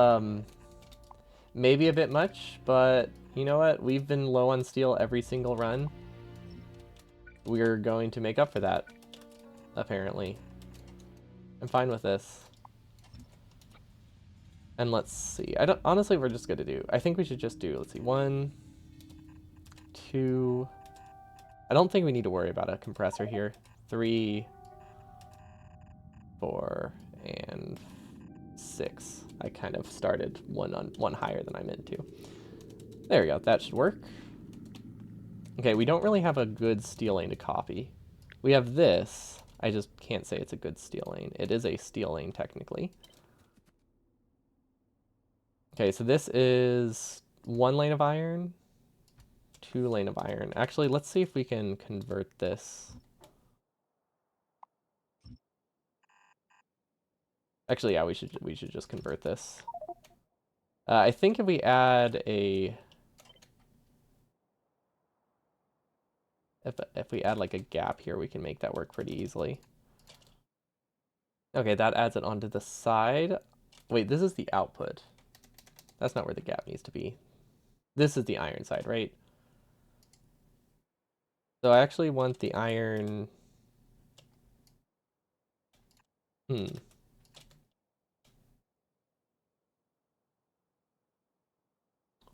maybe a bit much, but you know what? We've been low on steel every single run. We're going to make up for that. apparently. I'm fine with this. And let's see. I don't honestly we're just gonna do. I think we should just do, let's see, 1, 2. I don't think we need to worry about a compressor here. 3, 4, and 6. I kind of started one higher than I meant to. There we go. That should work. Okay, we don't really have a good steel lane to copy. We have this. I just can't say it's a good steel lane. It is a steel lane technically. Okay, so this is 1 lane of iron, 2 lane of iron. Actually, let's see if we can convert this. Actually, yeah, we should just convert this. I think if we add a if we add like a gap here, we can make that work pretty easily. Okay, that adds it onto the side. Wait, this is the output. That's not where the gap needs to be. This is the iron side, right? So I actually want the iron.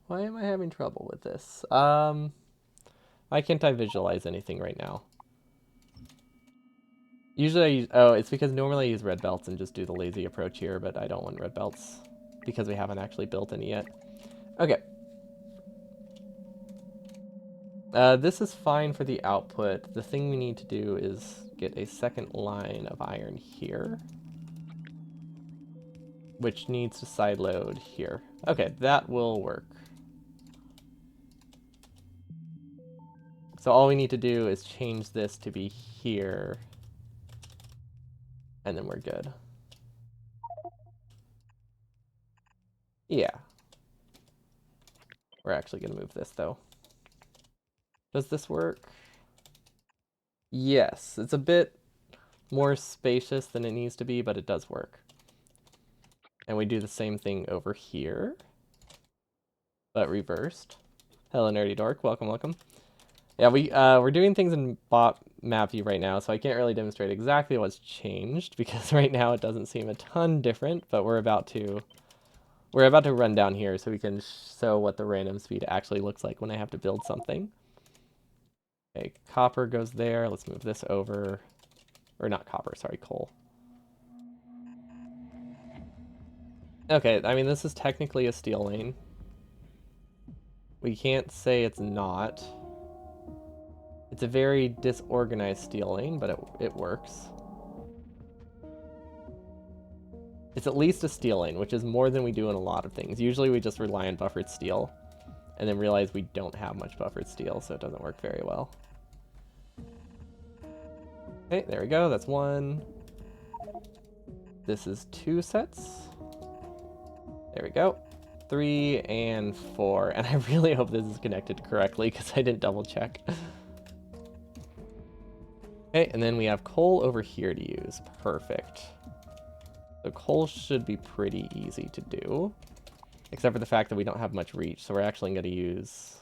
Why am I having trouble with this? Why can't I visualize anything right now? Usually I use, oh, it's because normally I use red belts and just do the lazy approach here, but I don't want red belts because we haven't actually built any yet. Okay. This is fine for the output. The thing we need to do is get a second line of iron here, which needs to sideload here. Okay, that will work. So all we need to do is change this to be here, and then we're good. Yeah. We're actually going to move this, though. Does this work? Yes, it's a bit more spacious than it needs to be, but it does work. And we do the same thing over here, but reversed. Hello, Nerdy Dork. Welcome, welcome. Yeah, we're doing things in bot map view right now, so I can't really demonstrate exactly what's changed because right now it doesn't seem a ton different, but we're about to run down here so we can show what the random speed actually looks like when I have to build something. Okay, copper goes there. Let's move this over. Or not copper, sorry, coal. Okay, I mean, this is technically a steel lane. We can't say it's not. It's a very disorganized steel lane, but it works. It's at least a steel lane, which is more than we do in a lot of things. Usually we just rely on buffered steel, and then realize we don't have much buffered steel, so it doesn't work very well. Okay, there we go, that's 1. This is 2 sets. There we go. 3 and 4, and I really hope this is connected correctly because I didn't double check. Okay, and then we have coal over here to use. Perfect. So coal should be pretty easy to do, except for the fact that we don't have much reach, so we're actually going to use...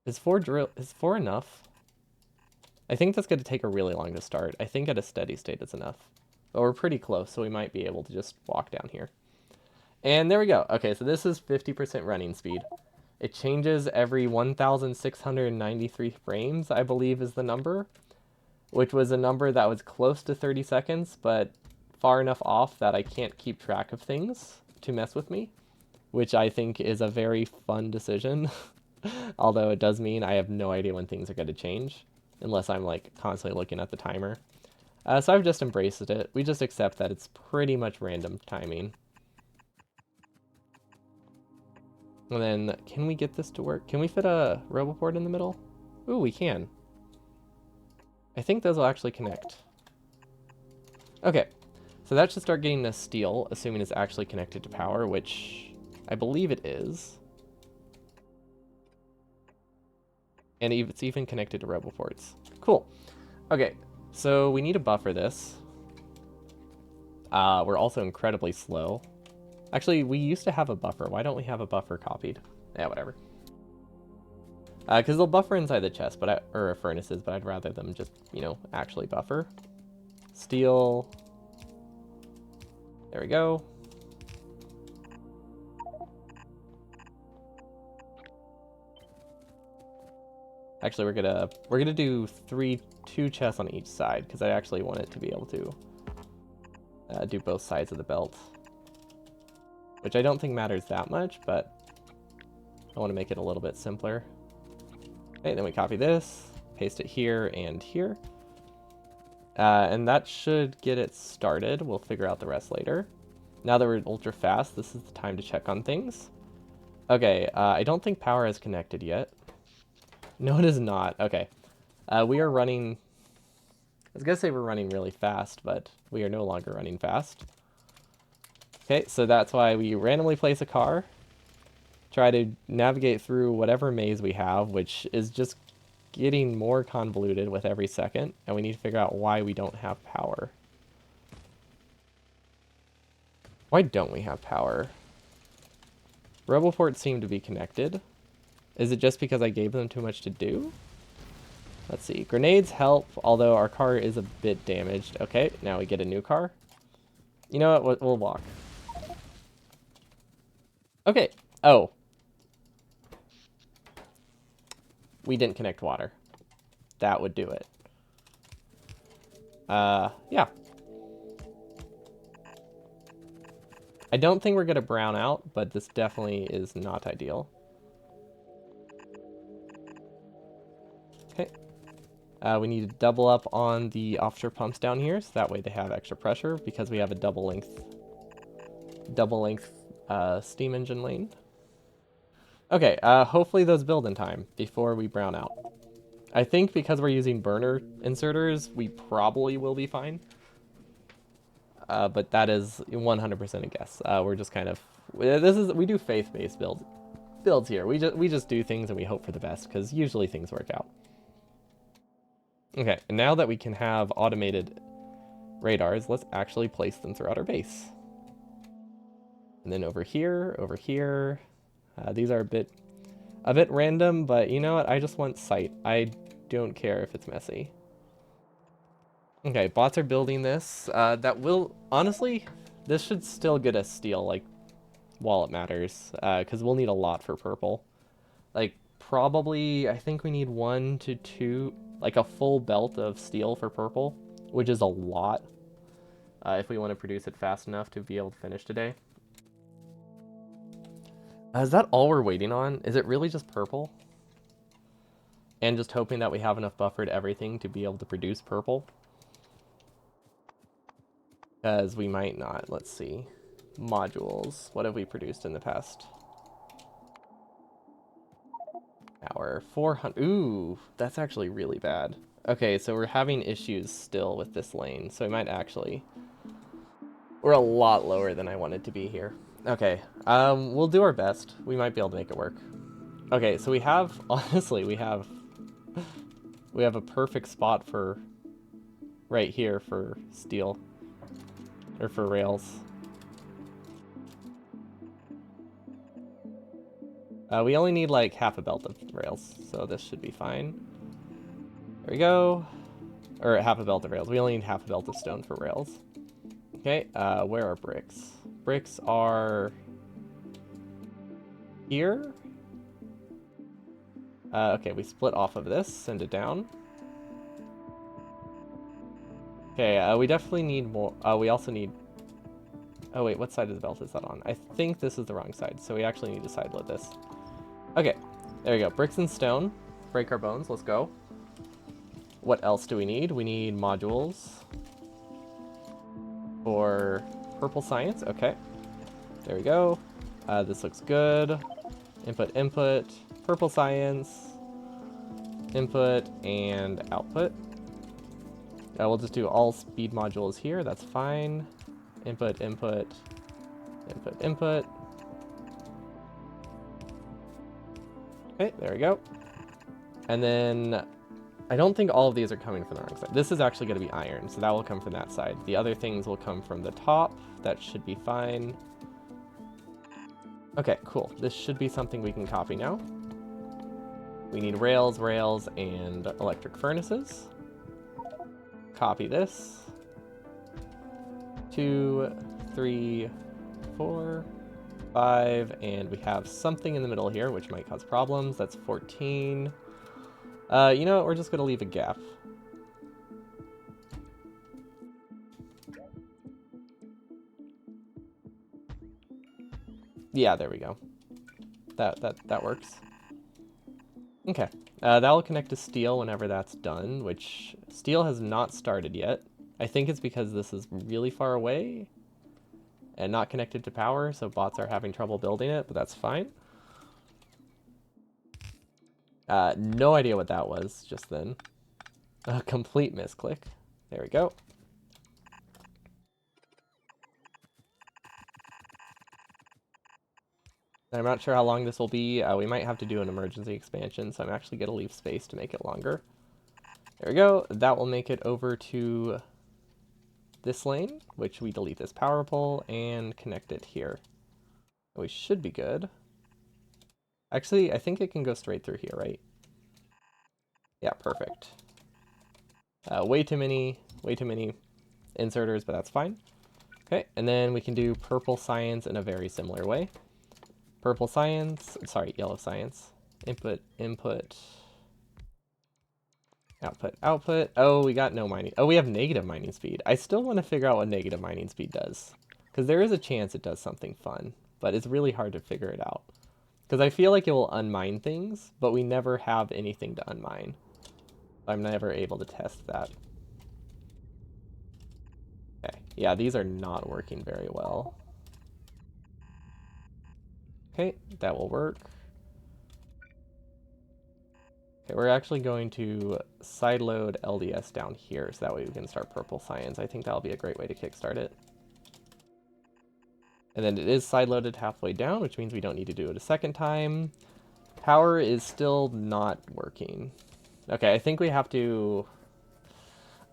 Is 4 enough? I think that's going to take a really long to start. I think at a steady state it's enough. But we're pretty close, so we might be able to just walk down here. And there we go. Okay, so this is 50% running speed. It changes every 1,693 frames, I believe is the number, which was a number that was close to 30 seconds, but far enough off that I can't keep track of things to mess with me, which I think is a very fun decision. Although it does mean I have no idea when things are going to change, unless I'm like constantly looking at the timer. So I've just embraced it. We just accept that it's pretty much random timing. And then, can we get this to work? Can we fit a RoboPort in the middle? Ooh, we can. I think those will actually connect. Okay, so that should start getting the steel, assuming it's actually connected to power, which I believe it is. And it's even connected to RoboPorts. Cool. Okay, so we need to buffer this. We're also incredibly slow. Actually, we used to have a buffer. Why don't we have a buffer copied? Yeah, whatever. Because they'll buffer inside the chest, or furnaces, but I'd rather them just, you know, actually buffer. steel. There we go. Actually, we're gonna do two chests on each side because I actually want it to be able to do both sides of the belt, which I don't think matters that much, but I want to make it a little bit simpler. Okay, then we copy this, paste it here and here, and that should get it started. We'll figure out the rest later. Now that we're ultra fast, this is the time to check on things. Okay, I don't think power is connected yet. No, it is not. Okay. We are running... I was going to say we're running really fast, but we are no longer running fast. Okay, so that's why we randomly place a car. Try to navigate through whatever maze we have, which is just getting more convoluted with every second. And we need to figure out why we don't have power. Why don't we have power? Roboports seem to be connected. Is it just because I gave them too much to do? Let's see. Grenades help, although our car is a bit damaged. Okay, now we get a new car. You know what? We'll walk. Okay. Oh. We didn't connect water. That would do it. Yeah. I don't think we're going to brown out, but this definitely is not ideal. Okay. We need to double up on the offshore pumps down here, so that way they have extra pressure because we have a double length steam engine lane. Okay, hopefully those build in time before we brown out. I think because we're using burner inserters, we probably will be fine. But that is 100% a guess. We're just kind of we do faith-based builds here. We just do things and we hope for the best because usually things work out. Okay, and now that we can have automated radars, let's actually place them throughout our base. And then over here, these are a bit random, but you know what? I just want sight. I don't care if it's messy. Okay, bots are building this. That will, honestly, this should still get us steel, like, while it matters, because we'll need a lot for purple. Like, probably, I think we need 1 to 2, like a full belt of steel for purple, which is a lot, if we want to produce it fast enough to be able to finish today. Is that all we're waiting on? Is it really just purple? And just hoping that we have enough buffered everything to be able to produce purple? Because we might not. Let's see. Modules. What have we produced in the past? Power. 400. Ooh, that's actually really bad. Okay, so we're having issues still with this lane. So we might actually... We're a lot lower than I wanted to be here. Okay, we'll do our best. We might be able to make it work. Okay, so we have... Honestly, we have a perfect spot for... Right here for steel. Or for rails. We only need like half a belt of rails, so this should be fine. There we go. Or half a belt of rails. We only need half a belt of stone for rails. Okay, where are bricks? Bricks are... here? Okay, we split off of this, send it down. Okay, we definitely need more. We also need... Oh wait, what side of the belt is that on? I think this is the wrong side, so we actually need to sideload this. Okay, there we go. Bricks and stone. Break our bones, let's go. What else do we need? We need modules for purple science. Okay, there we go. This looks good. Input, purple science, input, and output. We'll just do all speed modules here, that's fine. Input. Okay, there we go. And then, I don't think all of these are coming from the wrong side. This is actually going to be iron, so that will come from that side. The other things will come from the top. That should be fine. Okay, cool. This should be something we can copy now. We need rails, and electric furnaces. Copy this. 2, 3, 4, 5, and we have something in the middle here, which might cause problems. That's 14. You know what? We're just going to leave a gap. Yeah, there we go. That works. Okay. That will connect to steel whenever that's done, which steel has not started yet. I think it's because this is really far away and not connected to power, so bots are having trouble building it, but that's fine. No idea what that was just then. A complete misclick. There we go. I'm not sure how long this will be. We might have to do an emergency expansion, so I'm actually going to leave space to make it longer. There we go. That will make it over to this lane, which we delete this power pole and connect it here. We should be good. Actually, I think it can go straight through here, right? Yeah, perfect. Way too many inserters, but that's fine. Okay, and then we can do purple science in a very similar way. Purple science, sorry, yellow science. Input, input, output, output. Oh, we got no mining. Oh, we have negative mining speed. I still want to figure out what negative mining speed does. Because there is a chance it does something fun, but it's really hard to figure it out. Because I feel like it will unmine things, but we never have anything to unmine. I'm never able to test that. Okay, yeah, these are not working very well. Okay, that will work. Okay, we're actually going to sideload LDS down here, so that way we can start purple science. I think that'll be a great way to kickstart it. And then it is sideloaded halfway down, which means we don't need to do it a second time. Power is still not working. Okay, I think we have to...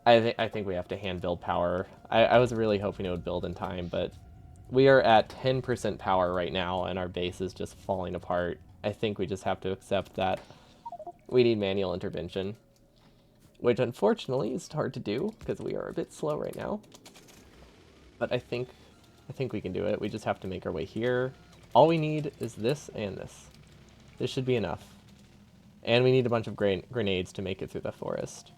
I think we have to hand build power. I was really hoping it would build in time, but we are at 10% power right now, and our base is just falling apart. I think we just have to accept that we need manual intervention, which unfortunately is hard to do because we are a bit slow right now. But I think we can do it. We just have to make our way here. All we need is this and this. This should be enough. And we need a bunch of grenades to make it through the forest.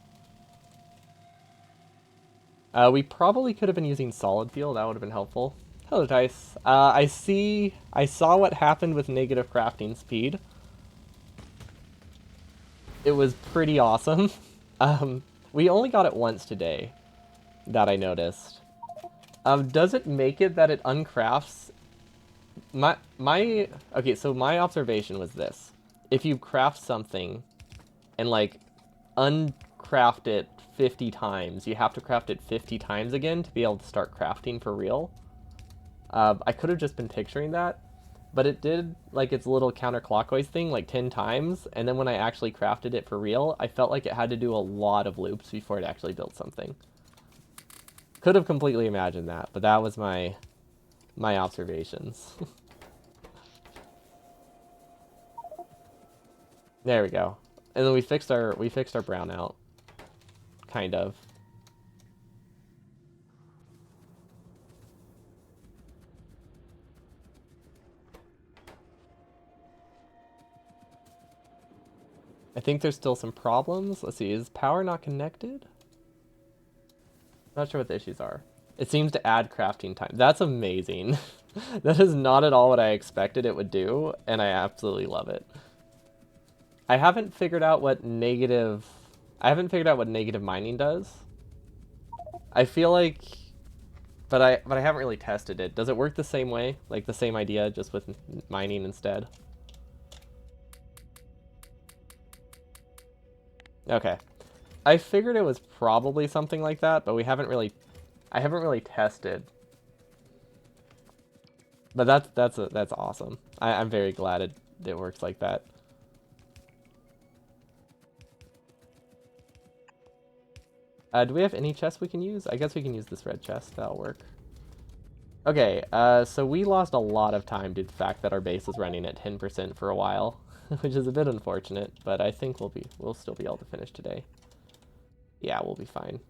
We probably could have been using solid fuel. That would have been helpful. Hello, Dice. I saw what happened with negative crafting speed. It was pretty awesome. We only got it once today, that I noticed. Does it make it that it uncrafts? Okay, so my observation was this. If you craft something and, like, uncraft it 50 times, you have to craft it 50 times again to be able to start crafting for real. I could have just been picturing that, but it did, like, its little counterclockwise thing, like, 10 times, and then when I actually crafted it for real, I felt like it had to do a lot of loops before it actually built something. Could have completely imagined that, but that was my observations. There we go. And then we fixed our brownout. Kind of. I think there's still some problems. Let's see, is power not connected? Not sure what the issues are. It seems to add crafting time. That's amazing. That is not at all what I expected it would do, and I absolutely love it. I haven't figured out what negative mining does. I feel like, but I haven't really tested it. Does it work the same way? Like the same idea, just with mining instead? Okay. I figured it was probably something like that, but I haven't really tested. But that's awesome. I'm very glad it works like that. Do we have any chests we can use? I guess we can use this red chest. That'll work. Okay, so we lost a lot of time due to the fact that our base was running at 10% for a while, which is a bit unfortunate, but I think we'll still be able to finish today. Yeah, we'll be fine.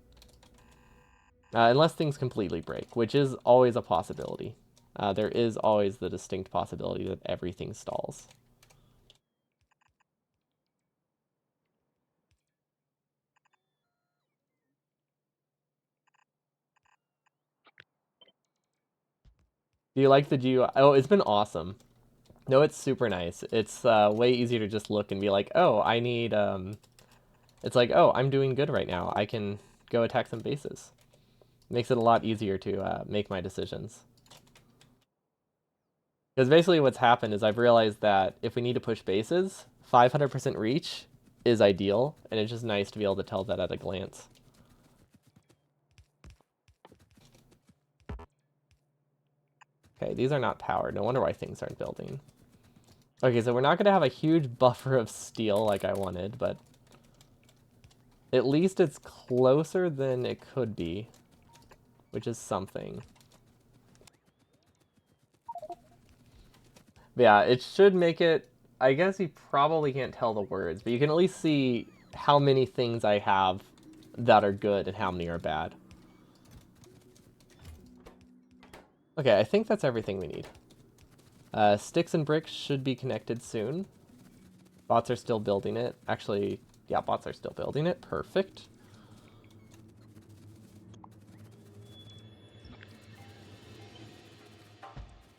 Unless things completely break, which is always a possibility. There is always the distinct possibility that everything stalls. Do you like the GUI? Oh, it's been awesome. No, it's super nice. It's way easier to just look and be like, oh, I need. It's like, oh, I'm doing good right now. I can go attack some bases. Makes it a lot easier to make my decisions. Because basically what's happened is I've realized that if we need to push bases, 500% reach is ideal, and it's just nice to be able to tell that at a glance. Okay, these are not powered. No wonder why things aren't building. Okay, so we're not going to have a huge buffer of steel like I wanted, but at least it's closer than it could be, which is something. But yeah, it should make it... I guess you probably can't tell the words, but you can at least see how many things I have that are good and how many are bad. Okay, I think that's everything we need. Sticks and bricks should be connected soon. Bots are still building it. Actually, yeah, bots are still building it. Perfect.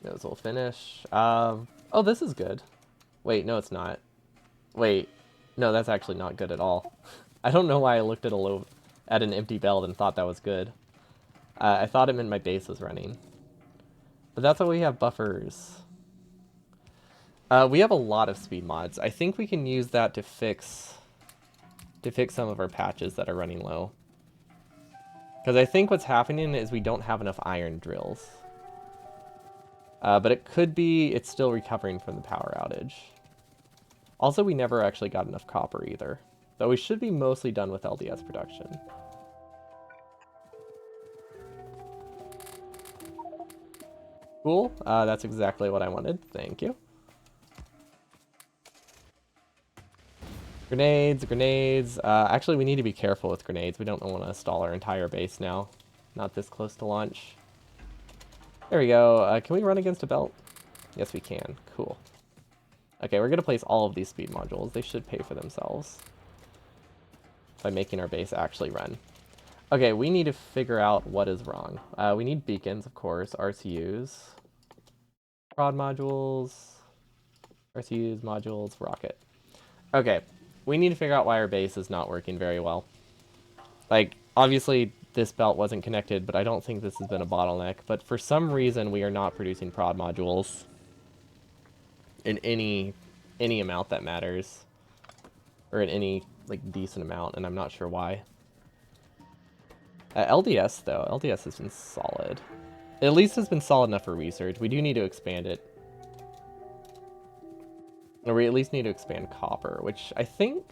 Those will finish. Oh, this is good. Wait, no, it's not. Wait, no, that's actually not good at all. I don't know why I looked at an empty belt and thought that was good. I thought it meant my base was running. But that's why we have buffers. We have a lot of speed mods. I think we can use that to fix some of our patches that are running low. Because I think what's happening is we don't have enough iron drills. But it could be it's still recovering from the power outage. Also, we never actually got enough copper either. Though we should be mostly done with LDS production. Cool. That's exactly what I wanted. Thank you. Grenades, grenades. Actually, we need to be careful with grenades. We don't want to stall our entire base now. Not this close to launch. There we go. Can we run against a belt? Yes, we can. Cool. Okay, we're going to place all of these speed modules. They should pay for themselves by making our base actually run. Okay, we need to figure out what is wrong. We need beacons, of course, RCUs, prod modules, RCUs, modules, rocket. Okay, we need to figure out why our base is not working very well. Like, obviously, this belt wasn't connected, but I don't think this has been a bottleneck. But for some reason, we are not producing prod modules in any amount that matters, or in any like decent amount, and I'm not sure why. LDS though, LDS has been solid. At least has been solid enough for research. We do need to expand it. Or we at least need to expand copper, which I think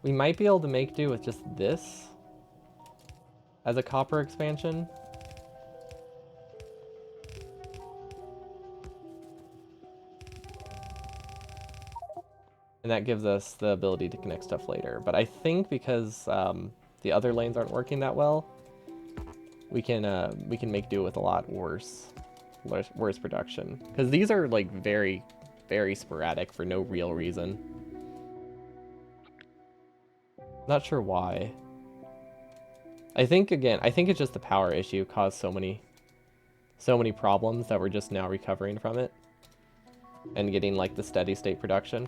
we might be able to make do with just this as a copper expansion. And that gives us the ability to connect stuff later. But I think because the other lanes aren't working that well, we can make do with a lot worse production. Because these are like very, very sporadic for no real reason. Not sure why. I think it's just the power issue caused so many problems that we're just now recovering from it and getting like the steady state production.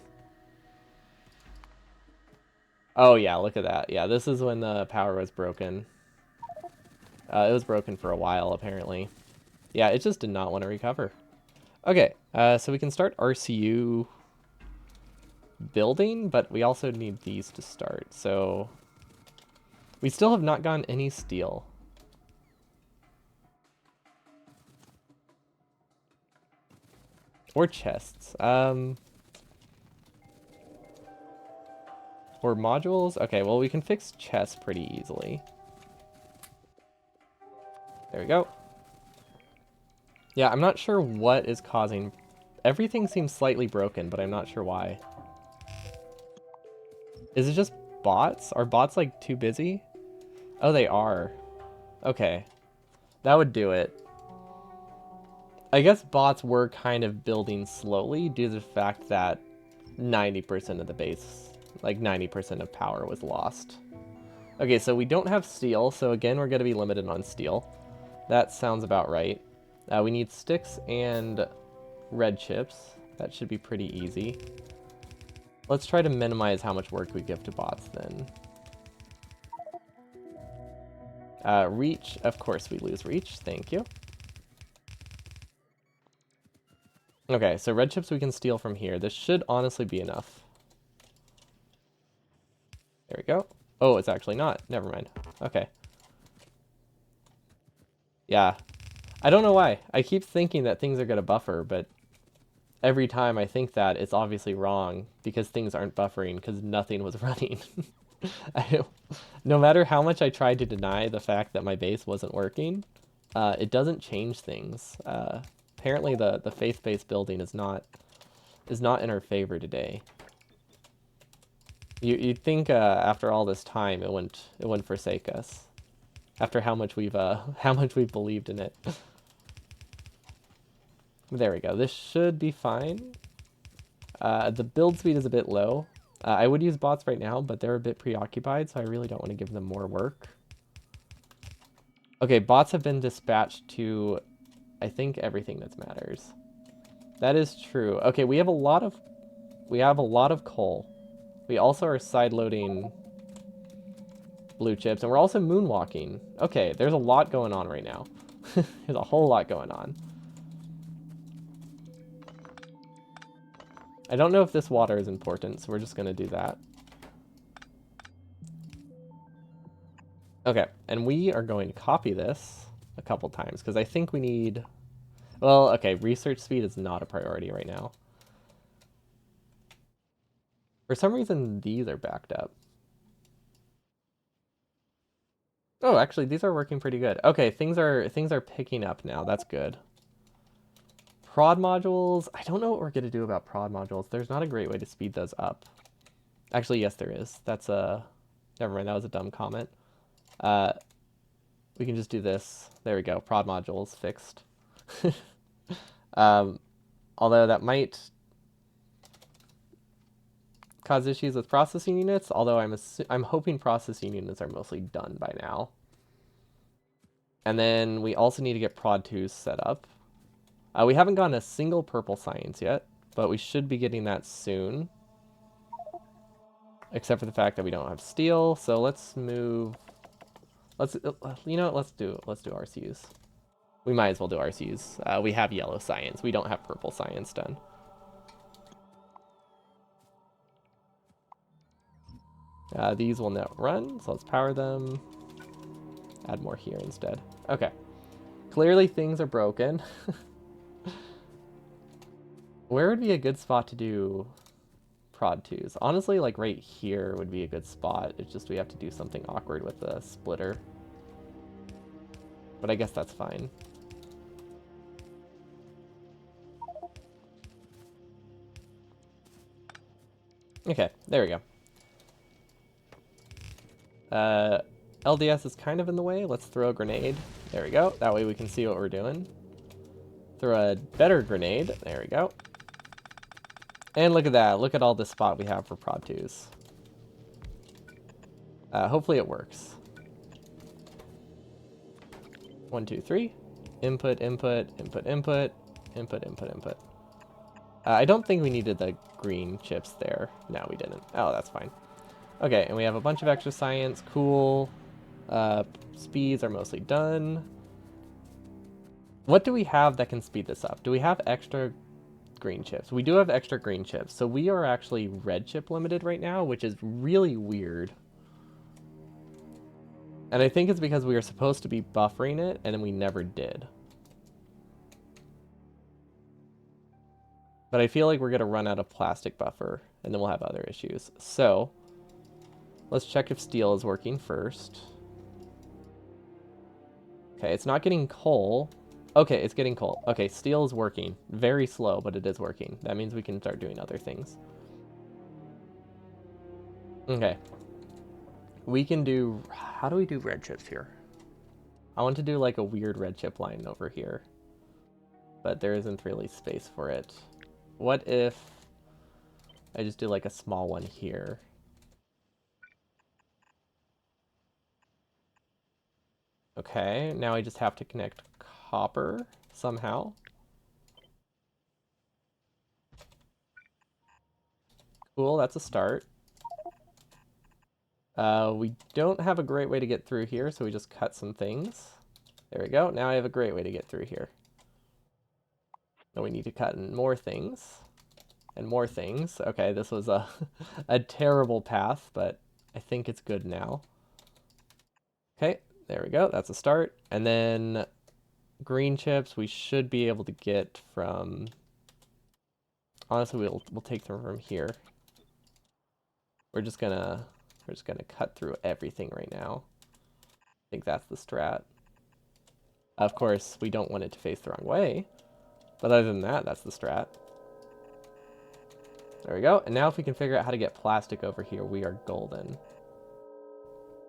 Oh yeah, look at that. Yeah, this is when the power was broken. It was broken for a while apparently. Yeah, it just did not want to recover. Okay, so we can start RCU building, but we also need these to start. So we still have not gotten any steel. Or chests. Or modules? Okay, well we can fix chests pretty easily. There we go. Yeah, I'm not sure what is causing... Everything seems slightly broken, but I'm not sure why. Is it just bots? Are bots like too busy? Oh, they are. Okay. That would do it. I guess bots were kind of building slowly due to the fact that 90% of the base, like 90% of power was lost. Okay, so we don't have steel, so again, we're going to be limited on steel. That sounds about right. We need sticks and red chips. That should be pretty easy. Let's try to minimize how much work we give to bots then. Reach, of course we lose reach, thank you. Okay, so red chips we can steal from here. This should honestly be enough. There we go. Oh, it's actually not. Never mind. Okay. Yeah. I don't know why. I keep thinking that things are going to buffer, but every time I think that, it's obviously wrong because things aren't buffering because nothing was running. No matter how much I tried to deny the fact that my base wasn't working, it doesn't change things. Apparently the faith-based building is not in our favor today. You'd think after all this time it wouldn't forsake us. After how much we've believed in it. There we go. This should be fine. The build speed is a bit low. I would use bots right now, but they're a bit preoccupied, so I really don't want to give them more work. Okay, bots have been dispatched to, I think, everything that matters. That is true. Okay, we have a lot of coal. We also are side-loading blue chips, and we're also moonwalking. Okay, there's a lot going on right now. There's a whole lot going on. I don't know if this water is important, so we're just going to do that. Okay, and we are going to copy this a couple times, because I think we need... Well, okay, research speed is not a priority right now. For some reason, these are backed up. Oh, actually, these are working pretty good. Okay, things are picking up now. That's good. Prod modules, I don't know what we're going to do about prod modules. There's not a great way to speed those up. Actually, yes, there is. That's a... Never mind, that was a dumb comment. We can just do this. There we go. Prod modules fixed. Although that might cause issues with processing units, although I'm hoping processing units are mostly done by now. And then we also need to get prod 2s set up. We haven't gotten a single purple science yet, but we should be getting that soon. Except for the fact that we don't have steel, so let's move... you know what, let's do RCUs. We might as well do RCUs. We have yellow science. We don't have purple science done. These will not run, so let's power them. Add more here instead. Okay. Clearly things are broken. Where would be a good spot to do prod 2s? Honestly, like right here would be a good spot. It's just we have to do something awkward with the splitter. But I guess that's fine. Okay, there we go. LDS is kind of in the way. Let's throw a grenade. There we go. That way we can see what we're doing. Throw a better grenade. There we go. And look at that. Look at all this spot we have for prod 2s. Hopefully it works. 1, 2, 3. Input, input, input, input, input, input, input. I don't think we needed the green chips there. No, we didn't. Oh, that's fine. Okay, and we have a bunch of extra science. Cool. Speeds are mostly done. What do we have that can speed this up? Do we have extra green chips? We do have extra green chips. So we are actually red chip limited right now, which is really weird. And I think it's because we were supposed to be buffering it, and then we never did. But I feel like we're going to run out of plastic buffer, and then we'll have other issues. So let's check if steel is working first. Okay, it's not getting coal. Okay, it's getting coal. Okay, steel is working. Very slow, but it is working. That means we can start doing other things. Okay. We can do... How do we do red chips here? I want to do like a weird red chip line over here, but there isn't really space for it. What if I just do like a small one here? Okay, now I just have to connect copper somehow. Cool, that's a start. We don't have a great way to get through here, so we just cut some things. There we go. Now I have a great way to get through here. Now we need to cut in more things. And more things. Okay, this was a, a terrible path, but I think it's good now. Okay, there we go. That's a start. And then green chips we should be able to get from... Honestly, we'll take them from here. We're just gonna cut through everything right now. I think that's the strat. Of course, we don't want it to face the wrong way. But other than that, that's the strat. There we go. And now if we can figure out how to get plastic over here, we are golden.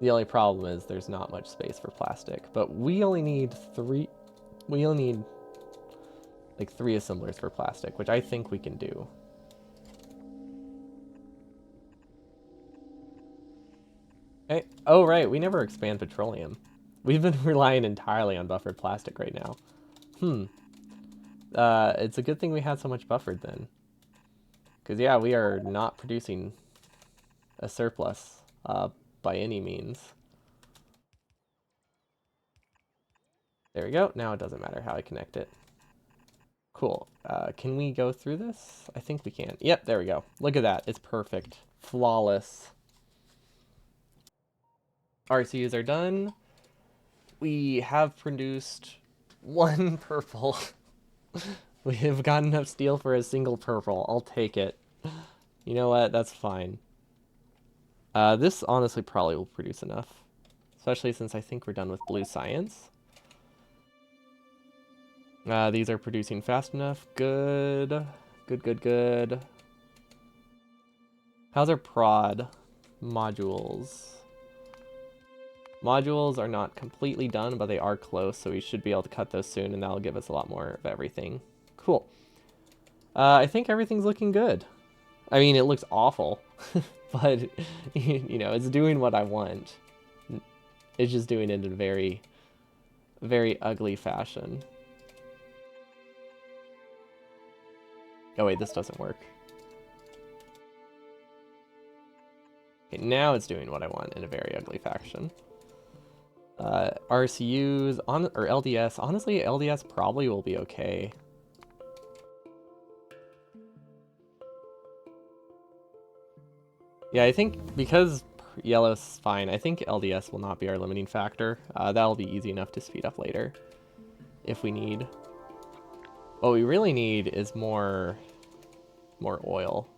The only problem is there's not much space for plastic. But we only need like 3 assemblers for plastic, which I think we can do. Okay. Oh, right. We never expand petroleum. We've been relying entirely on buffered plastic right now. It's a good thing we had so much buffered then. Because, yeah, we are not producing a surplus by any means. There we go. Now it doesn't matter how I connect it. Cool. Can we go through this? I think we can. Yep, there we go. Look at that. It's perfect. Flawless. RCUs are done. We have produced 1 purple. We have got enough steel for a single purple. I'll take it. You know what? That's fine. This honestly probably will produce enough. Especially since I think we're done with blue science. These are producing fast enough. Good. Good, good, good. How's our prod? Modules. Modules are not completely done, but they are close, so we should be able to cut those soon, and that'll give us a lot more of everything. Cool. I think everything's looking good. I mean, it looks awful, but, you know, it's doing what I want. It's just doing it in a very, very ugly fashion. Oh wait, this doesn't work. Okay, now it's doing what I want in a very ugly fashion. RCUs, or LDS. Honestly, LDS probably will be okay. Yeah, I think because yellow's fine, I think LDS will not be our limiting factor. That'll be easy enough to speed up later if we need. What we really need is more oil.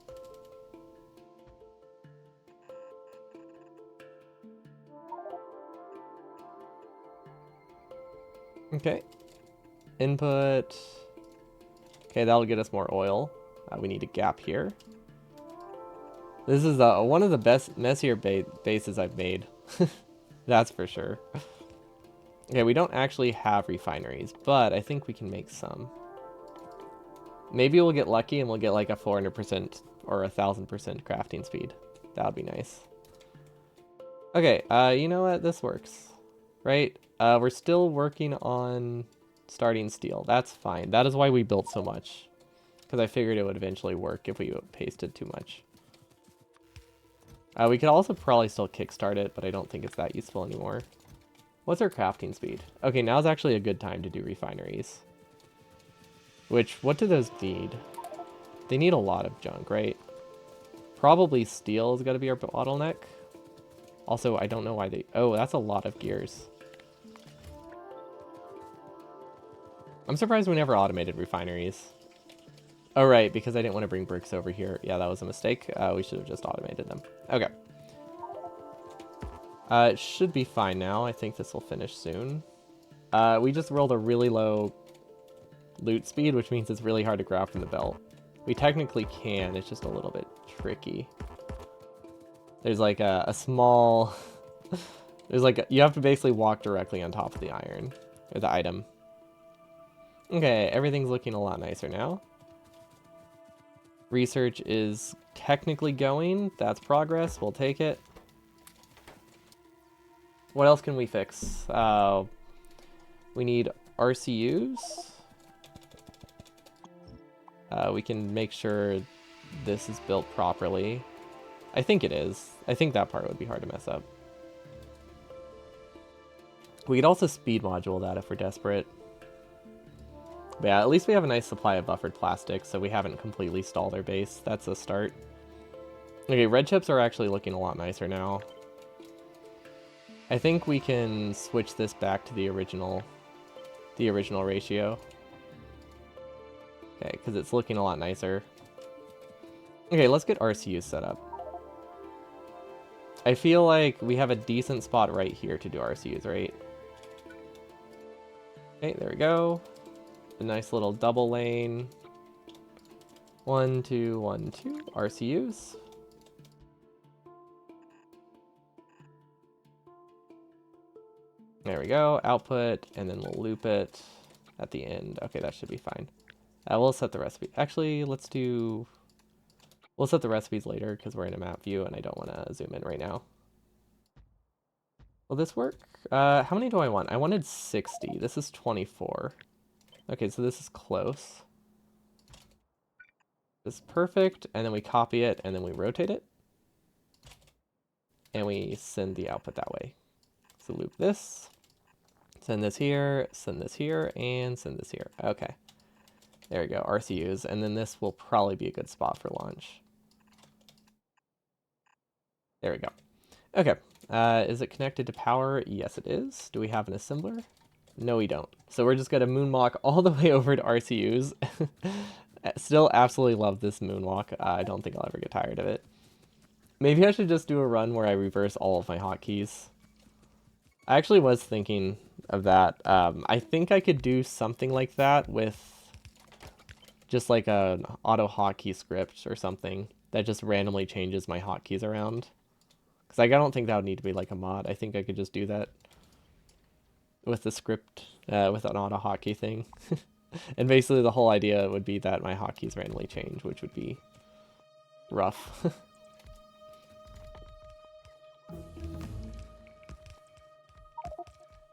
Okay. Input. Okay, that'll get us more oil. We need a gap here. This is one of the best, messier bases I've made. That's for sure. Okay, we don't actually have refineries, but I think we can make some. Maybe we'll get lucky and we'll get like a 400% or 1000% crafting speed. That would be nice. Okay, you know what? This works. Right? We're still working on starting steel. That's fine. That is why we built so much. Because I figured it would eventually work if we pasted too much. We could also probably still kickstart it, but I don't think it's that useful anymore. What's our crafting speed? Okay, now's actually a good time to do refineries. Which, what do those need? They need a lot of junk, right? Probably steel is going to be our bottleneck. Also, I don't know why they... Oh, that's a lot of gears. I'm surprised we never automated refineries. Oh, right, because I didn't want to bring bricks over here. Yeah, that was a mistake. We should have just automated them. Okay. It should be fine now. I think this will finish soon. We just rolled a really low loot speed, which means it's really hard to grab from the belt. We technically can, it's just a little bit tricky. There's like a small There's like, you have to basically walk directly on top of the iron, or the item. Okay, everything's looking a lot nicer now. Research is technically going. That's progress. We'll take it. What else can we fix? We need RCUs. We can make sure this is built properly. I think it is. I think that part would be hard to mess up. We could also speed module that if we're desperate. But yeah, at least we have a nice supply of buffered plastic, so we haven't completely stalled our base. That's a start. Okay, red chips are actually looking a lot nicer now. I think we can switch this back to the original ratio. Okay, because it's looking a lot nicer. Okay, let's get RCUs set up. I feel like we have a decent spot right here to do RCUs, right? Okay, there we go. A nice little double lane. 1, 2, 1, 2 RCUs. There we go. Output, and then we'll loop it at the end. Okay, that should be fine. We'll set the recipe. Actually, we'll set the recipes later because we're in a map view and I don't want to zoom in right now. Will this work? How many do I want? I wanted 60. This is 24. Okay, so this is close. This is perfect, and then we copy it, and then we rotate it. And we send the output that way. So loop this, send this here, and send this here. Okay. There we go, RCUs, and then this will probably be a good spot for launch. There we go. Okay, is it connected to power? Yes, it is. Do we have an assembler? No, we don't. So we're just gonna moonwalk all the way over to RCUs. Still absolutely love this moonwalk. I don't think I'll ever get tired of it. Maybe I should just do a run where I reverse all of my hotkeys. I actually was thinking of that. I think I could do something like that with just like an auto hotkey script or something that just randomly changes my hotkeys around. Because I don't think that would need to be like a mod. I think I could just do that with the script, with an auto hotkey thing. And basically the whole idea would be that my hotkeys randomly change, which would be rough.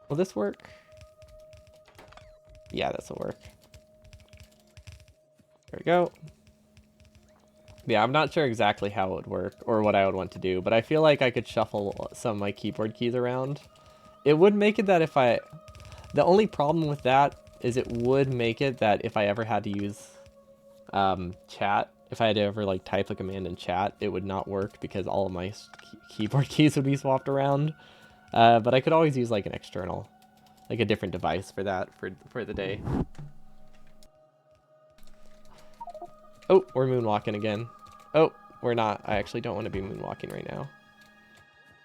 Will this work? Yeah, this will work. There we go. Yeah, I'm not sure exactly how it would work or what I would want to do, but I feel like I could shuffle some of my keyboard keys around. It would make it that if I... The only problem with that is it would make it that if I ever had to use chat, if I had to ever like type a command in chat, it would not work because all of my keyboard keys would be swapped around. But I could always use like an external, like a different device for that for the day. Oh, we're moonwalking again. Oh, we're not. I actually don't want to be moonwalking right now.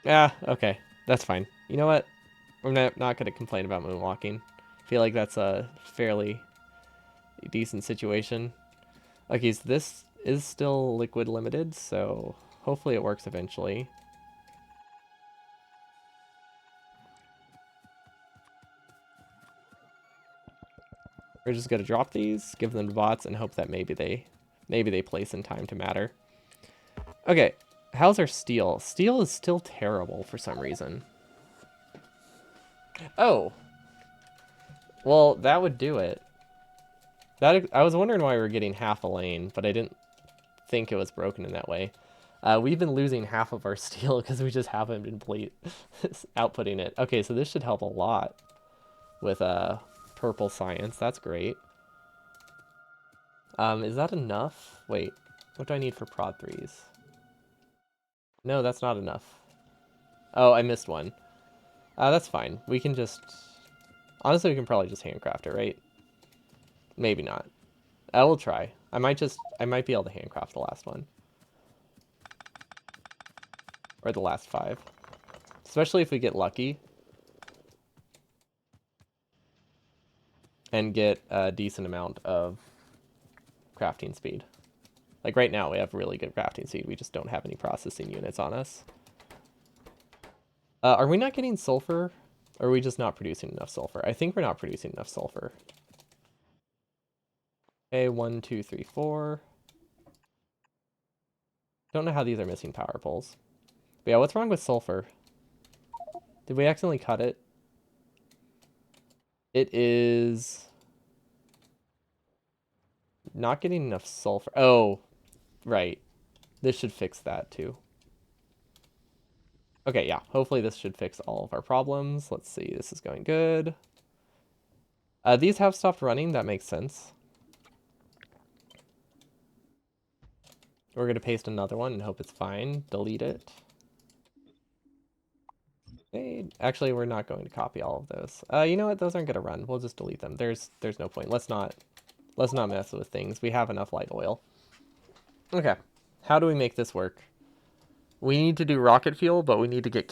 Ah, okay. That's fine. You know what? I'm not going to complain about moonwalking. I feel like that's a fairly decent situation. Okay, so this is still liquid limited, so hopefully it works eventually. We're just going to drop these, give them to bots, and hope that maybe they place in time to matter. Okay, how's our steel? Steel is still terrible for some reason. Oh. Well, that would do it. I was wondering why we were getting half a lane, but I didn't think it was broken in that way. We've been losing half of our steel because we just haven't been outputting it. Okay, so this should help a lot with purple science. That's great. Is that enough? Wait, what do I need for prod 3s? No, that's not enough. Oh, I missed one. That's fine. We can just... Honestly, we can probably just handcraft it, right? Maybe not. I will try. I might be able to handcraft the last one. Or the last 5. Especially if we get lucky. And get a decent amount of crafting speed. Like right now, we have really good crafting speed. We just don't have any processing units on us. Are we not getting sulfur? Or are we just not producing enough sulfur? I think we're not producing enough sulfur. Okay, 1, 2, 3, 4. Don't know how these are missing power poles. But yeah, what's wrong with sulfur? Did we accidentally cut it? It is not getting enough sulfur. Oh, right. This should fix that too. Okay, yeah. Hopefully this should fix all of our problems. Let's see. This is going good. These have stopped running. That makes sense. We're going to paste another one and hope it's fine. Delete it. Okay. Actually, we're not going to copy all of those. You know what? Those aren't going to run. We'll just delete them. There's no point. Let's not mess with things. We have enough light oil. Okay. How do we make this work? We need to do rocket fuel, but we need to get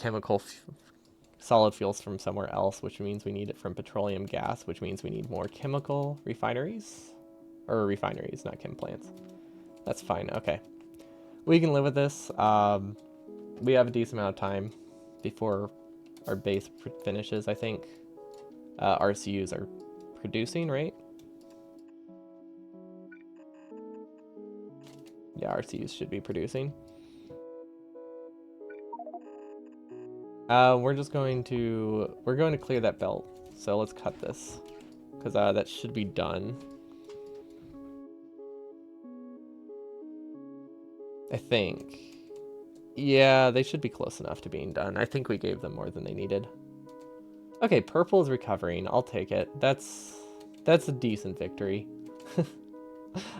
solid fuels from somewhere else, which means we need it from petroleum gas, which means we need more chemical refineries. Or refineries, not chem plants. That's fine. Okay. We can live with this. We have a decent amount of time before our base finishes, I think. RCUs are producing, right? Yeah, RCUs should be producing. We're going to clear that belt. So let's cut this, because that should be done. I think. Yeah, they should be close enough to being done. I think we gave them more than they needed. Okay, purple is recovering. I'll take it. That's a decent victory.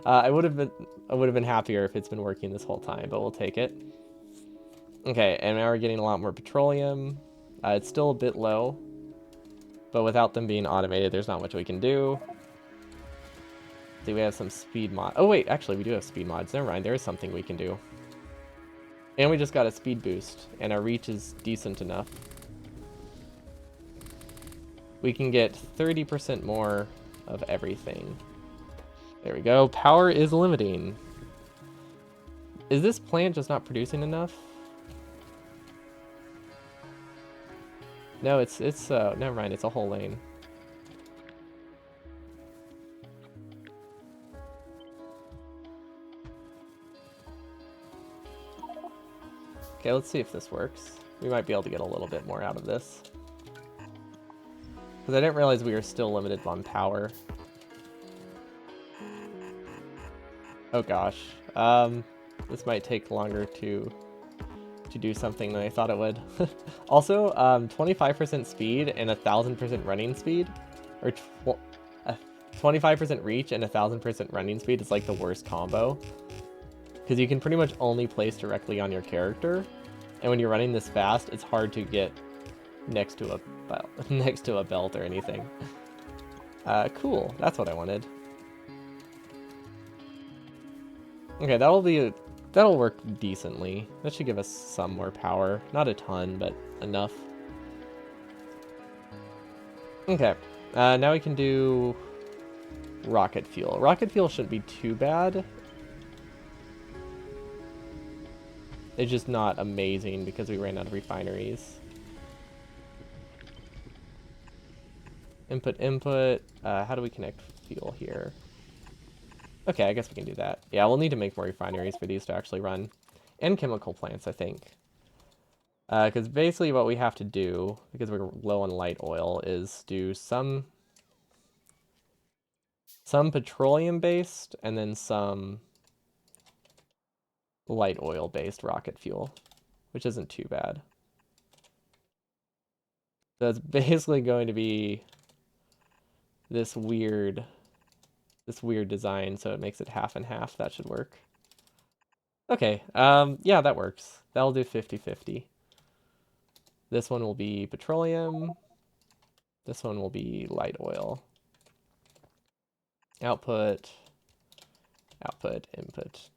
I would have been happier if it's been working this whole time, but we'll take it. Okay, and now we're getting a lot more petroleum. It's still a bit low, but without them being automated, there's not much we can do. See, we have some speed mod. Oh wait, actually we do have speed mods. Never mind, there is something we can do. And we just got a speed boost, and our reach is decent enough. We can get 30% more of everything. There we go. Power is limiting. Is this plant just not producing enough? No, it's never mind, it's a whole lane. Okay, let's see if this works. We might be able to get a little bit more out of this. Because I didn't realize we were still limited on power. Oh gosh. This might take longer to do something than I thought it would. Also, 25% speed and 1,000% running speed, or 25% reach and 1,000% running speed is like the worst combo. Because you can pretty much only place directly on your character, and when you're running this fast, it's hard to get next to a belt or anything. Cool. That's what I wanted. Okay, that'll work decently. That should give us some more power. Not a ton, but enough. Okay, now we can do rocket fuel. Rocket fuel shouldn't be too bad. It's just not amazing because we ran out of refineries. Input. How do we connect fuel here? Okay, I guess we can do that. Yeah, we'll need to make more refineries for these to actually run. And chemical plants, I think. Because basically what we have to do, because we're low on light oil, is do some petroleum-based and then some light oil-based rocket fuel, which isn't too bad. So it's basically going to be this weird design, so it makes it half and half. That should work. Okay, yeah, that works. That'll do 50-50. This one will be petroleum. This one will be light oil. Output, input,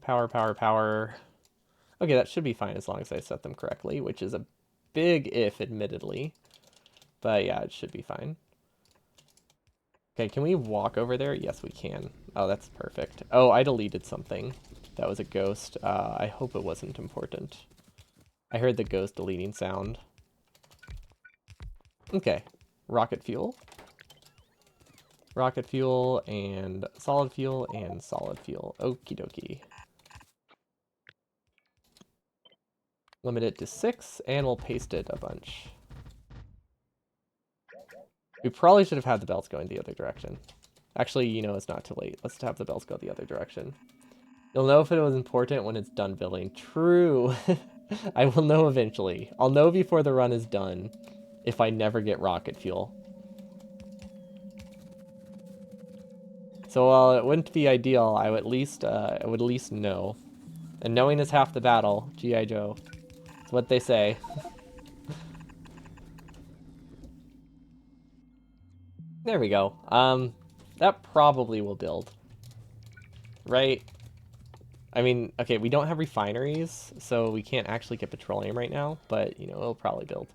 power. Okay, that should be fine as long as I set them correctly, which is a big if, admittedly. But yeah, it should be fine. Okay, can we walk over there? Yes, we can. Oh, that's perfect. Oh, I deleted something. That was a ghost. I hope it wasn't important. I heard the ghost deleting sound. Okay, rocket fuel. Rocket fuel and solid fuel and solid fuel. Okie dokie. Limit it to 6 and we'll paste it a bunch. We probably should have had the belts going the other direction. Actually, you know, it's not too late. Let's have the belts go the other direction. You'll know if it was important when it's done building. True. I will know eventually. I'll know before the run is done if I never get rocket fuel. So while it wouldn't be ideal, I would at least know. And knowing is half the battle. G.I. Joe. That's what they say. There we go. That probably will build. Right? I mean, okay, we don't have refineries, so we can't actually get petroleum right now, but, you know, it'll probably build.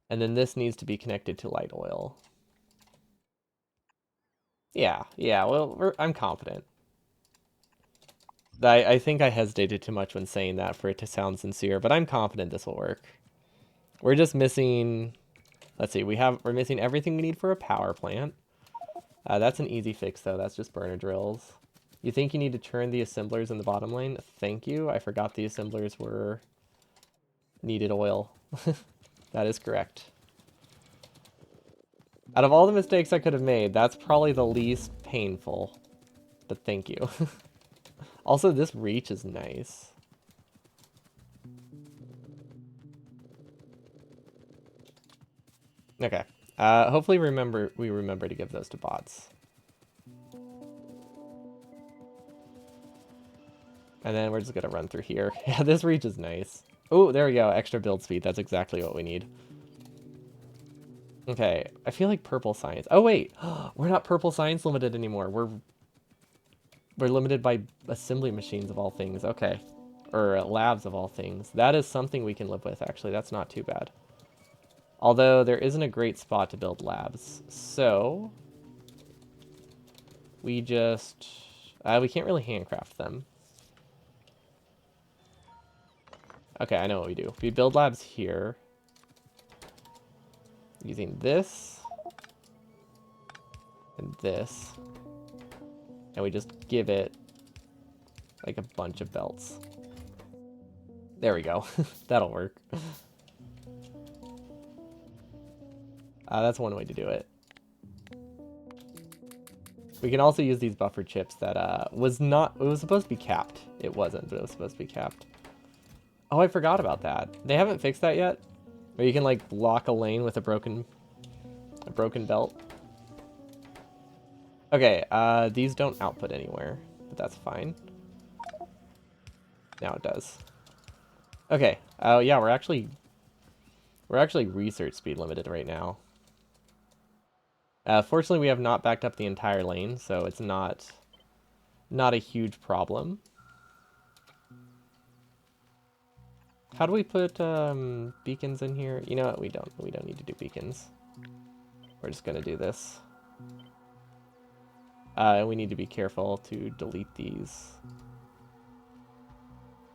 And then this needs to be connected to light oil. Yeah, well, I'm confident. I think I hesitated too much when saying that for it to sound sincere, but I'm confident this will work. We're just missing, let's see, we're missing everything we need for a power plant. That's an easy fix though, that's just burner drills. You think you need to turn the assemblers in the bottom lane? Thank you, I forgot the assemblers needed oil. That is correct. Out of all the mistakes I could have made, that's probably the least painful. But thank you. Also, this reach is nice. Okay. Hopefully we remember to give those to bots. And then we're just gonna run through here. Yeah, this reach is nice. Oh, there we go. Extra build speed. That's exactly what we need. Okay, I feel like purple science. Oh wait, we're not purple science limited anymore. We're limited by assembly machines of all things. Okay, or labs of all things. That is something we can live with. Actually, that's not too bad. Although there isn't a great spot to build labs, so we just we can't really handcraft them. Okay, I know what we do. We build labs here using this and this, and we just give it like a bunch of belts. There we go. That'll work. That's one way to do it. We can also use these buffer chips that it was supposed to be capped. It wasn't, but it was supposed to be capped. Oh, I forgot about that. They haven't fixed that yet? Where you can like block a lane with a broken belt. Okay, these don't output anywhere, but that's fine. Now it does. Okay. Oh yeah, we're actually research speed limited right now. Fortunately, we have not backed up the entire lane, so it's not a huge problem. How do we put beacons in here? You know what? We don't need to do beacons. We're just gonna do this. We need to be careful to delete these.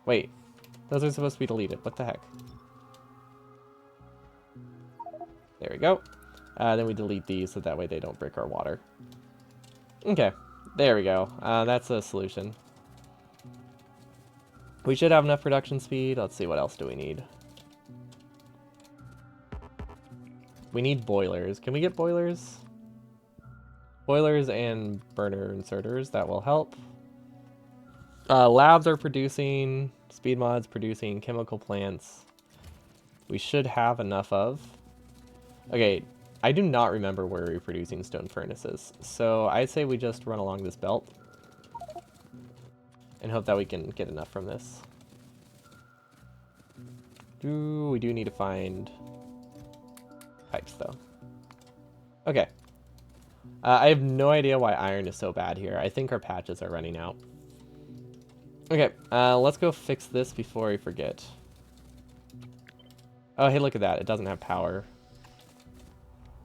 Wait, those are supposed to be deleted. What the heck? There we go. Then we delete these so that way they don't break our water. Okay, there we go. That's a solution. We should have enough production speed. Let's see, what else do we need? We need boilers. Can we get boilers? Boilers and burner inserters, that will help. Labs are producing, speed mods producing, chemical plants. We should have enough of. Okay, I do not remember where we're producing stone furnaces, so I'd say we just run along this belt and hope that we can get enough from this. We do need to find pipes, though. Okay. I have no idea why iron is so bad here. I think our patches are running out. Okay, let's go fix this before we forget. Oh, hey, look at that. It doesn't have power.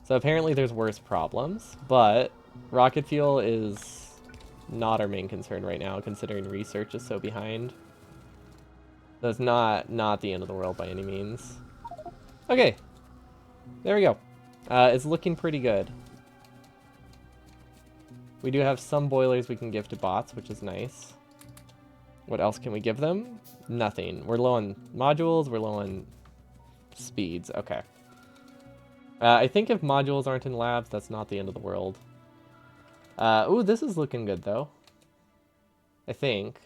So apparently there's worse problems, but rocket fuel is not our main concern right now, considering research is so behind. So it's not the end of the world by any means. Okay, there we go. It's looking pretty good. We do have some boilers we can give to bots, which is nice. What else can we give them? Nothing. We're low on modules, we're low on speeds. Okay. I think if modules aren't in labs, that's not the end of the world. Ooh, this is looking good, though. I think.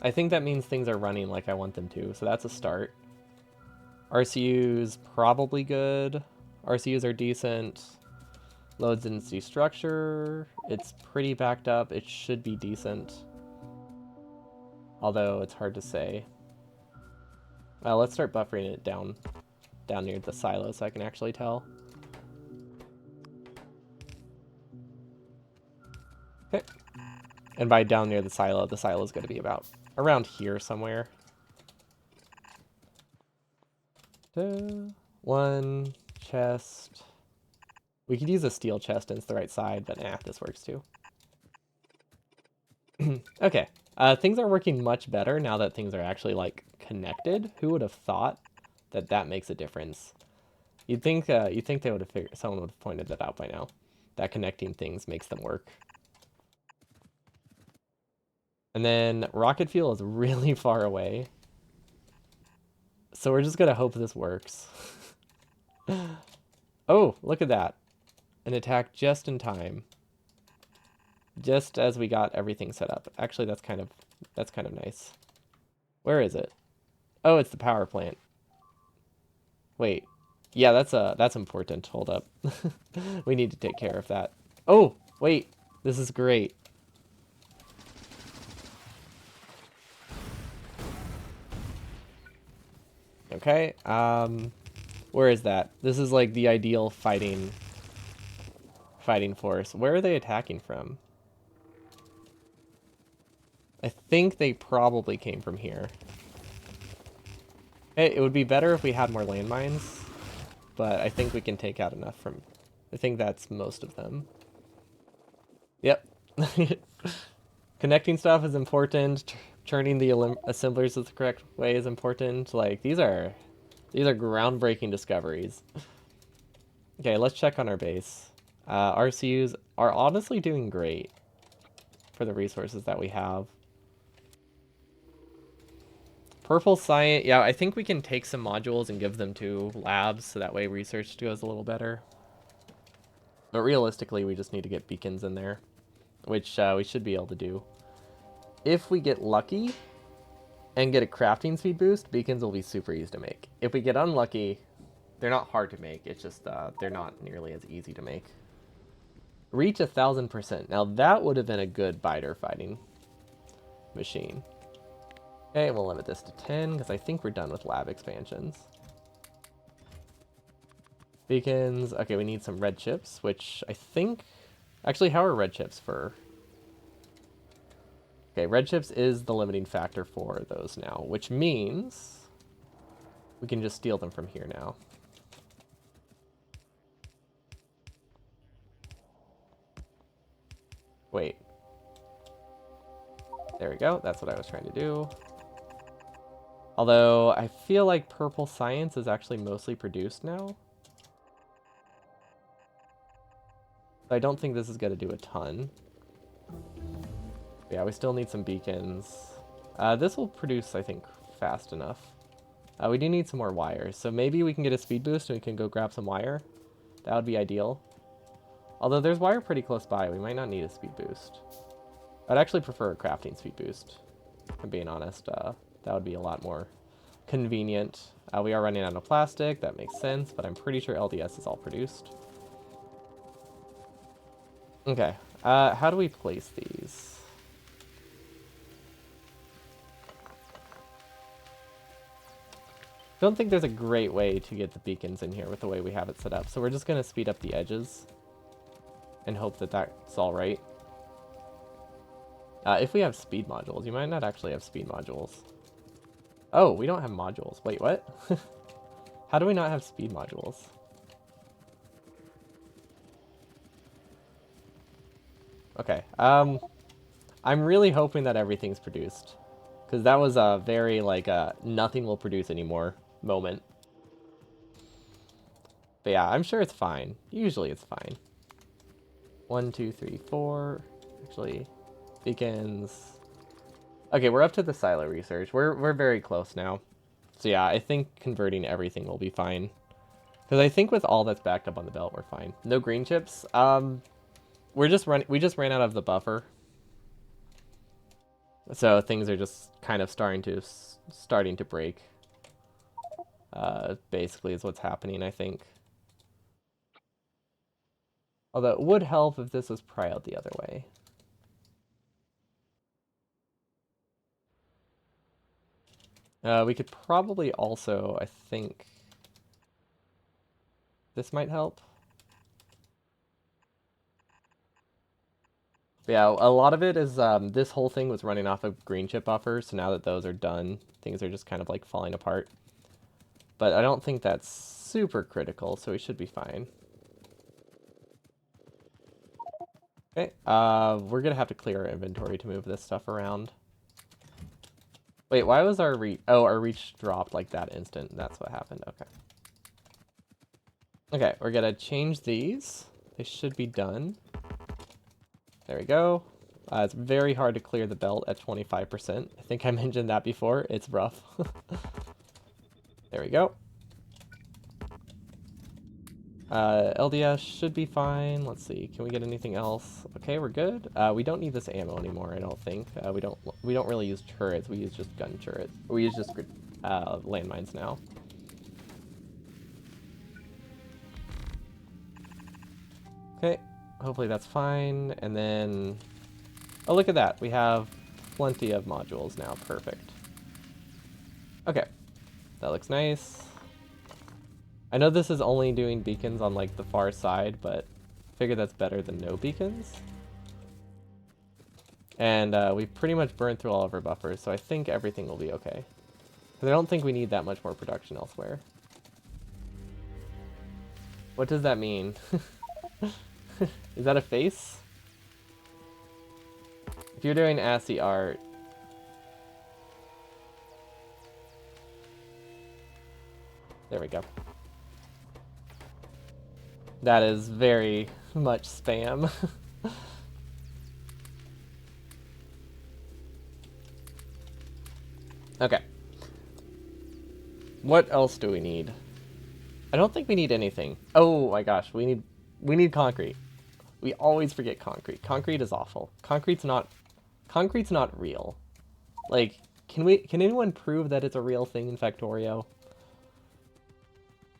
I think that means things are running like I want them to, so that's a start. RCU's probably good. RCUs are decent. Low density structure. It's pretty backed up. It should be decent. Although it's hard to say. Let's start buffering it down near the silo so I can actually tell. Okay. And by down near the silo is going to be about around here somewhere. One chest. We could use a steel chest and it's the right side, but nah, this works too. Okay. Things are working much better now that things are actually, like, connected. Who would have thought that that makes a difference? You'd think they would have figured, someone would have pointed that out by now. That connecting things makes them work. And then rocket fuel is really far away. So we're just gonna hope this works. Oh, look at that. An attack just in time. Just as we got everything set up. Actually, that's kind of nice. Where is it? Oh, it's the power plant. Wait. Yeah, that's important. Hold up. We need to take care of that. Oh, wait. This is great. Okay. Where is that? This is like the ideal fighting force. Where are they attacking from? I think they probably came from here. Hey, it would be better if we had more landmines, but I think we can take out enough from... I think that's most of them. Yep. Connecting stuff is important. Turning the assemblers the correct way is important. Like, these are groundbreaking discoveries. Okay, let's check on our base. RCUs are honestly doing great for the resources that we have. Purple science, yeah, I think we can take some modules and give them to labs so that way research goes a little better. But realistically, we just need to get beacons in there, which we should be able to do. If we get lucky and get a crafting speed boost, beacons will be super easy to make. If we get unlucky, they're not hard to make. It's just they're not nearly as easy to make. Reach 1,000%. Now that would have been a good biter fighting machine. Okay, we'll limit this to 10 because I think we're done with lab expansions. Beacons. Okay, we need some red chips, which I think... Actually, how are red chips for... Okay, red chips is the limiting factor for those now, which means we can just steal them from here now. Wait. There we go. That's what I was trying to do. Although, I feel like purple science is actually mostly produced now. I don't think this is going to do a ton. Yeah, we still need some beacons. This will produce, I think, fast enough. We do need some more wires, so maybe we can get a speed boost and we can go grab some wire. That would be ideal. Although there's wire pretty close by, we might not need a speed boost. I'd actually prefer a crafting speed boost, if I'm being honest. That would be a lot more convenient. We are running out of plastic, that makes sense, but I'm pretty sure LDS is all produced. Okay, how do we place these? Don't think there's a great way to get the beacons in here with the way we have it set up, so we're just going to speed up the edges and hope that that's all right. If we have speed modules, you might not actually have speed modules. Oh, we don't have modules. Wait, what? How do we not have speed modules? Okay, I'm really hoping that everything's produced. Because that was a very, like, nothing will produce anymore moment. But yeah, I'm sure it's fine. Usually it's fine. 1, 2, 3, 4. Actually, beacons. Okay, we're up to the silo research. We're very close now. So yeah, I think converting everything will be fine. Because I think with all that's backed up on the belt, we're fine. No green chips. We just ran out of the buffer. So things are just kind of starting to break. Basically is what's happening, I think. Although it would help if this was pry out the other way. We could probably also, I think, this might help. But yeah, a lot of it is this whole thing was running off of green chip buffers, so now that those are done, things are just kind of like falling apart. But I don't think that's super critical, so we should be fine. Okay, we're gonna have to clear our inventory to move this stuff around. Wait, why was our reach? Oh, our reach dropped like that instant. That's what happened. Okay. Okay, we're gonna change these. They should be done. There we go. It's very hard to clear the belt at 25%. I think I mentioned that before. It's rough. There we go. LDS should be fine. Let's see. Can we get anything else? Okay, we're good. We don't need this ammo anymore, I don't think. We don't really use turrets. We use just gun turrets. We use just landmines now. Okay, hopefully that's fine. And then, oh, look at that. We have plenty of modules now. Perfect. Okay, that looks nice. I know this is only doing beacons on like the far side, but I figure that's better than no beacons. And we pretty much burned through all of our buffers, so I think everything will be okay. Because I don't think we need that much more production elsewhere. What does that mean? Is that a face? If you're doing ASCII art... There we go. That is very much spam. Okay. What else do we need? I don't think we need anything. Oh my gosh, we need concrete. We always forget concrete. Concrete is awful. Concrete's not real. Like, can anyone prove that it's a real thing in Factorio?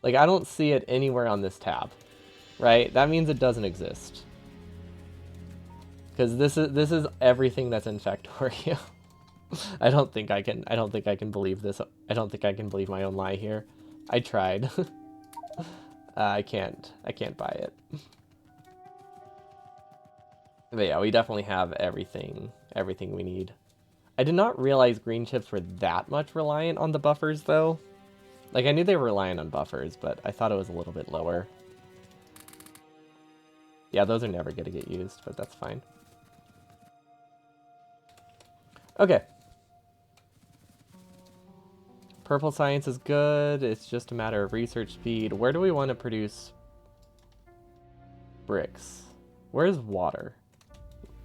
Like, I don't see it anywhere on this tab. Right? That means it doesn't exist. Because this is everything that's in Factorio. I don't think I can believe this. I don't think I can believe my own lie here. I tried. I can't buy it. But yeah, we definitely have everything we need. I did not realize green chips were that much reliant on the buffers though. Like I knew they were reliant on buffers, but I thought it was a little bit lower. Yeah, those are never gonna get used, but that's fine. Okay. Purple science is good. It's just a matter of research speed. Where do we want to produce bricks? Where's water?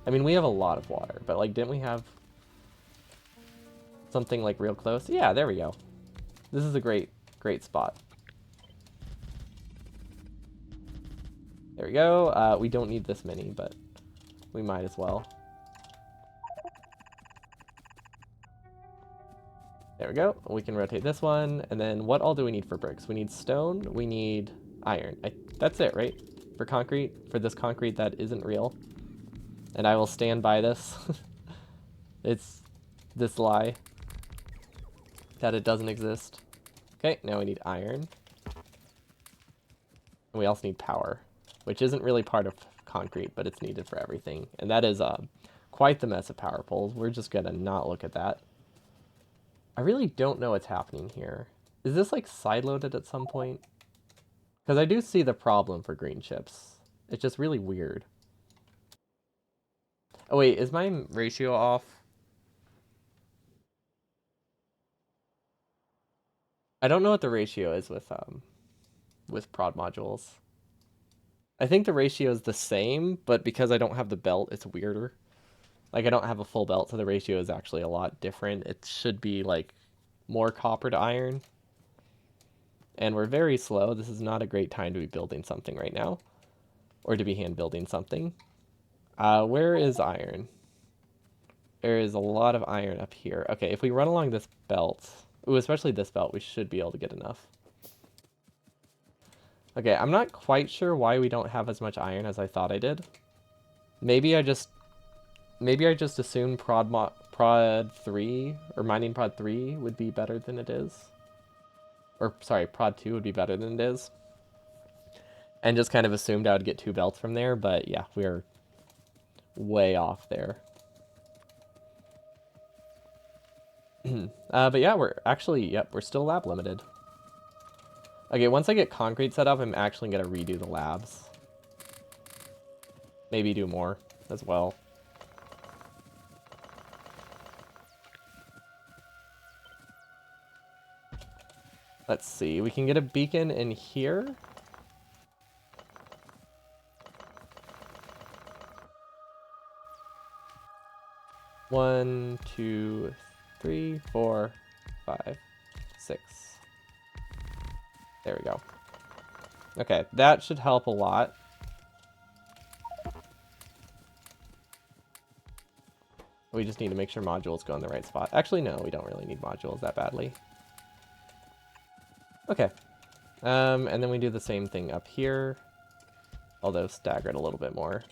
I mean, we have a lot of water, but like, didn't we have something like real close? Yeah, there we go. This is a great spot. There we go. We don't need this many, but we might as well. There we go. We can rotate this one. And then what all do we need for bricks? We need stone. We need iron. That's it, right? For concrete? For this concrete that isn't real. And I will stand by this. It's this lie. That it doesn't exist. Okay, now we need iron. And we also need power. Which isn't really part of concrete, but it's needed for everything. And that is quite the mess of power poles. We're just gonna not look at that. I really don't know what's happening here. Is this like sideloaded at some point? Because I do see the problem for green chips. It's just really weird. Oh wait, is my ratio off? I don't know what the ratio is with prod modules. I think the ratio is the same, but because I don't have the belt, it's weirder. Like I don't have a full belt, so the ratio is actually a lot different. It should be like more copper to iron. And we're very slow. This is not a great time to be building something right now, or to be hand building something. Where is iron? There is a lot of iron up here. Okay, if we run along this belt, ooh, especially this belt, we should be able to get enough. Okay, I'm not quite sure why we don't have as much iron as I thought I did. Maybe I just assumed prod 3 or mining prod 3 would be better than it is. Or sorry, prod 2 would be better than it is. And just kind of assumed I would get 2 belts from there, but yeah, we're way off there. But yeah, we're actually, yep, we're still lab limited. Okay, once I get concrete set up, I'm actually going to redo the labs. Maybe do more as well. Let's see, we can get a beacon in here. One, two, 3, 4, 5, 6. There we go. Okay, that should help a lot. We just need to make sure modules go in the right spot. Actually, no, we don't really need modules that badly. Okay. And then we do the same thing up here, although staggered a little bit more.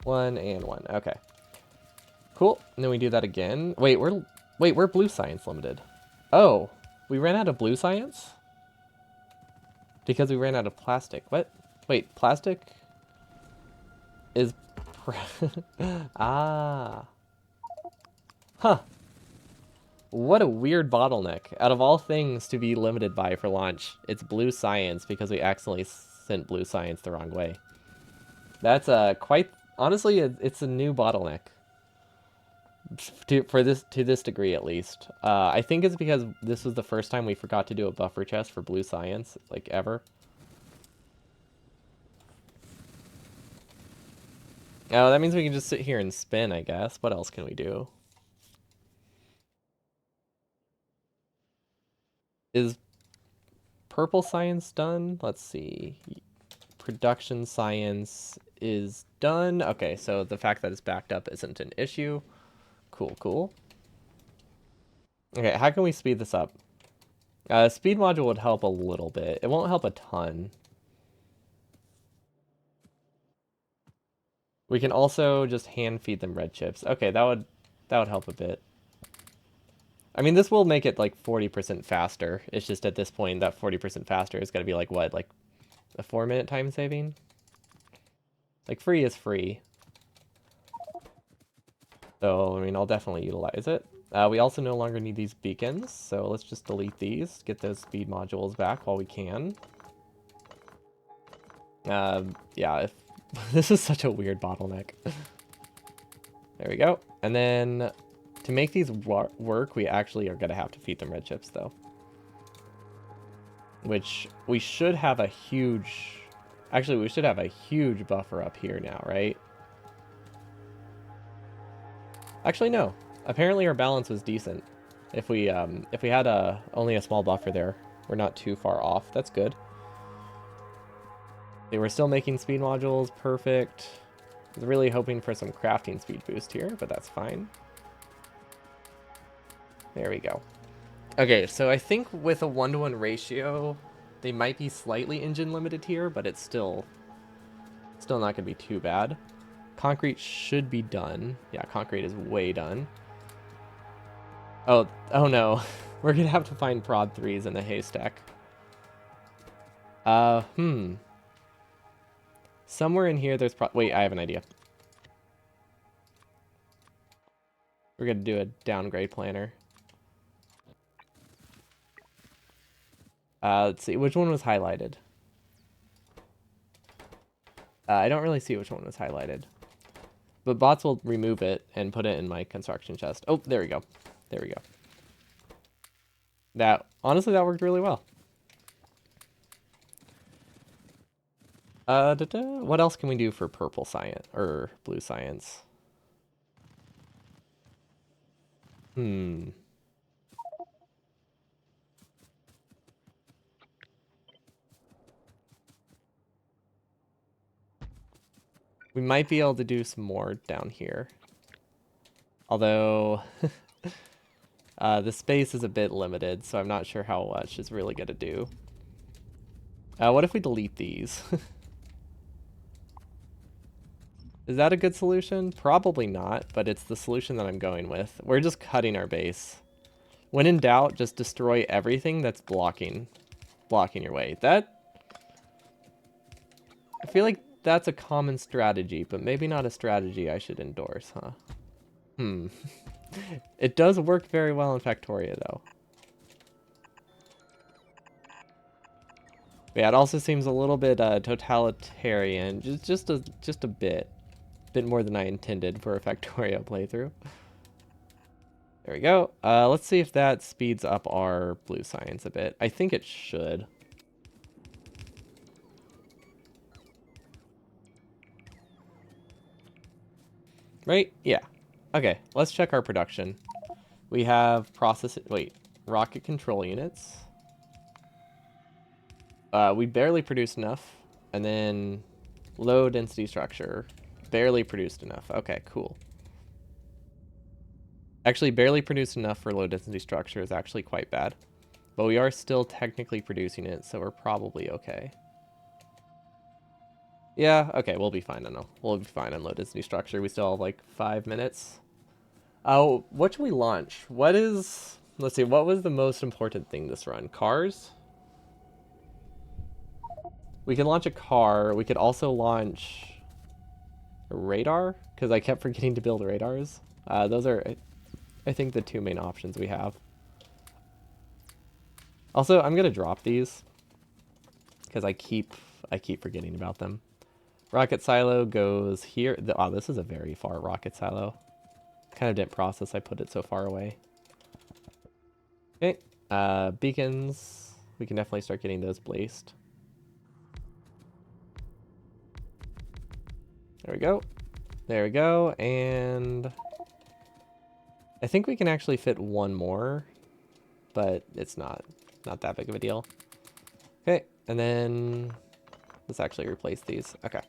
1 and 1. Okay. Cool. And then we do that again. Wait, we're blue science limited. Oh, we ran out of blue science? Because we ran out of plastic. What? Wait, plastic is ah. Huh. What a weird bottleneck. Out of all things to be limited by for launch, it's blue science because we accidentally sent blue science the wrong way. That's quite honestly, it's a new bottleneck. To this degree at least. I think it's because this was the first time we forgot to do a buffer chest for blue science, like ever. Oh, that means we can just sit here and spin, I guess. What else can we do? Is purple science done? Let's see. Production science is done. Okay, so the fact that it's backed up isn't an issue. Cool, cool. Okay, how can we speed this up? Speed module would help a little bit. It won't help a ton. We can also just hand feed them red chips. Okay, that would help a bit. I mean, this will make it like 40% faster. It's just at this point that 40% faster is going to be like what, like a 4-minute time saving? Like free is free. So, I mean, I'll definitely utilize it. We also no longer need these beacons, so let's just delete these, get those speed modules back while we can. Yeah, if this is such a weird bottleneck. There we go. And then to make these work, we actually are going to have to feed them red chips, though. Which we should have a huge... Actually, we should have a huge buffer up here now, right? Actually, no. Apparently our balance was decent. If we had only a small buffer there, we're not too far off. That's good. They were still making speed modules. Perfect. I was really hoping for some crafting speed boost here, but that's fine. There we go. Okay, so I think with a 1-to-1 ratio, they might be slightly engine limited here, but it's still not going to be too bad. Concrete should be done. Yeah, concrete is way done. Oh no. We're going to have to find prod 3s in the haystack. Somewhere in here there's wait, I have an idea. We're going to do a downgrade planner. Let's see, which one was highlighted? I don't really see which one was highlighted. But bots will remove it and put it in my construction chest. Oh, there we go. There we go. Honestly, that worked really well. What else can we do for purple science or blue science? Hmm. We might be able to do some more down here. Although, the space is a bit limited, so I'm not sure how much is really going to do. What if we delete these? Is that a good solution? Probably not, but it's the solution that I'm going with. We're just cutting our base. When in doubt, just destroy everything that's blocking your way. I feel like that's a common strategy, but maybe not a strategy I should endorse, huh? Hmm. It does work very well in Factorio, though. But yeah, it also seems a little bit totalitarian, just a bit more than I intended for a Factorio playthrough. There we go. Let's see if that speeds up our blue science a bit. I think it should. Right? Yeah. Okay, let's check our production. We have rocket control units. We barely produced enough. And then low density structure. Barely produced enough. Okay, cool. Actually, barely produced enough for low density structure is actually quite bad. But we are still technically producing it, so we're probably okay. Yeah, okay, we'll be fine on we'll be fine on low density structure. We still have like 5 minutes. Oh, what should we launch? Let's see, what was the most important thing this run? Cars? We can launch a car. We could also launch a radar, because I kept forgetting to build radars. Those are, I think, the two main options we have. Also, I'm gonna drop these because I keep forgetting about them. Rocket silo goes here. Wow, this is a very far rocket silo. Kind of didn't process I put it so far away. Okay, beacons. We can definitely start getting those placed. There we go. There we go, and I think we can actually fit one more, but it's not that big of a deal. Okay, and then let's actually replace these. Okay.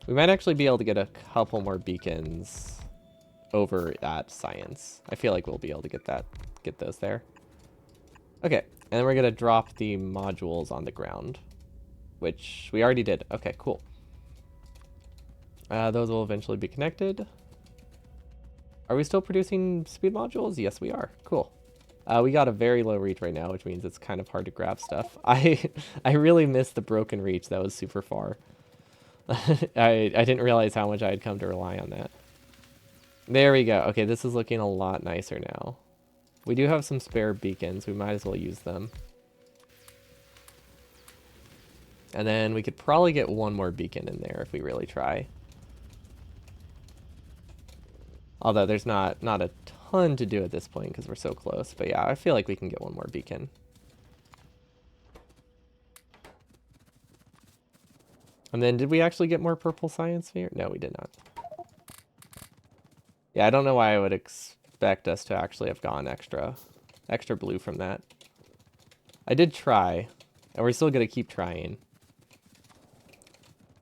We might actually be able to get a couple more beacons over at science. I feel like we'll be able to get those there. Okay, and then we're gonna drop the modules on the ground, which we already did. Okay, cool. Those will eventually be connected. Are we still producing speed modules? Yes, we are. Cool. We got a very low reach right now, which means it's kind of hard to grab stuff. I really missed the broken reach. That was super far. I didn't realize how much I had come to rely on that. There we go. Okay, this is looking a lot nicer now. We do have some spare beacons. We might as well use them. And then we could probably get one more beacon in there if we really try. Although there's not a ton to do at this point because we're so close. But yeah, I feel like we can get one more beacon. And then did we actually get more purple science here? No, we did not. Yeah, I don't know why I would expect us to actually have gone extra blue from that. I did try, and we're still going to keep trying.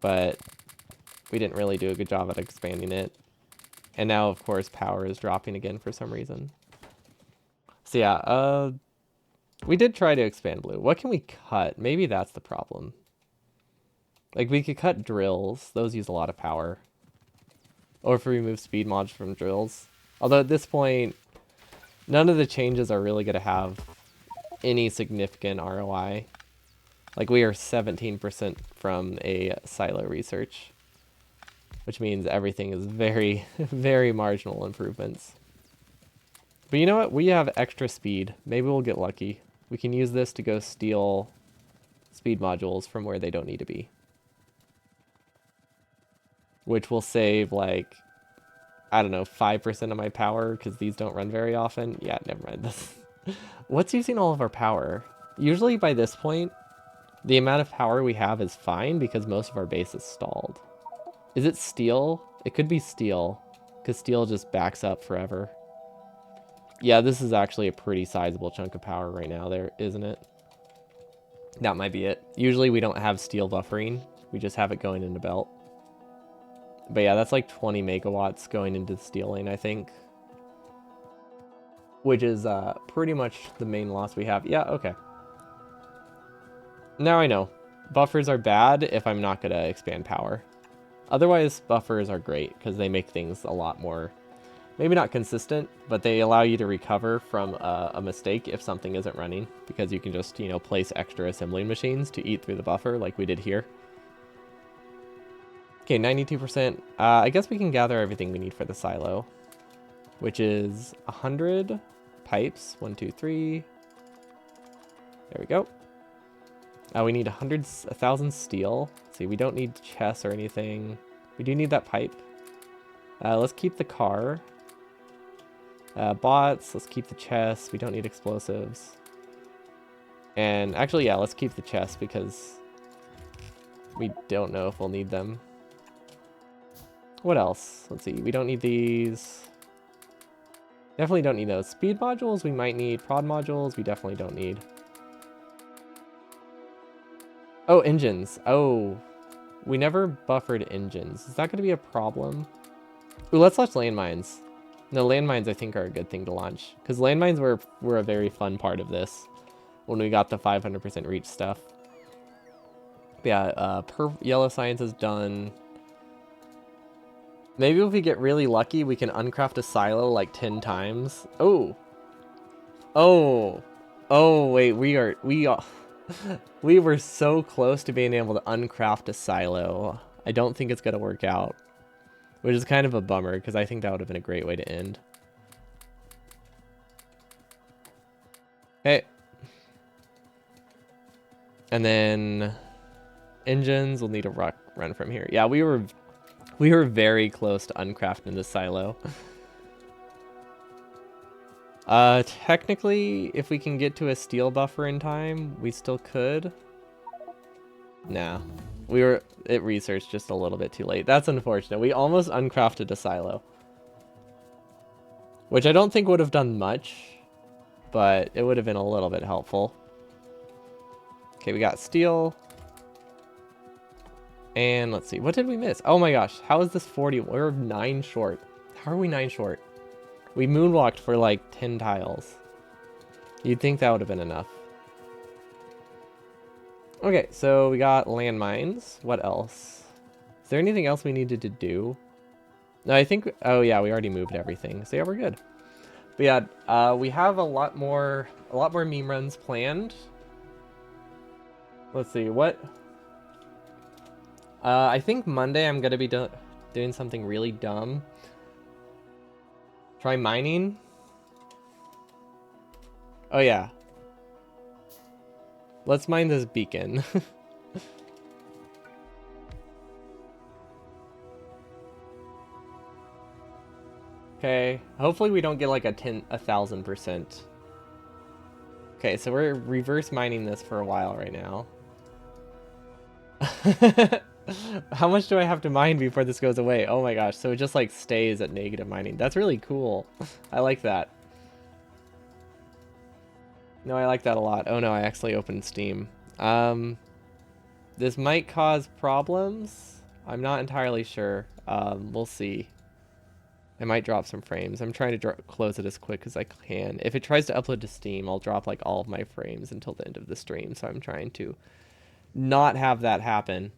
But we didn't really do a good job at expanding it. And now, of course, power is dropping again for some reason. So yeah, we did try to expand blue. What can we cut? Maybe that's the problem. Like, we could cut drills. Those use a lot of power. Or if we remove speed mods from drills. Although at this point, none of the changes are really going to have any significant ROI. Like, we are 17% from a silo research, which means everything is very, very marginal improvements. But you know what? We have extra speed. Maybe we'll get lucky. We can use this to go steal speed modules from where they don't need to be. Which will save, like, I don't know, 5% of my power because these don't run very often. Yeah, never mind. What's using all of our power? Usually by this point, the amount of power we have is fine because most of our base is stalled. Is it steel? It could be steel, because steel just backs up forever. Yeah, this is actually a pretty sizable chunk of power right now there, isn't it? That might be it. Usually we don't have steel buffering. We just have it going into belt. But yeah, that's like 20 megawatts going into the steel lane, I think. Which is pretty much the main loss we have. Yeah, okay. Now I know. Buffers are bad if I'm not going to expand power. Otherwise, buffers are great because they make things a lot more, maybe not consistent, but they allow you to recover from a mistake if something isn't running, because you can just, you know, place extra assembling machines to eat through the buffer like we did here. Okay, 92%. I guess we can gather everything we need for the silo, which is 100 pipes. 1, 2, 3. There we go. We need 1,000 steel. Let's see, we don't need chests or anything. We do need that pipe. Let's keep the car. Bots, let's keep the chests. We don't need explosives. And actually, yeah, let's keep the chests because we don't know if we'll need them. What else? Let's see, we don't need these. Definitely don't need those. Speed modules we might need. Prod modules we definitely don't need. Oh, engines. Oh, we never buffered engines. Is that going to be a problem? Ooh, let's launch landmines. No, landmines I think are a good thing to launch, because landmines were a very fun part of this when we got the 500% reach stuff. But yeah, yellow science is done. Maybe if we get really lucky, we can uncraft a silo like 10 times. Oh. Oh. Oh, wait, we were so close to being able to uncraft a silo. I don't think it's going to work out, which is kind of a bummer because I think that would have been a great way to end. Okay. And then engines will need a run from here. Yeah, we were very close to uncrafting this silo. Technically, if we can get to a steel buffer in time, we still could. Nah. It researched just a little bit too late. That's unfortunate. We almost uncrafted a silo. Which I don't think would have done much, but it would have been a little bit helpful. Okay, we got steel. And let's see, what did we miss? Oh my gosh, how is this 40? We're 9 short. How are we 9 short? We moonwalked for like 10 tiles. You'd think that would have been enough. Okay, so we got landmines. What else? Is there anything else we needed to do? No, I think, oh yeah, we already moved everything. So yeah, we're good. But yeah, we have a lot more meme runs planned. Let's see, what? I think Monday I'm gonna be doing something really dumb. Try mining. Oh yeah. Let's mine this beacon. Okay, hopefully we don't get like a 1,000%. Okay, so we're reverse mining this for a while right now. How much do I have to mine before this goes away? Oh my gosh, so it just like stays at negative mining. That's really cool. I like that. No, I like that a lot. Oh no, I actually opened Steam. This might cause problems. I'm not entirely sure. We'll see. I might drop some frames. I'm trying to close it as quick as I can. If it tries to upload to Steam, I'll drop like all of my frames until the end of the stream. So I'm trying to not have that happen.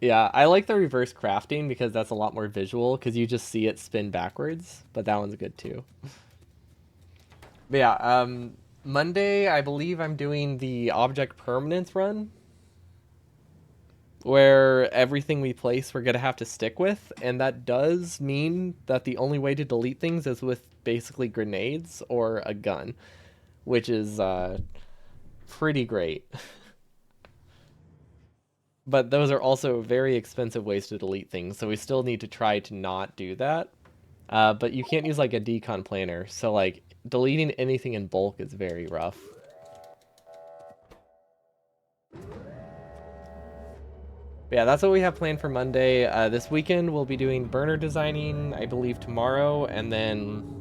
Yeah, I like the reverse crafting because that's a lot more visual because you just see it spin backwards, but that one's good too. But yeah, Monday, I believe I'm doing the object permanence run where everything we place we're going to have to stick with, and that does mean that the only way to delete things is with basically grenades or a gun, which is pretty great. But those are also very expensive ways to delete things, so we still need to try to not do that. But you can't use like a decon planner, so like deleting anything in bulk is very rough. But yeah, that's what we have planned for Monday. This weekend we'll be doing burner designing, I believe tomorrow, and then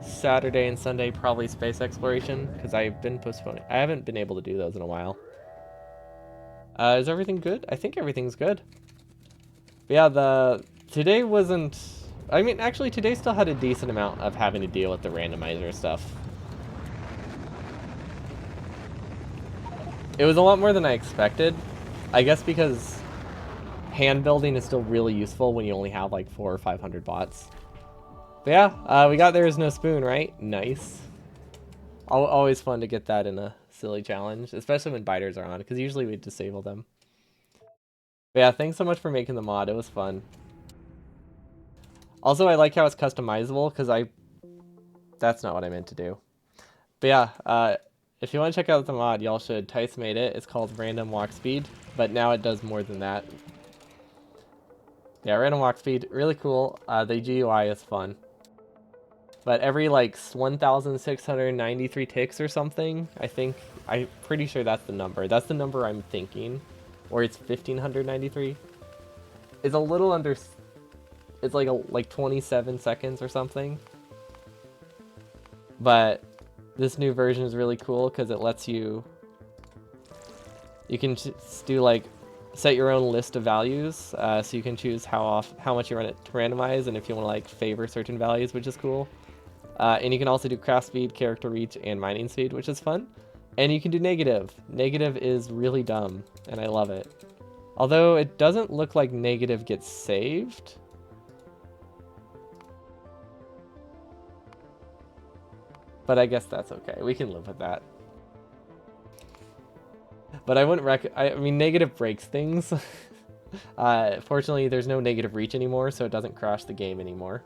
Saturday and Sunday probably space exploration, because I've been postponing. I haven't been able to do those in a while. Is everything good? I think everything's good. But yeah, today wasn't. I mean, actually, today still had a decent amount of having to deal with the randomizer stuff. It was a lot more than I expected. I guess because hand building is still really useful when you only have like 400 or 500 bots. But yeah, we got There Is No Spoon, right? Nice. Always fun to get that in a silly challenge, especially when biters are on, because usually we disable them. But yeah, thanks so much for making the mod. It was fun. Also, I like how it's customizable, because that's not what I meant to do. But yeah, if you want to check out the mod, y'all should. Tice made it. It's called Random Walk Speed, but now it does more than that. Yeah, Random Walk Speed, really cool. The GUI is fun. But every like 1,693 ticks or something, I'm pretty sure that's the number. That's the number I'm thinking. Or it's 1,593. It's a little under, it's like 27 seconds or something. But this new version is really cool because it lets you can just do like, set your own list of values. So you can choose how much you run it to randomize and if you want to like favor certain values, which is cool. And you can also do craft speed, character reach, and mining speed, which is fun. And you can do negative. Negative is really dumb, and I love it. Although it doesn't look like negative gets saved. But I guess that's okay. We can live with that. But I wouldn't I mean, negative breaks things. Fortunately, there's no negative reach anymore, so it doesn't crash the game anymore.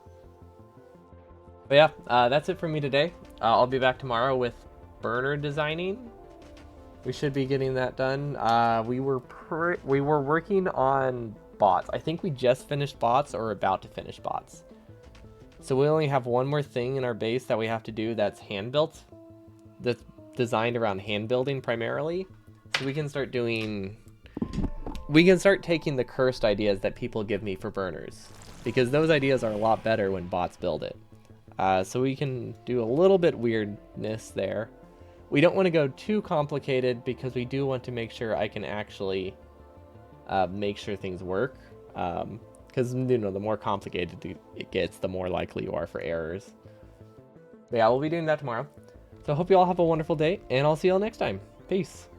But yeah, that's it for me today. I'll be back tomorrow with burner designing. We should be getting that done. We were working on bots. I think we just finished bots or about to finish bots. So we only have one more thing in our base that we have to do that's hand built. That's designed around hand building primarily. So we can start taking the cursed ideas that people give me for burners, because those ideas are a lot better when bots build it. So we can do a little bit weirdness there. We don't want to go too complicated because we do want to make sure I can actually make sure things work. Because, you know, the more complicated it gets, the more likely you are for errors. But yeah, we'll be doing that tomorrow. So I hope you all have a wonderful day, and I'll see you all next time. Peace.